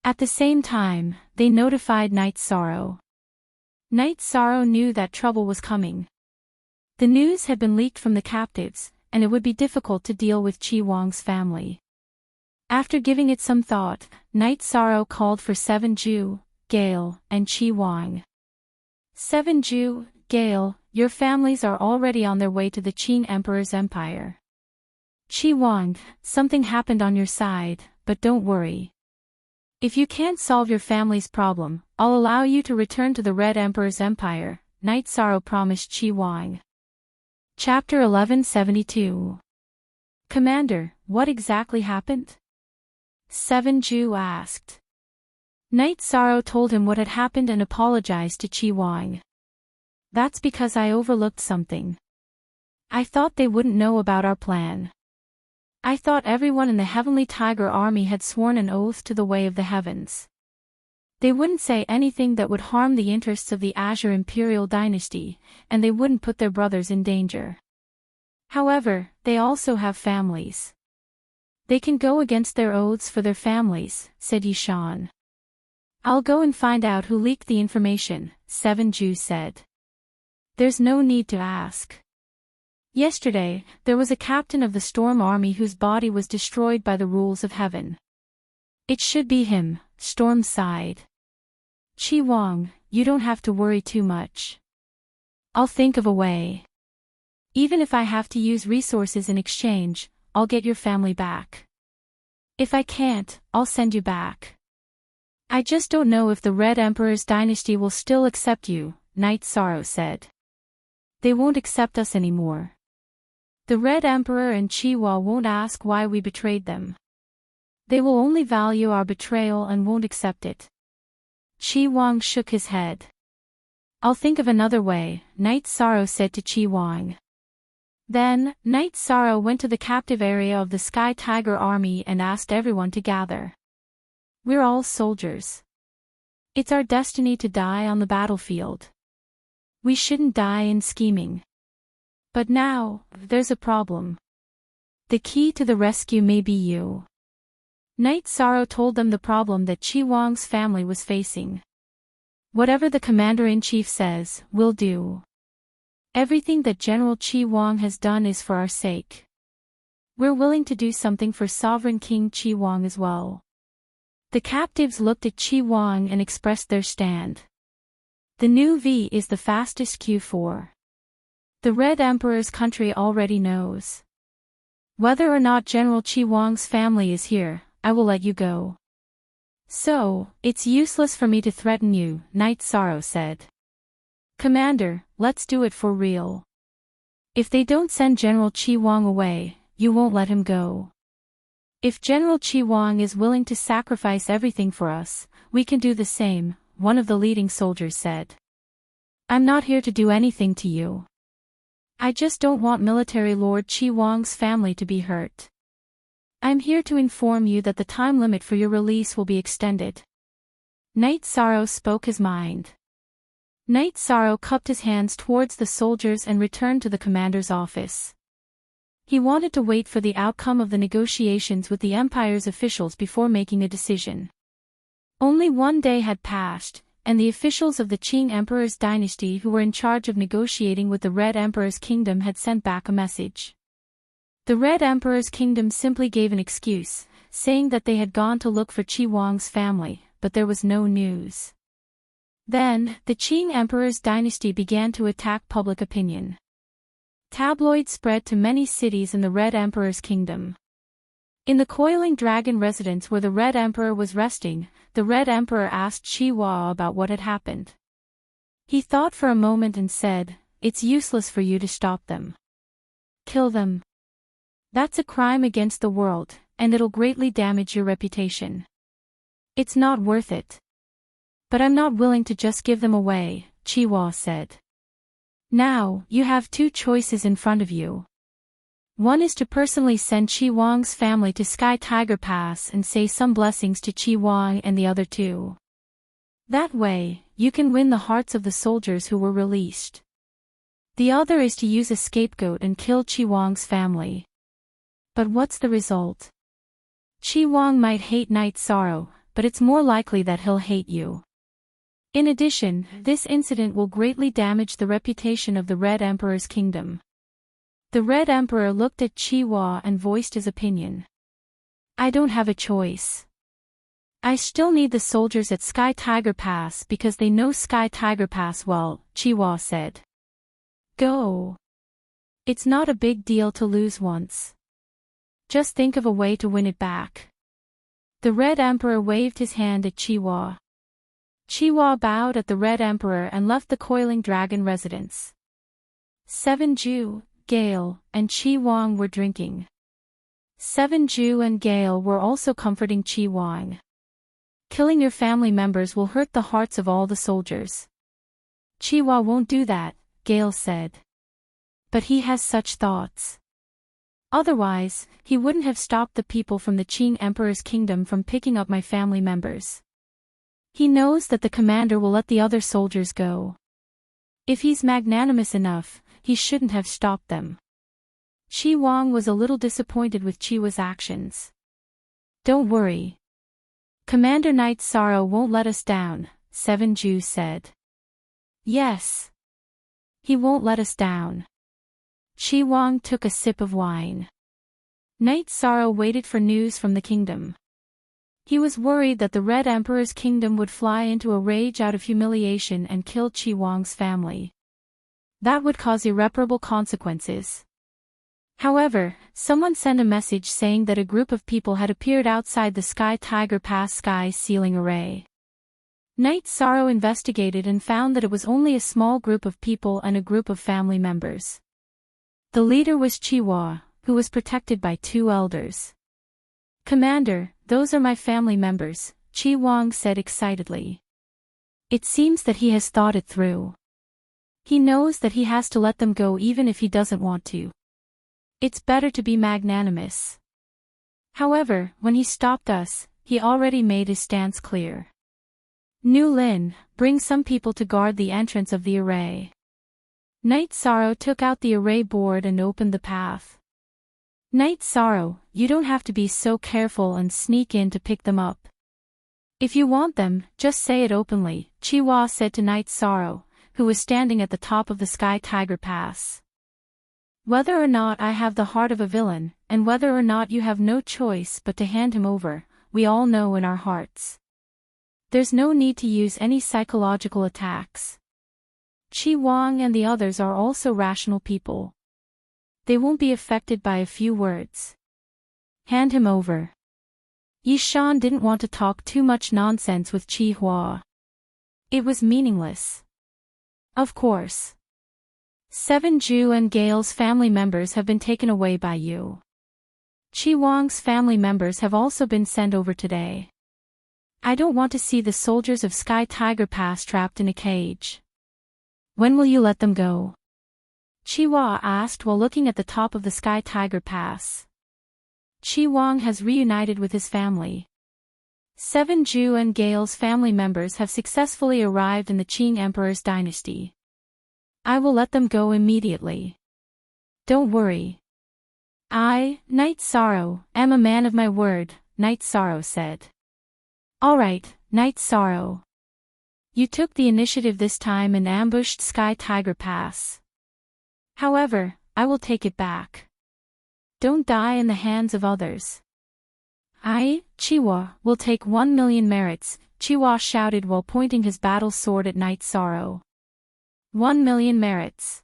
At the same time, they notified Night Sorrow. Night Sorrow knew that trouble was coming. The news had been leaked from the captives, and it would be difficult to deal with Qi Huang's family. After giving it some thought, Night Sorrow called for 7 Zhu, Gale, and Qi Huang. 7 Zhu, Gale, your families are already on their way to the Qing Emperor's empire. Qi Huang, something happened on your side, but don't worry. If you can't solve your family's problem, I'll allow you to return to the Red Emperor's empire, Night Sorrow promised Qi Huang. Chapter 1172. Commander, what exactly happened? 7 Zhu asked. Night Sorrow told him what had happened and apologized to Qi Huang. That's because I overlooked something. I thought they wouldn't know about our plan. I thought everyone in the Heavenly Tiger Army had sworn an oath to the way of the heavens. They wouldn't say anything that would harm the interests of the Azure Imperial Dynasty, and they wouldn't put their brothers in danger. However, they also have families. They can go against their oaths for their families, said Yishan. I'll go and find out who leaked the information, 7 Zhu said. There's no need to ask. Yesterday, there was a captain of the Storm Army whose body was destroyed by the rules of heaven. It should be him, Storm sighed. Qi Huang, you don't have to worry too much. I'll think of a way. Even if I have to use resources in exchange, I'll get your family back. If I can't, I'll send you back. I just don't know if the Red Emperor's dynasty will still accept you, Night Sorrow said. They won't accept us anymore. The Red Emperor and Qi Huang won't ask why we betrayed them. They will only value our betrayal and won't accept it. Qi Huang shook his head. I'll think of another way, Night Sorrow said to Qi Huang. Then, Night Sorrow went to the captive area of the Sky Tiger Army and asked everyone to gather. We're all soldiers. It's our destiny to die on the battlefield. We shouldn't die in scheming. But now, there's a problem. The key to the rescue may be you. Night Sorrow told them the problem that Qi Huang's family was facing. Whatever the Commander-in-Chief says, we'll do. Everything that General Qi Huang has done is for our sake. We're willing to do something for Sovereign King Qi Huang as well. The captives looked at Qi Huang and expressed their stand. The new V is the fastest Q4. The Red Emperor's country already knows. Whether or not General Qi Huang's family is here, I will let you go. So, it's useless for me to threaten you, Knight Sorrow said. Commander, let's do it for real. If they don't send General Qi Huang away, you won't let him go. If General Qi Huang is willing to sacrifice everything for us, we can do the same, one of the leading soldiers said. I'm not here to do anything to you. I just don't want military Lord Qi Huang's family to be hurt. I'm here to inform you that the time limit for your release will be extended. Knight Sorrow spoke his mind. Knight Sorrow cupped his hands towards the soldiers and returned to the commander's office. He wanted to wait for the outcome of the negotiations with the Empire's officials before making a decision. Only one day had passed, and the officials of the Qing Emperor's dynasty who were in charge of negotiating with the Red Emperor's kingdom had sent back a message. The Red Emperor's kingdom simply gave an excuse, saying that they had gone to look for Qi Huang's family, but there was no news. Then, the Qing Emperor's dynasty began to attack public opinion. Tabloids spread to many cities in the Red Emperor's kingdom. In the coiling dragon residence where the Red Emperor was resting, the Red Emperor asked Qi Hua about what had happened. He thought for a moment and said, "It's useless for you to stop them. Kill them. That's a crime against the world, and it'll greatly damage your reputation. It's not worth it." "But I'm not willing to just give them away," Qi Hua said. "Now, you have two choices in front of you. One is to personally send Qi Huang's family to Sky Tiger Pass and say some blessings to Qi Huang and the other two. That way, you can win the hearts of the soldiers who were released. The other is to use a scapegoat and kill Qi Huang's family. But what's the result? Qi Huang might hate Knight Sorrow, but it's more likely that he'll hate you. In addition, this incident will greatly damage the reputation of the Red Emperor's kingdom." The Red Emperor looked at Qi Hua and voiced his opinion. "I don't have a choice. I still need the soldiers at Sky Tiger Pass because they know Sky Tiger Pass well," Qi Hua said. "Go. It's not a big deal to lose once. Just think of a way to win it back." The Red Emperor waved his hand at Qi Hua. Qi Hua bowed at the Red Emperor and left the coiling dragon residence. 7 Ju, Gale, and Qi Huang were drinking. 7 Ju and Gale were also comforting Qi Huang. "Killing your family members will hurt the hearts of all the soldiers." "Qi Hua won't do that," Gale said. "But he has such thoughts. Otherwise, he wouldn't have stopped the people from the Qing Emperor's kingdom from picking up my family members. He knows that the commander will let the other soldiers go. If he's magnanimous enough, he shouldn't have stopped them." Qi Huang was a little disappointed with Qi Hua's actions. "Don't worry. Commander Knight Sorrow won't let us down," 7 Ju said. "Yes. He won't let us down." Qi Huang took a sip of wine. Knight Sorrow waited for news from the kingdom. He was worried that the Red Emperor's kingdom would fly into a rage out of humiliation and kill Qi Huang's family. That would cause irreparable consequences. However, someone sent a message saying that a group of people had appeared outside the Sky Tiger Pass sky sealing array. Knight Sorrow investigated and found that it was only a small group of people and a group of family members. The leader was Qi Hua, who was protected by 2 elders. "Commander, those are my family members," Qi Huang said excitedly. It seems that he has thought it through. He knows that he has to let them go even if he doesn't want to. It's better to be magnanimous. However, when he stopped us, he already made his stance clear. "Nu Lin, bring some people to guard the entrance of the array." Knight Sorrow took out the array board and opened the path. "Knight Sorrow, you don't have to be so careful and sneak in to pick them up. If you want them, just say it openly," Qi Hua said to Knight Sorrow, who was standing at the top of the Sky Tiger Pass. "Whether or not I have the heart of a villain, and whether or not you have no choice but to hand him over, we all know in our hearts. There's no need to use any psychological attacks. Qi Huang and the others are also rational people. They won't be affected by a few words. Hand him over. Yi Shan didn't want to talk too much nonsense with Qi Hua. It was meaningless. Of course. 7 Zhu and Gale's family members have been taken away by you. Qi Huang's family members have also been sent over today. I don't want to see the soldiers of Sky Tiger Pass trapped in a cage. When will you let them go? Qi Hua asked while looking at the top of the Sky Tiger Pass. Qi Huang has reunited with his family. 7 Zhu and Gale's family members have successfully arrived in the Qing Emperor's dynasty. I will let them go immediately. Don't worry. I, Night Sorrow, am a man of my word, Night Sorrow said. All right, Night Sorrow. You took the initiative this time and ambushed Sky Tiger Pass. However, I will take it back. Don't die in the hands of others. I, Qi Hua, will take 1 million merits, Qi Hua shouted while pointing his battle sword at Night Sorrow. 1 million merits.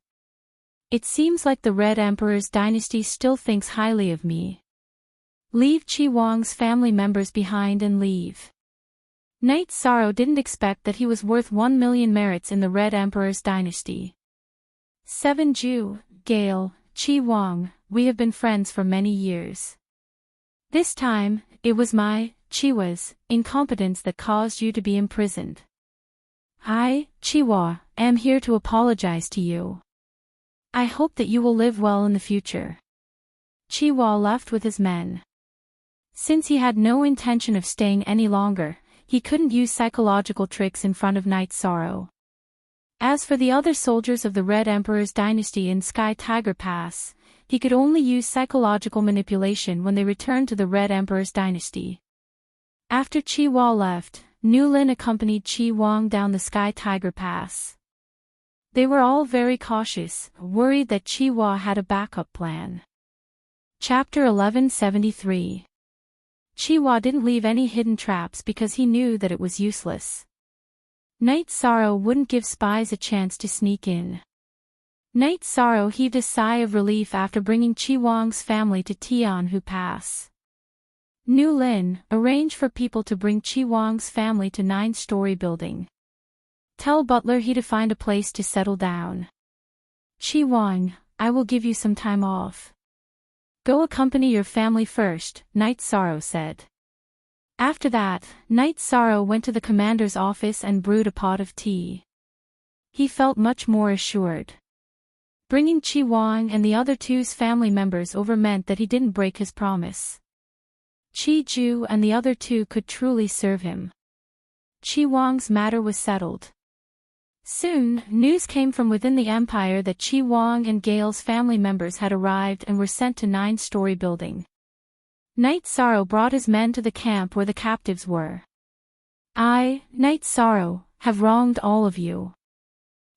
It seems like the Red Emperor's dynasty still thinks highly of me. Leave Qi Huang's family members behind and leave. Night Sorrow didn't expect that he was worth 1 million merits in the Red Emperor's dynasty. 7 Zhu, Gale, Qi Huang, we have been friends for many years. This time, it was my, Qi Hua's, incompetence that caused you to be imprisoned. I, Qi Hua, am here to apologize to you. I hope that you will live well in the future. Qi Hua left with his men. Since he had no intention of staying any longer, he couldn't use psychological tricks in front of Night Sorrow. As for the other soldiers of the Red Emperor's dynasty in Sky Tiger Pass, he could only use psychological manipulation when they returned to the Red Emperor's dynasty. After Qi Hua left, Nu Lin accompanied Qi Huang down the Sky Tiger Pass. They were all very cautious, worried that Qi Hua had a backup plan. Chapter 1173. Qi Hua didn't leave any hidden traps because he knew that it was useless. Night Sorrow wouldn't give spies a chance to sneak in. Night Sorrow heaved a sigh of relief after bringing Qi Huang's family to Tianhu Pass. Nu Lin, arrange for people to bring Qi Huang's family to 9-story building. Tell Butler he to find a place to settle down. Qi Huang, I will give you some time off. Go accompany your family first, Night Sorrow said. After that, Night Sorrow went to the commander's office and brewed a pot of tea. He felt much more assured. Bringing Qi Huang and the other two's family members over meant that he didn't break his promise. Qi Zhu and the other two could truly serve him. Qi Huang's matter was settled. Soon, news came from within the empire that Qi Huang and Gale's family members had arrived and were sent to 9-story building. Night Sorrow brought his men to the camp where the captives were. I, Night Sorrow, have wronged all of you.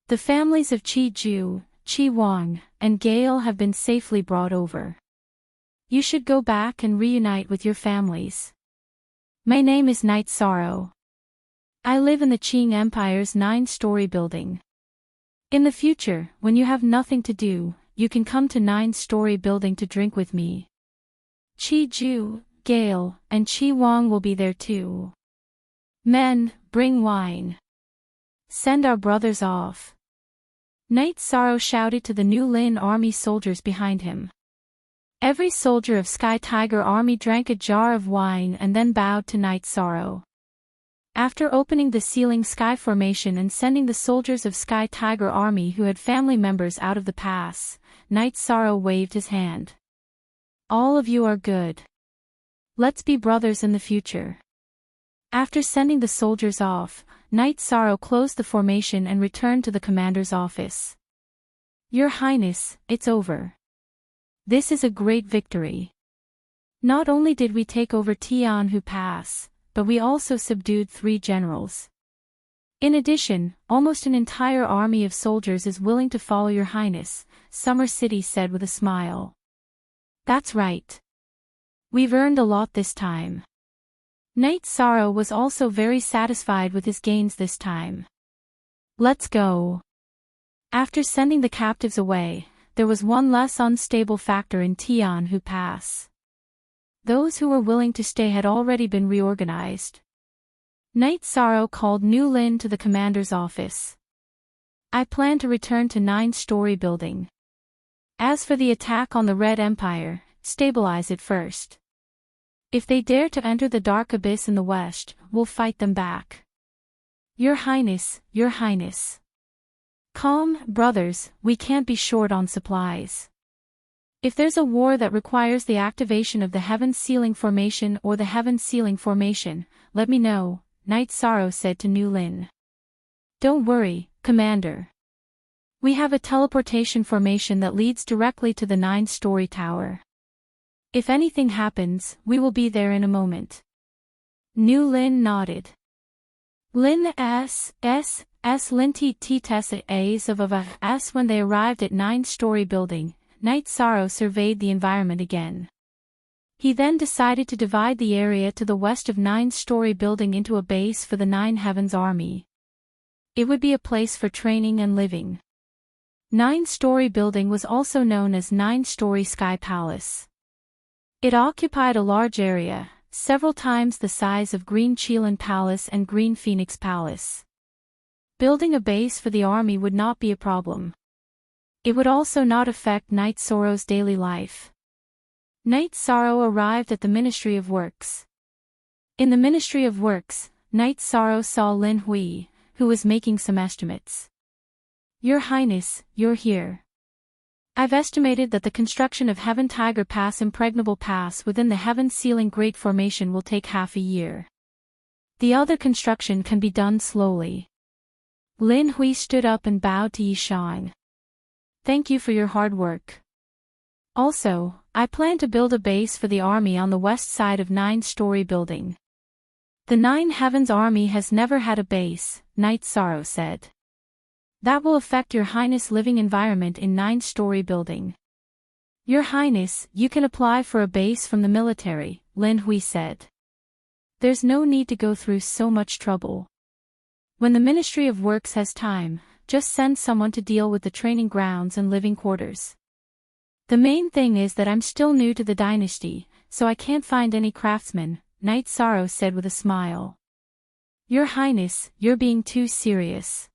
The families of Qi Zhu, Qi Huang, and Gale have been safely brought over. You should go back and reunite with your families. My name is Night Sorrow. I live in the Qing Empire's 9-story building. In the future, when you have nothing to do, you can come to 9-story building to drink with me. Qi Zhu, Gale, and Qi Huang will be there too. Men, bring wine. Send our brothers off. Night Sorrow shouted to the Nu Lin army soldiers behind him. Every soldier of Sky Tiger Army drank a jar of wine and then bowed to Night Sorrow. After opening the ceiling sky formation and sending the soldiers of Sky Tiger Army who had family members out of the pass, Night Sorrow waved his hand. All of you are good. Let's be brothers in the future. After sending the soldiers off, Night Sorrow closed the formation and returned to the commander's office. Your Highness, it's over. This is a great victory. Not only did we take over Tianhu Pass, but we also subdued 3 generals. In addition, almost an entire army of soldiers is willing to follow your Highness, Summer City said with a smile. That's right. We've earned a lot this time. Knight Sorrow was also very satisfied with his gains this time. Let's go. After sending the captives away, there was one less unstable factor in Tianhu Pass. Those who were willing to stay had already been reorganized. Knight Sorrow called Nu Lin to the commander's office. I plan to return to 9-story building. As for the attack on the Red Empire, stabilize it first. If they dare to enter the dark abyss in the west, we'll fight them back. Your Highness, Your Highness. Calm, brothers, we can't be short on supplies. If there's a war that requires the activation of the Heaven Sealing Formation or the Heaven Sealing Formation, let me know, Knight Sorrow said to Nu Lin. Don't worry, Commander. We have a teleportation formation that leads directly to the 9-story tower. If anything happens, we will be there in a moment. Nu Lin nodded. Lin S. Lin T Tessa A's of S. When they arrived at 9-story building, Knight Sorrow surveyed the environment again. He then decided to divide the area to the west of 9-story building into a base for the 9 Heavens Army. It would be a place for training and living. 9-story building was also known as 9-story Sky Palace. It occupied a large area, several times the size of Green Qilin Palace and Green Phoenix Palace. Building a base for the army would not be a problem. It would also not affect Knight Sorrow's daily life. Knight Sorrow arrived at the Ministry of Works. In the Ministry of Works, Knight Sorrow saw Lin Hui, who was making some estimates. Your Highness, you're here. I've estimated that the construction of Heaven Tiger Pass Impregnable Pass within the Heaven Sealing Great Formation will take half a year. The other construction can be done slowly. Lin Hui stood up and bowed to Yi Shang. Thank you for your hard work. Also, I plan to build a base for the army on the west side of 9-story building. The 9 Heavens Army has never had a base, Knight Sorrow said. That will affect Your Highness' living environment in 9-story building. Your Highness, you can apply for a base from the military, Lin Hui said. There's no need to go through so much trouble. When the Ministry of Works has time, just send someone to deal with the training grounds and living quarters. The main thing is that I'm still new to the dynasty, so I can't find any craftsmen, Knight Sorrow said with a smile. Your Highness, you're being too serious.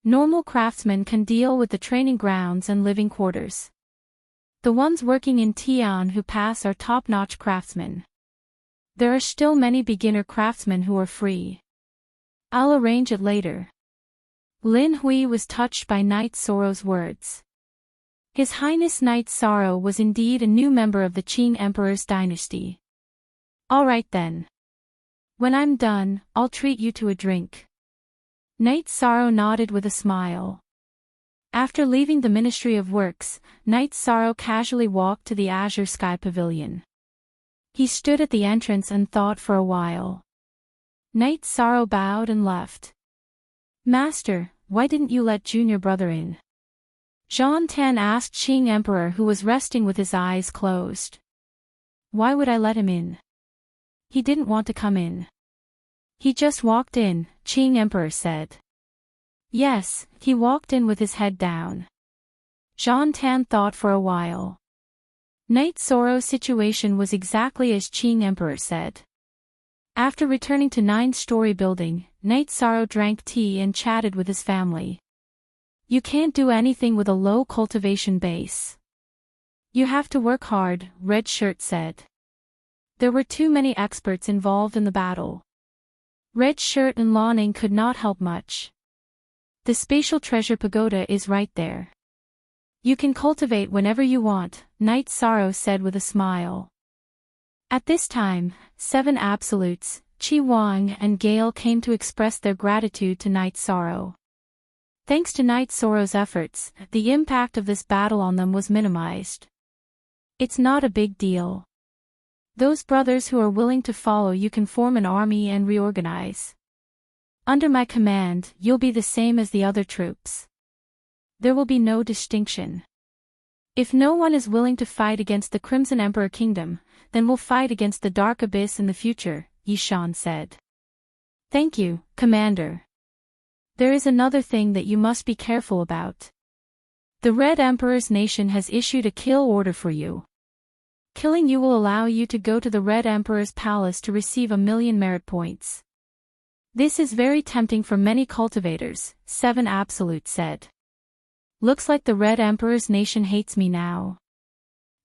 Normal craftsmen can deal with the training grounds and living quarters. The ones working in Tianhu Pass are top-notch craftsmen. There are still many beginner craftsmen who are free. I'll arrange it later. Lin Hui was touched by Knight Sorrow's words. His Highness Knight Sorrow was indeed a new member of the Qing Emperor's dynasty. All right then. When I'm done, I'll treat you to a drink. Knight Sorrow nodded with a smile. After leaving the Ministry of Works, Knight Sorrow casually walked to the Azure Sky Pavilion. He stood at the entrance and thought for a while. Knight Sorrow bowed and left. Master, why didn't you let junior brother in? Zhang Tan asked Qing Emperor, who was resting with his eyes closed. Why would I let him in? He didn't want to come in. He just walked in, Qing Emperor said. Yes, he walked in with his head down. Zhang Tan thought for a while. Knight Sorrow's situation was exactly as Qing Emperor said. After returning to 9-story building, Knight Sorrow drank tea and chatted with his family. You can't do anything with a low cultivation base. You have to work hard, Red Shirt said. There were too many experts involved in the battle. Red Shirt and Lawning could not help much. The spatial treasure pagoda is right there. You can cultivate whenever you want, Knight Sorrow said with a smile. At this time, 7 absolutes, Qi Wang and Gale came to express their gratitude to Knight Sorrow. Thanks to Knight Sorrow's efforts, the impact of this battle on them was minimized. It's not a big deal. Those brothers who are willing to follow you can form an army and reorganize. Under my command, you'll be the same as the other troops. There will be no distinction. If no one is willing to fight against the Crimson Emperor Kingdom, then we'll fight against the Dark Abyss in the future, Yishan said. Thank you, Commander. There is another thing that you must be careful about. The Red Emperor's nation has issued a kill order for you. Killing you will allow you to go to the Red Emperor's palace to receive 1,000,000 merit points. This is very tempting for many cultivators, 7 Absolute said. Looks like the Red Emperor's nation hates me now.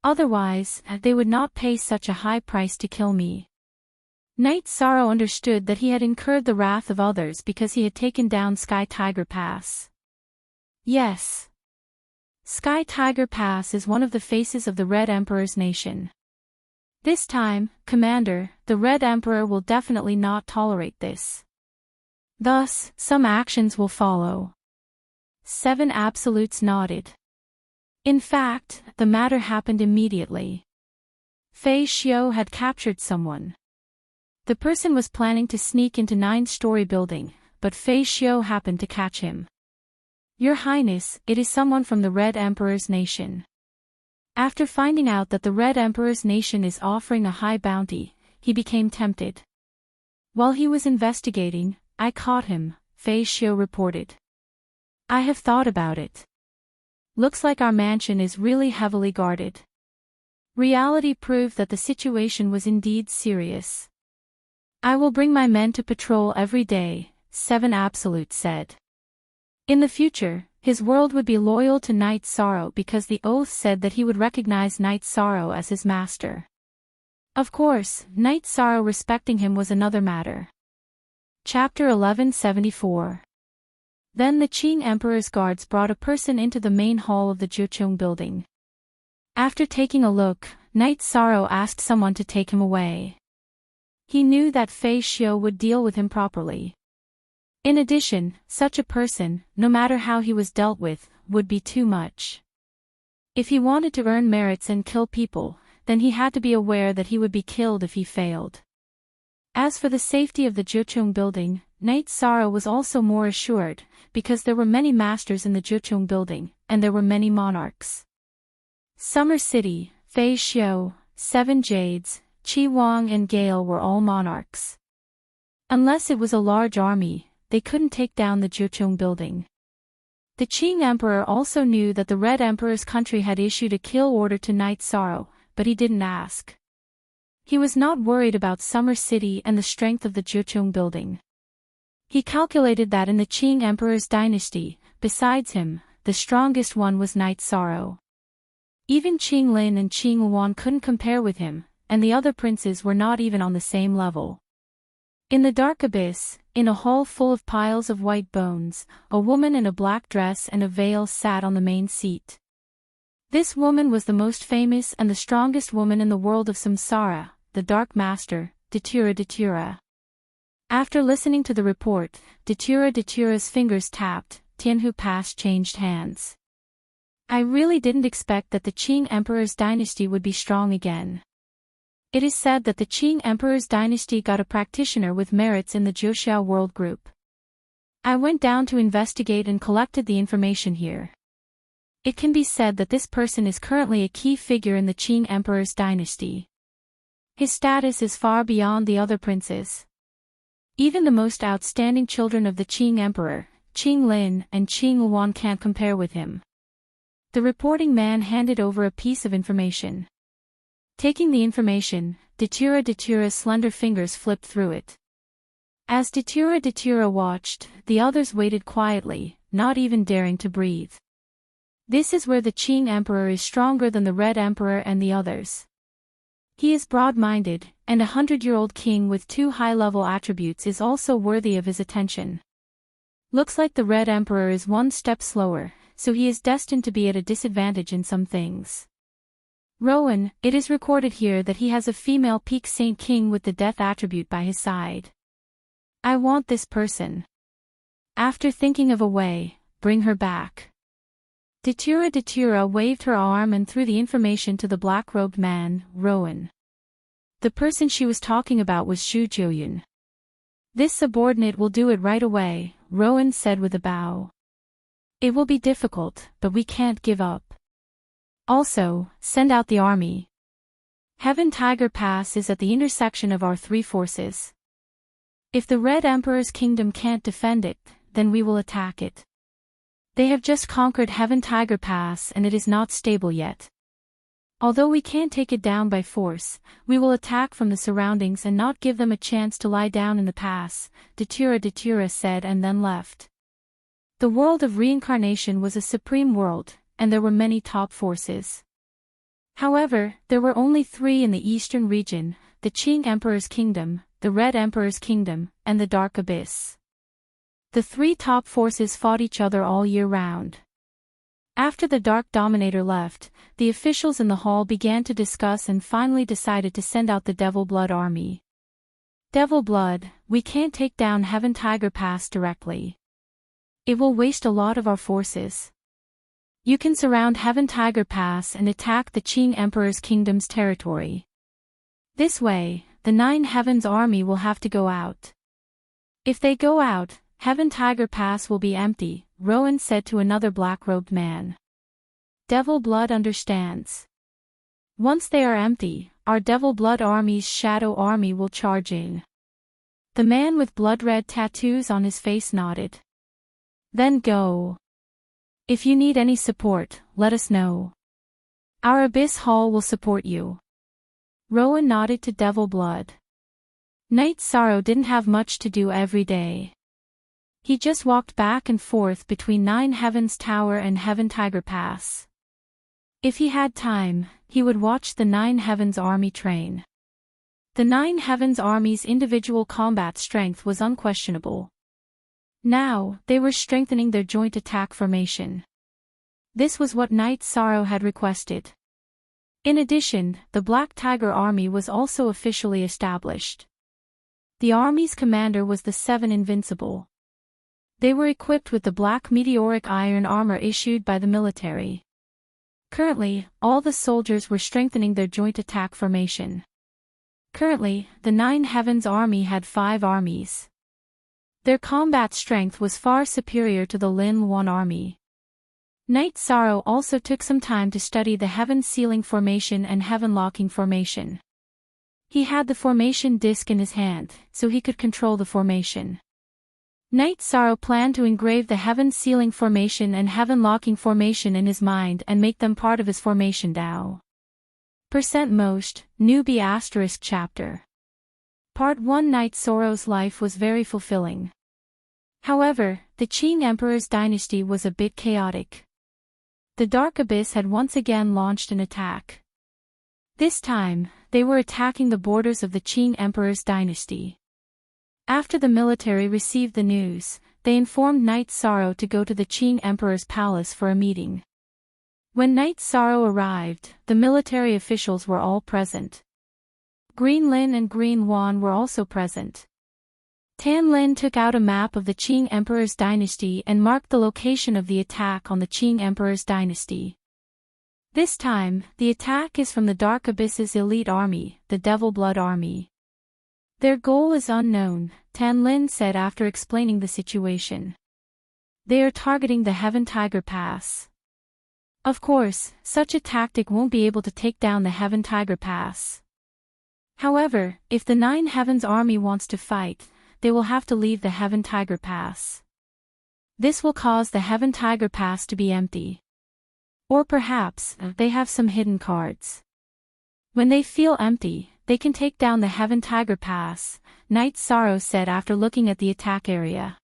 Otherwise, they would not pay such a high price to kill me. Knight Sorrow understood that he had incurred the wrath of others because he had taken down Sky Tiger Pass. Yes. Sky Tiger Pass is one of the faces of the Red Emperor's nation. This time, Commander, the Red Emperor will definitely not tolerate this. Thus, some actions will follow. 7 Absolutes nodded. In fact, the matter happened immediately. Fei Xiao had captured someone. The person was planning to sneak into 9-story building, but Fei Xiao happened to catch him. Your Highness, it is someone from the Red Emperor's nation. After finding out that the Red Emperor's nation is offering a high bounty, he became tempted. While he was investigating, I caught him, Fei Xiao reported. I have thought about it. Looks like our mansion is really heavily guarded. Reality proved that the situation was indeed serious. I will bring my men to patrol every day, 7 Absolute said. In the future, his world would be loyal to Knight Sorrow because the oath said that he would recognize Knight Sorrow as his master. Of course, Knight Sorrow respecting him was another matter. Chapter 1174. Then the Qing Emperor's guards brought a person into the main hall of the Jiucheng building. After taking a look, Knight Sorrow asked someone to take him away. He knew that Fei Xiao would deal with him properly. In addition, such a person, no matter how he was dealt with, would be too much. If he wanted to earn merits and kill people, then he had to be aware that he would be killed if he failed. As for the safety of the Jiucheng building, Knight Sorrow was also more assured, because there were many masters in the Jiucheng building, and there were many monarchs. Summer City, Fei Xiao, 7 Jades, Qi Wang and Gale were all monarchs. Unless it was a large army, they couldn't take down the Jiucheng building. The Qing Emperor also knew that the Red Emperor's country had issued a kill order to Knight Sorrow, but he didn't ask. He was not worried about Summer City and the strength of the Jiucheng building. He calculated that in the Qing Emperor's dynasty, besides him, the strongest one was Knight Sorrow. Even Qing Lin and Qing Yuan couldn't compare with him, and the other princes were not even on the same level. In the dark abyss, in a hall full of piles of white bones, a woman in a black dress and a veil sat on the main seat. This woman was the most famous and the strongest woman in the world of Samsara, the Dark Master, Datura. After listening to the report, Datura's fingers tapped, Tianhu Pass changed hands. I really didn't expect that the Qing Emperor's dynasty would be strong again. It is said that the Qing Emperor's dynasty got a practitioner with merits in the Zhuoxiao World Group. I went down to investigate and collected the information here. It can be said that this person is currently a key figure in the Qing Emperor's dynasty. His status is far beyond the other princes. Even the most outstanding children of the Qing Emperor, Qing Lin and Qing Yuan can't compare with him. The reporting man handed over a piece of information. Taking the information, Datura's slender fingers flipped through it. As Datura watched, the others waited quietly, not even daring to breathe. This is where the Qing Emperor is stronger than the Red Emperor and the others. He is broad-minded, and a 100-year-old king with 2 high-level attributes is also worthy of his attention. Looks like the Red Emperor is 1 step slower, so he is destined to be at a disadvantage in some things. Rowan, it is recorded here that he has a female peak Saint King with the death attribute by his side. I want this person. After thinking of a way, bring her back. Datura waved her arm and threw the information to the black-robed man, Rowan. The person she was talking about was Xu Jiuyun. This subordinate will do it right away, Rowan said with a bow. It will be difficult, but we can't give up. Also, send out the army. Heaven Tiger Pass is at the intersection of our three forces. If the Red Emperor's kingdom can't defend it, then we will attack it. They have just conquered Heaven Tiger Pass and it is not stable yet. Although we can't take it down by force, we will attack from the surroundings and not give them a chance to lie down in the pass, Datura said and then left. The world of reincarnation was a supreme world, and there were many top forces. However, there were only three in the eastern region, the Qing Emperor's kingdom, the Red Emperor's kingdom, and the Dark Abyss. The three top forces fought each other all year round. After the Dark Dominator left, the officials in the hall began to discuss and finally decided to send out the Devil Blood Army. Devil Blood, we can't take down Heaven Tiger Pass directly. It will waste a lot of our forces. You can surround Heaven Tiger Pass and attack the Qing Emperor's kingdom's territory. This way, the Nine Heavens Army will have to go out. If they go out, Heaven Tiger Pass will be empty, Rowan said to another black-robed man. Devil Blood understands. Once they are empty, our Devil Blood Army's Shadow Army will charge in. The man with blood-red tattoos on his face nodded. Then go. If you need any support, let us know. Our Abyss Hall will support you. Rowan nodded to Devil Blood. Knight Sorrow didn't have much to do every day. He just walked back and forth between Nine Heavens Tower and Heaven Tiger Pass. If he had time, he would watch the Nine Heavens Army train. The Nine Heavens Army's individual combat strength was unquestionable. Now, they were strengthening their joint attack formation. This was what Knight Sorrow had requested. In addition, the Black Tiger Army was also officially established. The army's commander was the Seven Invincible. They were equipped with the black meteoric iron armor issued by the military. Currently, all the soldiers were strengthening their joint attack formation. Currently, the Nine Heavens Army had 5 armies. Their combat strength was far superior to the Lin Wan Army. Knight Sorrow also took some time to study the Heaven Sealing Formation and Heaven Locking Formation. He had the formation disc in his hand, so he could control the formation. Knight Sorrow planned to engrave the Heaven Sealing Formation and Heaven Locking Formation in his mind and make them part of his formation Tao. Most, Newbie *, Chapter. Part 1 Knight Sorrow's life was very fulfilling. However, the Qing Emperor's dynasty was a bit chaotic. The Dark Abyss had once again launched an attack. This time, they were attacking the borders of the Qing Emperor's dynasty. After the military received the news, they informed Knight Sorrow to go to the Qing Emperor's palace for a meeting. When Knight Sorrow arrived, the military officials were all present. Green Lin and Green Wan were also present. Tan Lin took out a map of the Qing Emperor's dynasty and marked the location of the attack on the Qing Emperor's dynasty. This time, the attack is from the Dark Abyss's elite army, the Devil Blood Army. Their goal is unknown, Tan Lin said after explaining the situation. They are targeting the Heaven Tiger Pass. Of course, such a tactic won't be able to take down the Heaven Tiger Pass. However, if the Nine Heavens Army wants to fight, they will have to leave the Heaven Tiger Pass. This will cause the Heaven Tiger Pass to be empty. Or perhaps, they have some hidden cards. When they feel empty, they can take down the Heaven Tiger Pass, Knight Sorrow said after looking at the attack area.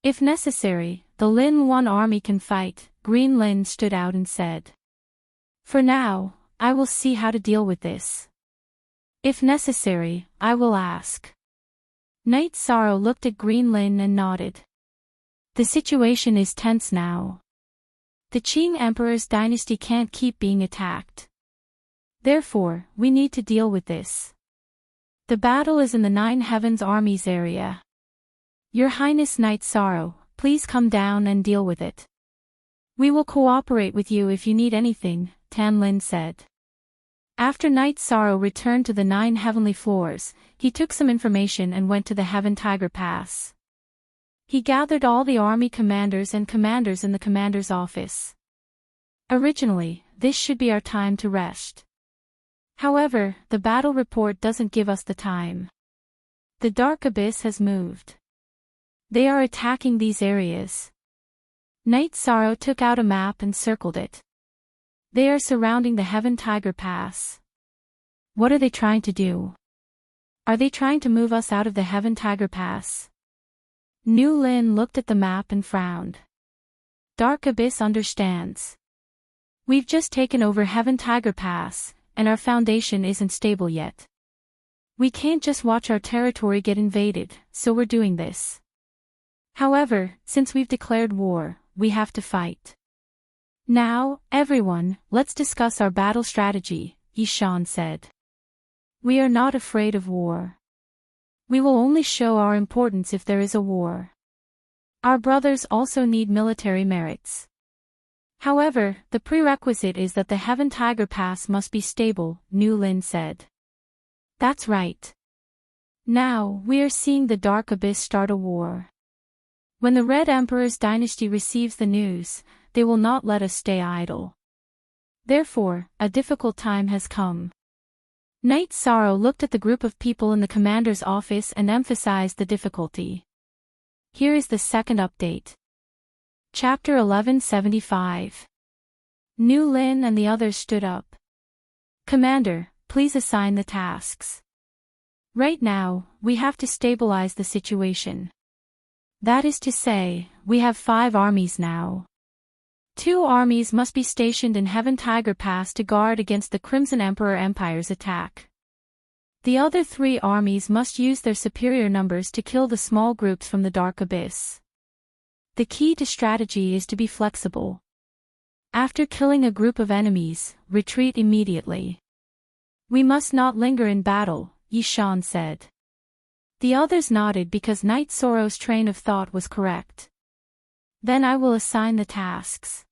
If necessary, the Lin Wan Army can fight, Green Lin stood out and said. For now, I will see how to deal with this. If necessary, I will ask. Knight Sorrow looked at Green Lin and nodded. The situation is tense now. The Qing Emperor's dynasty can't keep being attacked. Therefore, we need to deal with this. The battle is in the Nine Heavens Army's area. Your Highness Knight Sorrow, please come down and deal with it. We will cooperate with you if you need anything, Tan Lin said. After Knight Sorrow returned to the 9 heavenly floors, he took some information and went to the Heaven Tiger Pass. He gathered all the army commanders and commanders in the commander's office. Originally, this should be our time to rest. However, the battle report doesn't give us the time. The dark abyss has moved. They are attacking these areas. Night Sorrow took out a map and circled it. They are surrounding the Heaven Tiger Pass. What are they trying to do? Are they trying to move us out of the Heaven Tiger Pass? Nu Lin looked at the map and frowned. Dark Abyss understands. We've just taken over Heaven Tiger Pass, and our foundation isn't stable yet. We can't just watch our territory get invaded, so we're doing this. However, since we've declared war, we have to fight. Now, everyone, let's discuss our battle strategy, Yishan said. We are not afraid of war. We will only show our importance if there is a war. Our brothers also need military merits. However, the prerequisite is that the Heaven Tiger Pass must be stable, Nu Lin said. That's right. Now, we are seeing the Dark Abyss start a war. When the Red Emperor's dynasty receives the news, they will not let us stay idle. Therefore, a difficult time has come. Night Sorrow looked at the group of people in the commander's office and emphasized the difficulty. Here is the second update. Chapter 1175. Nu Lin and the others stood up. Commander, please assign the tasks. Right now, we have to stabilize the situation. That is to say, we have 5 armies now. 2 armies must be stationed in Heaven Tiger Pass to guard against the Crimson Emperor Empire's attack. The other 3 armies must use their superior numbers to kill the small groups from the Dark Abyss. The key to strategy is to be flexible. After killing a group of enemies, retreat immediately. We must not linger in battle, Yishan said. The others nodded because Night Sorrow's train of thought was correct. Then I will assign the tasks.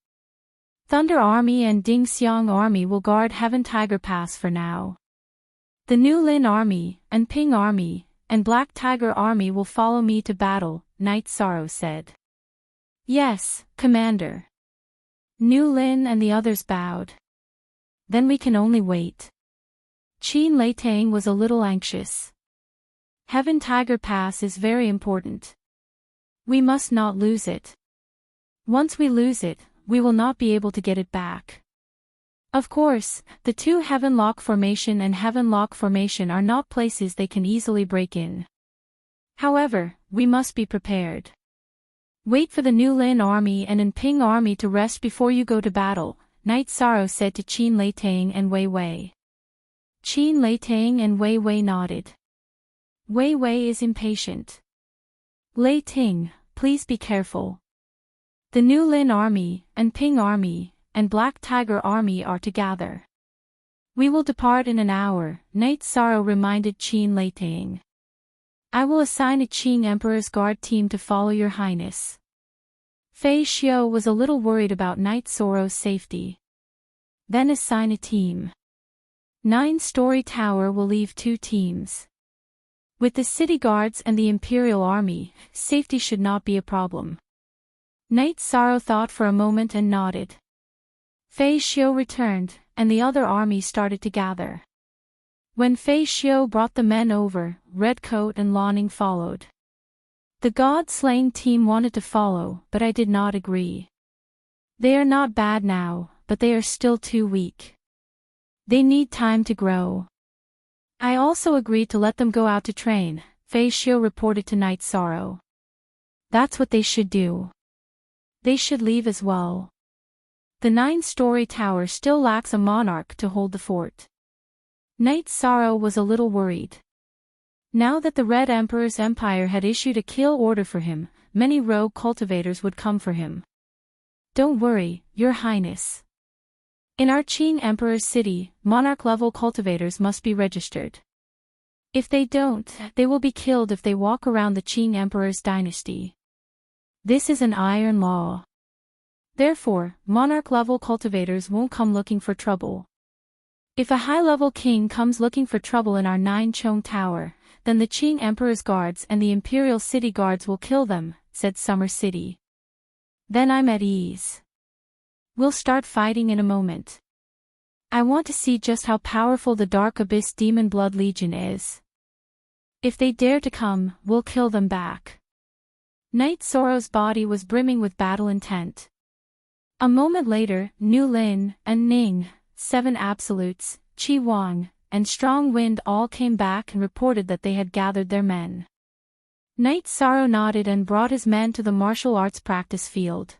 Thunder Army and Ding Xiang Army will guard Heaven Tiger Pass for now. The Nu Lin Army, and Ping Army, and Black Tiger Army will follow me to battle, Night Sorrow said. Yes, Commander. Nu Lin and the others bowed. Then we can only wait. Qin Leitang was a little anxious. Heaven Tiger Pass is very important. We must not lose it. Once we lose it, we will not be able to get it back. Of course, the 2 Heaven Lock Formation and Heaven Lock Formation are not places they can easily break in. However, we must be prepared. Wait for the Nu Lin Army and Ping Army to rest before you go to battle, Night Sorrow said to Qin Leitang and Wei Wei. Qin Leitang and Wei Wei nodded. Wei Wei is impatient. Leiting, please be careful. The Nu Lin Army, and Ping Army, and Black Tiger Army are to gather. We will depart in an hour, Night Sorrow reminded Qin Leitang. I will assign a Qing Emperor's Guard team to follow your highness. Fei Xiao was a little worried about Night Sorrow's safety. Then assign a team. 9-story tower will leave 2 teams. With the city guards and the Imperial Army, safety should not be a problem. Night Sorrow thought for a moment and nodded. Fei Xiao returned, and the other army started to gather. When Fei Xiao brought the men over, Redcoat and Lawning followed. The God-slaying team wanted to follow, but I did not agree. They are not bad now, but they are still too weak. They need time to grow. I also agreed to let them go out to train, Fei Xiao reported to Night Sorrow. That's what they should do. They should leave as well. The 9-story tower still lacks a monarch to hold the fort. Night Sorrow was a little worried. Now that the Red Emperor's empire had issued a kill order for him, many rogue cultivators would come for him. Don't worry, Your Highness. In our Qing Emperor's city, monarch-level cultivators must be registered. If they don't, they will be killed if they walk around the Qing Emperor's dynasty. This is an iron law. Therefore, monarch-level cultivators won't come looking for trouble. If a high-level king comes looking for trouble in our 9-chong tower, then the Qing Emperor's guards and the Imperial City guards will kill them, said Summer City. Then I'm at ease. We'll start fighting in a moment. I want to see just how powerful the Dark Abyss Demon Blood Legion is. If they dare to come, we'll kill them back. Night Sorrow's body was brimming with battle intent. A moment later, Nu Lin and Ning, 7 absolutes, Qi Wang, and Strong Wind all came back and reported that they had gathered their men. Night Sorrow nodded and brought his men to the martial arts practice field.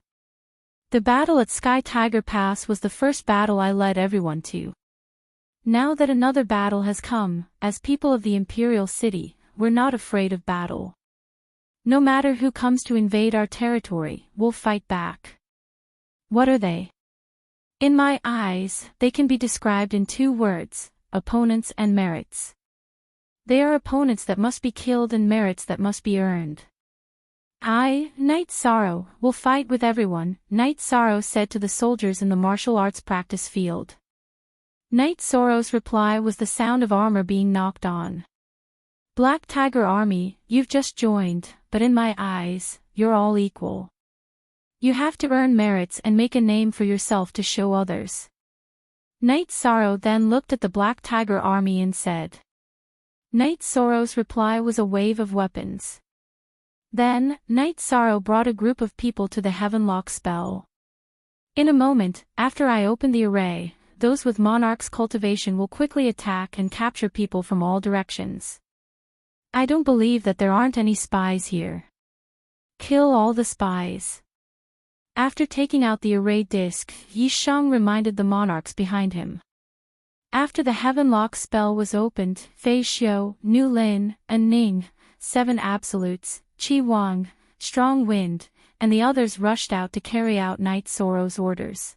The battle at Sky Tiger Pass was the first battle I led everyone to. Now that another battle has come, as people of the Imperial City, we're not afraid of battle. No matter who comes to invade our territory, we'll fight back. What are they? In my eyes, they can be described in 2 words, opponents and merits. They are opponents that must be killed and merits that must be earned. I, Night Sorrow, will fight with everyone, Night Sorrow said to the soldiers in the martial arts practice field. Night Sorrow's reply was the sound of armor being knocked on. Black Tiger Army, you've just joined, but in my eyes, you're all equal. You have to earn merits and make a name for yourself to show others. Night Sorrow then looked at the Black Tiger Army and said. Night Sorrow's reply was a wave of weapons. Then, Night Sorrow brought a group of people to the Heavenlock spell. In a moment, after I open the array, those with Monarch's cultivation will quickly attack and capture people from all directions. I don't believe that there aren't any spies here. Kill all the spies. After taking out the array disc, Yi Shang reminded the monarchs behind him. After the Heavenlock spell was opened, Fei Xiu, Nu Lin, and Ning, 7 absolutes, Qi Wang, Strong Wind, and the others rushed out to carry out Night Sorrow's orders.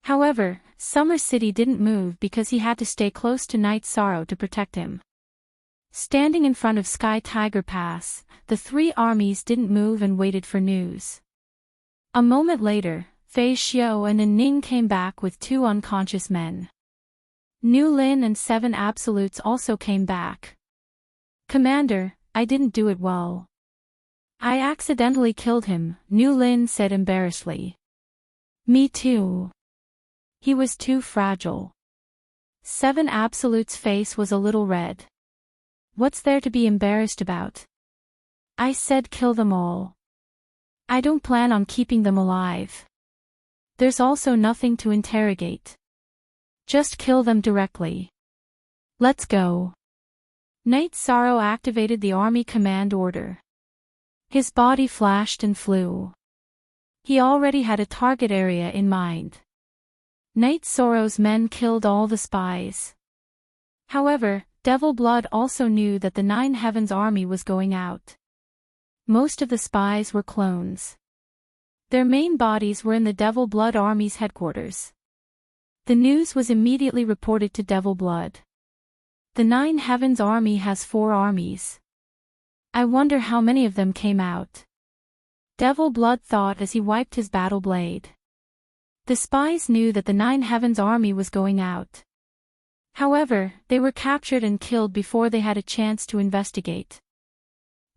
However, Summer City didn't move because he had to stay close to Night Sorrow to protect him. Standing in front of Sky Tiger Pass, the 3 armies didn't move and waited for news. A moment later, Fei Xiu and Ning came back with 2 unconscious men. Nu Lin and 7 absolutes also came back. Commander, I didn't do it well. I accidentally killed him, Nu Lin said embarrassedly. Me too. He was too fragile. 7 absolutes' face was a little red. What's there to be embarrassed about? I said kill them all. I don't plan on keeping them alive. There's also nothing to interrogate. Just kill them directly. Let's go. Night Sorrow activated the army command order. His body flashed and flew. He already had a target area in mind. Night Sorrow's men killed all the spies. However, Devil Blood also knew that the 9 Heavens army was going out. Most of the spies were clones. Their main bodies were in the Devil Blood army's headquarters. The news was immediately reported to Devil Blood. The 9 Heavens army has 4 armies. I wonder how many of them came out. Devil Blood thought as he wiped his battle blade. The spies knew that the 9 Heavens army was going out. However, they were captured and killed before they had a chance to investigate.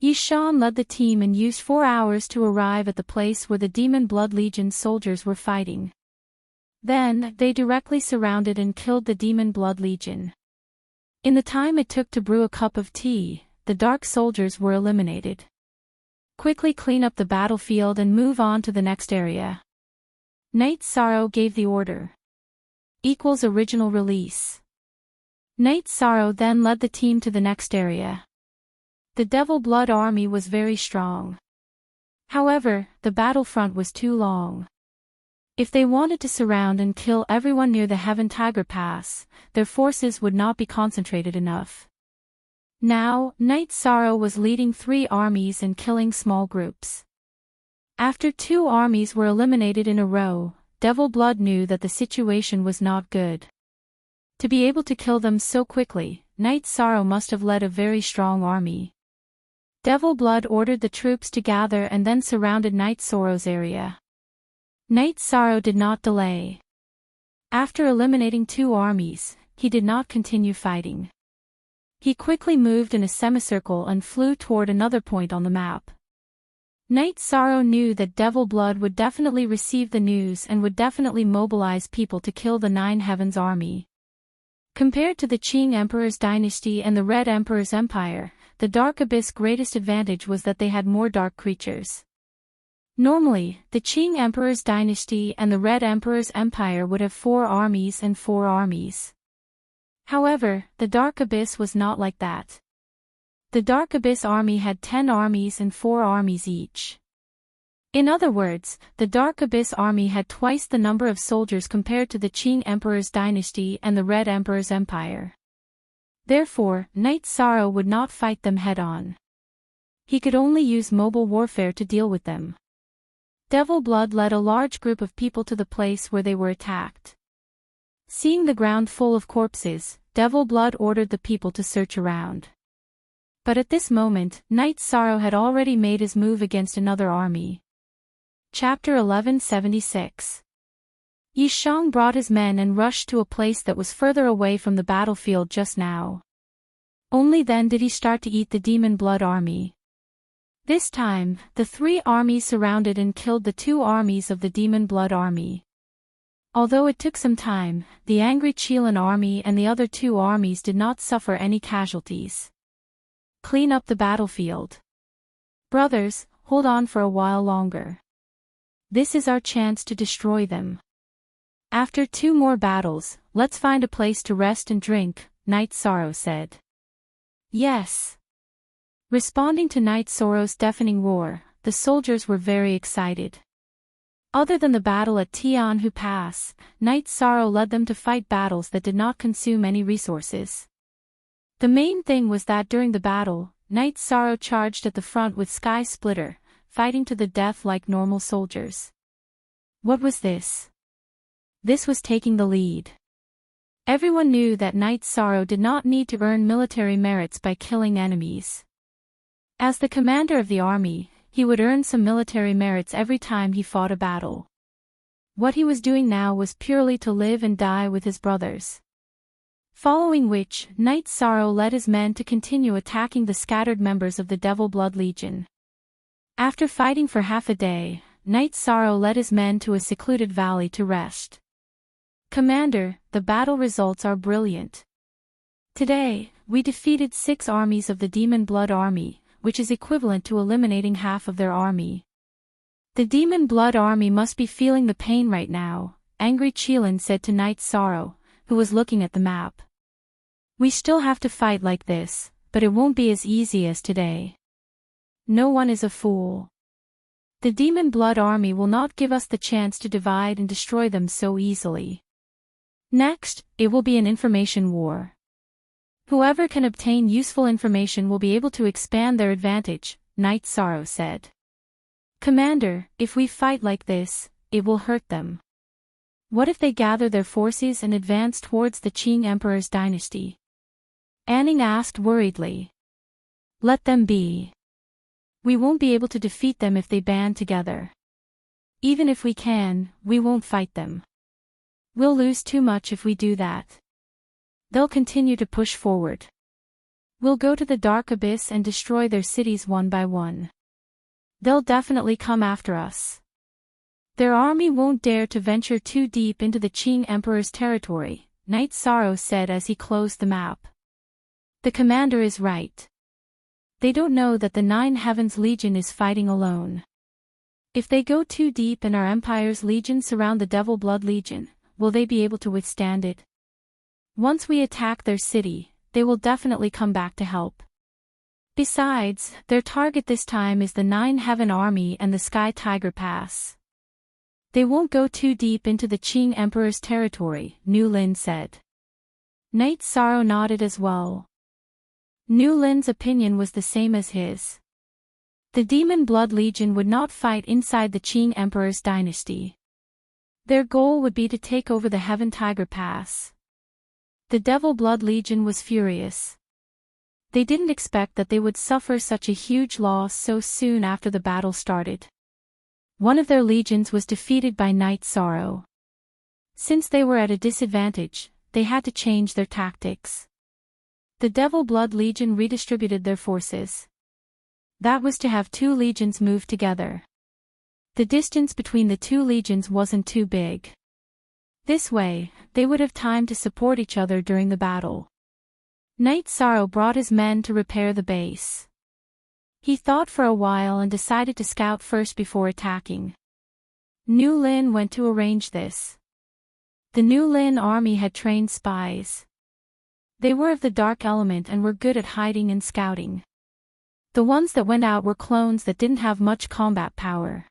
Yi Shan led the team and used 4 hours to arrive at the place where the Demon Blood Legion soldiers were fighting. Then, they directly surrounded and killed the Demon Blood Legion. In the time it took to brew a cup of tea, the Dark Soldiers were eliminated. Quickly clean up the battlefield and move on to the next area. Night Sorrow gave the order. Equals original release. Night Sorrow then led the team to the next area. The Devil Blood army was very strong. However, the battlefront was too long. If they wanted to surround and kill everyone near the Heaven Tiger Pass, their forces would not be concentrated enough. Now, Night Sorrow was leading 3 armies and killing small groups. After 2 armies were eliminated in a row, Devil Blood knew that the situation was not good. To be able to kill them so quickly, Night Sorrow must have led a very strong army. Devil Blood ordered the troops to gather and then surrounded Night Sorrow's area. Night Sorrow did not delay. After eliminating 2 armies, he did not continue fighting. He quickly moved in a semicircle and flew toward another point on the map. Knight Sorrow knew that Devil Blood would definitely receive the news and would definitely mobilize people to kill the Nine Heavens army. Compared to the Qing Emperor's dynasty and the Red Emperor's empire, the Dark Abyss' greatest advantage was that they had more dark creatures. Normally, the Qing Emperor's dynasty and the Red Emperor's empire would have 4 armies and 4 armies. However, the Dark Abyss was not like that. The Dark Abyss army had 10 armies and 4 armies each. In other words, the Dark Abyss army had twice the number of soldiers compared to the Qing Emperor's dynasty and the Red Emperor's empire. Therefore, Knight Sorrow would not fight them head-on. He could only use mobile warfare to deal with them. Devil Blood led a large group of people to the place where they were attacked. Seeing the ground full of corpses, Devil Blood ordered the people to search around. But at this moment, Knight Sorrow had already made his move against another army. Chapter 1176. Yi Shang brought his men and rushed to a place that was further away from the battlefield just now. Only then did he start to eat the Demon Blood army. This time, the 3 armies surrounded and killed the 2 armies of the Demon Blood army. Although it took some time, the angry Qilin army and the other 2 armies did not suffer any casualties. Clean up the battlefield. Brothers, hold on for a while longer. This is our chance to destroy them. After 2 more battles, let's find a place to rest and drink, Knight Sorrow said. Yes. Responding to Knight Sorrow's deafening roar, the soldiers were very excited. Other than the battle at Tianhu Pass, Knight Sorrow led them to fight battles that did not consume any resources. The main thing was that during the battle, Knight Sorrow charged at the front with Sky Splitter, fighting to the death like normal soldiers. What was this? This was taking the lead. Everyone knew that Knight Sorrow did not need to earn military merits by killing enemies. As the commander of the army, he would earn some military merits every time he fought a battle. What he was doing now was purely to live and die with his brothers. Following which, Knight Sorrow led his men to continue attacking the scattered members of the Devil Blood Legion. After fighting for half a day, Knight Sorrow led his men to a secluded valley to rest. Commander, the battle results are brilliant. Today, we defeated 6 armies of the Demon Blood army, which is equivalent to eliminating half of their army. The Demon Blood army must be feeling the pain right now, angry Qilin said to Knight Sorrow, who was looking at the map. We still have to fight like this, but it won't be as easy as today. No one is a fool. The Demon Blood army will not give us the chance to divide and destroy them so easily. Next, it will be an information war. Whoever can obtain useful information will be able to expand their advantage, Knight Sorrow said. Commander, if we fight like this, it will hurt them. What if they gather their forces and advance towards the Qing Emperor's dynasty? Anning asked worriedly. Let them be. We won't be able to defeat them if they band together. Even if we can, we won't fight them. We'll lose too much if we do that. They'll continue to push forward. We'll go to the Dark Abyss and destroy their cities one by one. They'll definitely come after us. Their army won't dare to venture too deep into the Qing Emperor's territory, Knight Sorrow said as he closed the map. The commander is right. They don't know that the Nine Heavens Legion is fighting alone. If they go too deep and our empire's legions surround the Devil Blood Legion, will they be able to withstand it? Once we attack their city, they will definitely come back to help. Besides, their target this time is the Nine Heaven Army and the Sky Tiger Pass. They won't go too deep into the Qing Emperor's territory, Nu Lin said. Knight Sorrow nodded as well. Nu Lin's opinion was the same as his. The Demon Blood Legion would not fight inside the Qing Emperor's dynasty. Their goal would be to take over the Heaven Tiger Pass. The Devil Blood Legion was furious. They didn't expect that they would suffer such a huge loss so soon after the battle started. One of their legions was defeated by Knight Sorrow. Since they were at a disadvantage, they had to change their tactics. The Devil Blood Legion redistributed their forces. That was to have two legions move together. The distance between the two legions wasn't too big. This way, they would have time to support each other during the battle. Knight Sorrow brought his men to repair the base. He thought for a while and decided to scout first before attacking. Nu Lin went to arrange this. The Nu Lin army had trained spies. They were of the dark element and were good at hiding and scouting. The ones that went out were clones that didn't have much combat power.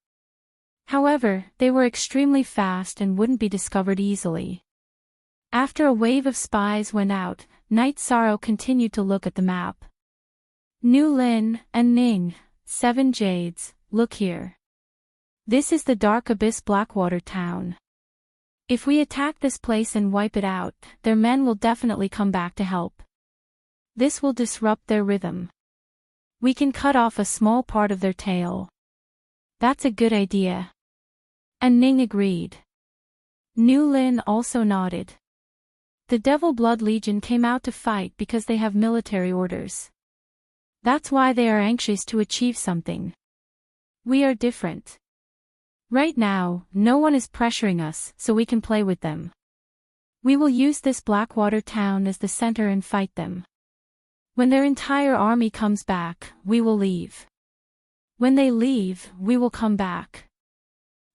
However, they were extremely fast and wouldn't be discovered easily. After a wave of spies went out, Knight Sorrow continued to look at the map. Nu Lin and Ning, 7 Jades, look here. This is the Dark Abyss Blackwater town. If we attack this place and wipe it out, their men will definitely come back to help. This will disrupt their rhythm. We can cut off a small part of their tail. That's a good idea. And Ning agreed. Nu Lin also nodded. The Devil Blood Legion came out to fight because they have military orders. That's why they are anxious to achieve something. We are different. Right now, no one is pressuring us, so we can play with them. We will use this Blackwater town as the center and fight them. When their entire army comes back, we will leave. When they leave, we will come back.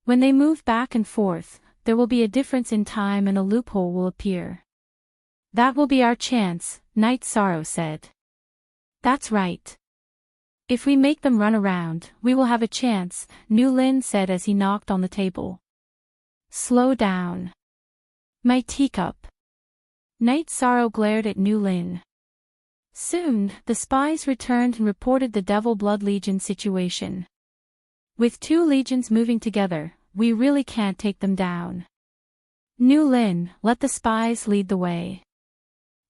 When they move back and forth, there will be a difference in time and a loophole will appear. That will be our chance, Knight Sorrow said. That's right. If we make them run around, we will have a chance, Nu Lin said as he knocked on the table. Slow down. My teacup. Knight Sorrow glared at Nu Lin. Soon, the spies returned and reported the Devil Blood Legion situation. With two legions moving together, we really can't take them down. Nu Lin, let the spies lead the way.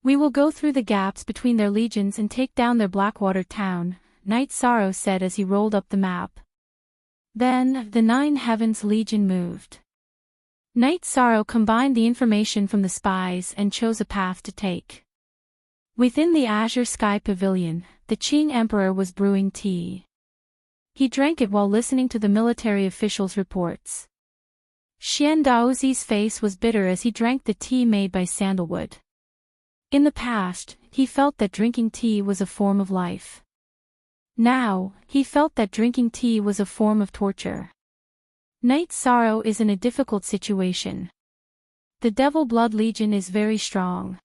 We will go through the gaps between their legions and take down their Blackwater town, Knight Sorrow said as he rolled up the map. Then, the 9 Heavens Legion moved. Knight Sorrow combined the information from the spies and chose a path to take. Within the Azure Sky Pavilion, the Qing Emperor was brewing tea. He drank it while listening to the military officials' reports. Xian Daozi's face was bitter as he drank the tea made by sandalwood. In the past, he felt that drinking tea was a form of life. Now, he felt that drinking tea was a form of torture. Knight Sorrow is in a difficult situation. The Devil Blood Legion is very strong.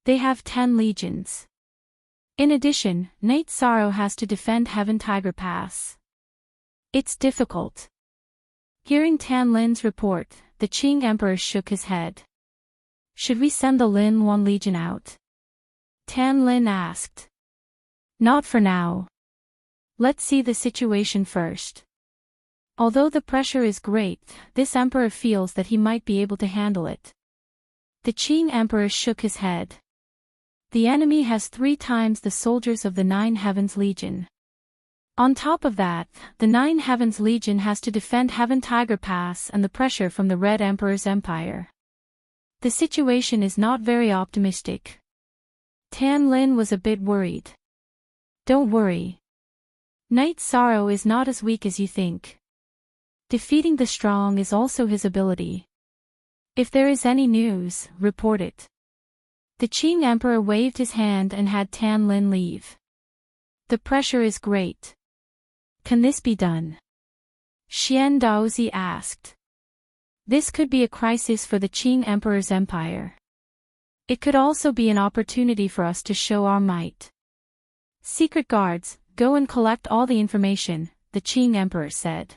They have 10 legions. In addition, Knight Sorrow has to defend Heaven Tiger Pass. It's difficult. Hearing Tan Lin's report, the Qing Emperor shook his head. Should we send the Lin 1 Legion out? Tan Lin asked. Not for now. Let's see the situation first. Although the pressure is great, this emperor feels that he might be able to handle it. The Qing Emperor shook his head. The enemy has 3 times the soldiers of the 9 Heavens Legion. On top of that, the 9 Heavens Legion has to defend Heaven Tiger Pass and the pressure from the Red Emperor's empire. The situation is not very optimistic. Tan Lin was a bit worried. Don't worry. Knight Sorrow is not as weak as you think. Defeating the strong is also his ability. If there is any news, report it. The Qing Emperor waved his hand and had Tan Lin leave. The pressure is great. Can this be done? Xian Daozi asked. This could be a crisis for the Qing Emperor's empire. It could also be an opportunity for us to show our might. Secret guards, go and collect all the information, the Qing Emperor said.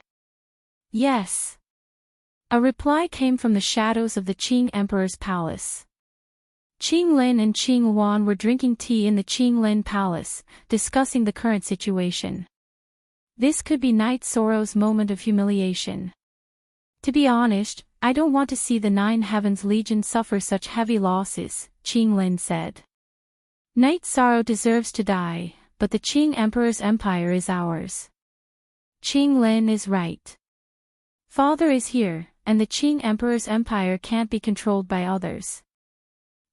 Yes. A reply came from the shadows of the Qing Emperor's palace. Qing Lin and Qing Wan were drinking tea in the Qing Lin Palace, discussing the current situation. This could be Knight Sorrow's moment of humiliation. To be honest, I don't want to see the 9 Heavens Legion suffer such heavy losses, Qing Lin said. Knight Sorrow deserves to die, but the Qing Emperor's empire is ours. Qing Lin is right. Father is here, and the Qing Emperor's empire can't be controlled by others.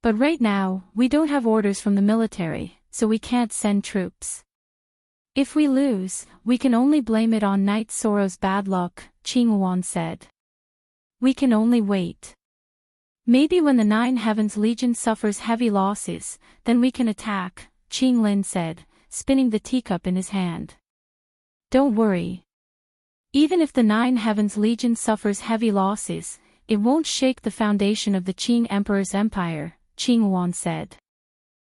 But right now, we don't have orders from the military, so we can't send troops. If we lose, we can only blame it on night sorrow's bad luck, Qing Huan said. We can only wait. Maybe when the Nine Heavens Legion suffers heavy losses, then we can attack, Qing Lin said, spinning the teacup in his hand. Don't worry. Even if the Nine Heavens Legion suffers heavy losses, it won't shake the foundation of the Qing Emperor's empire, Qing Huan said.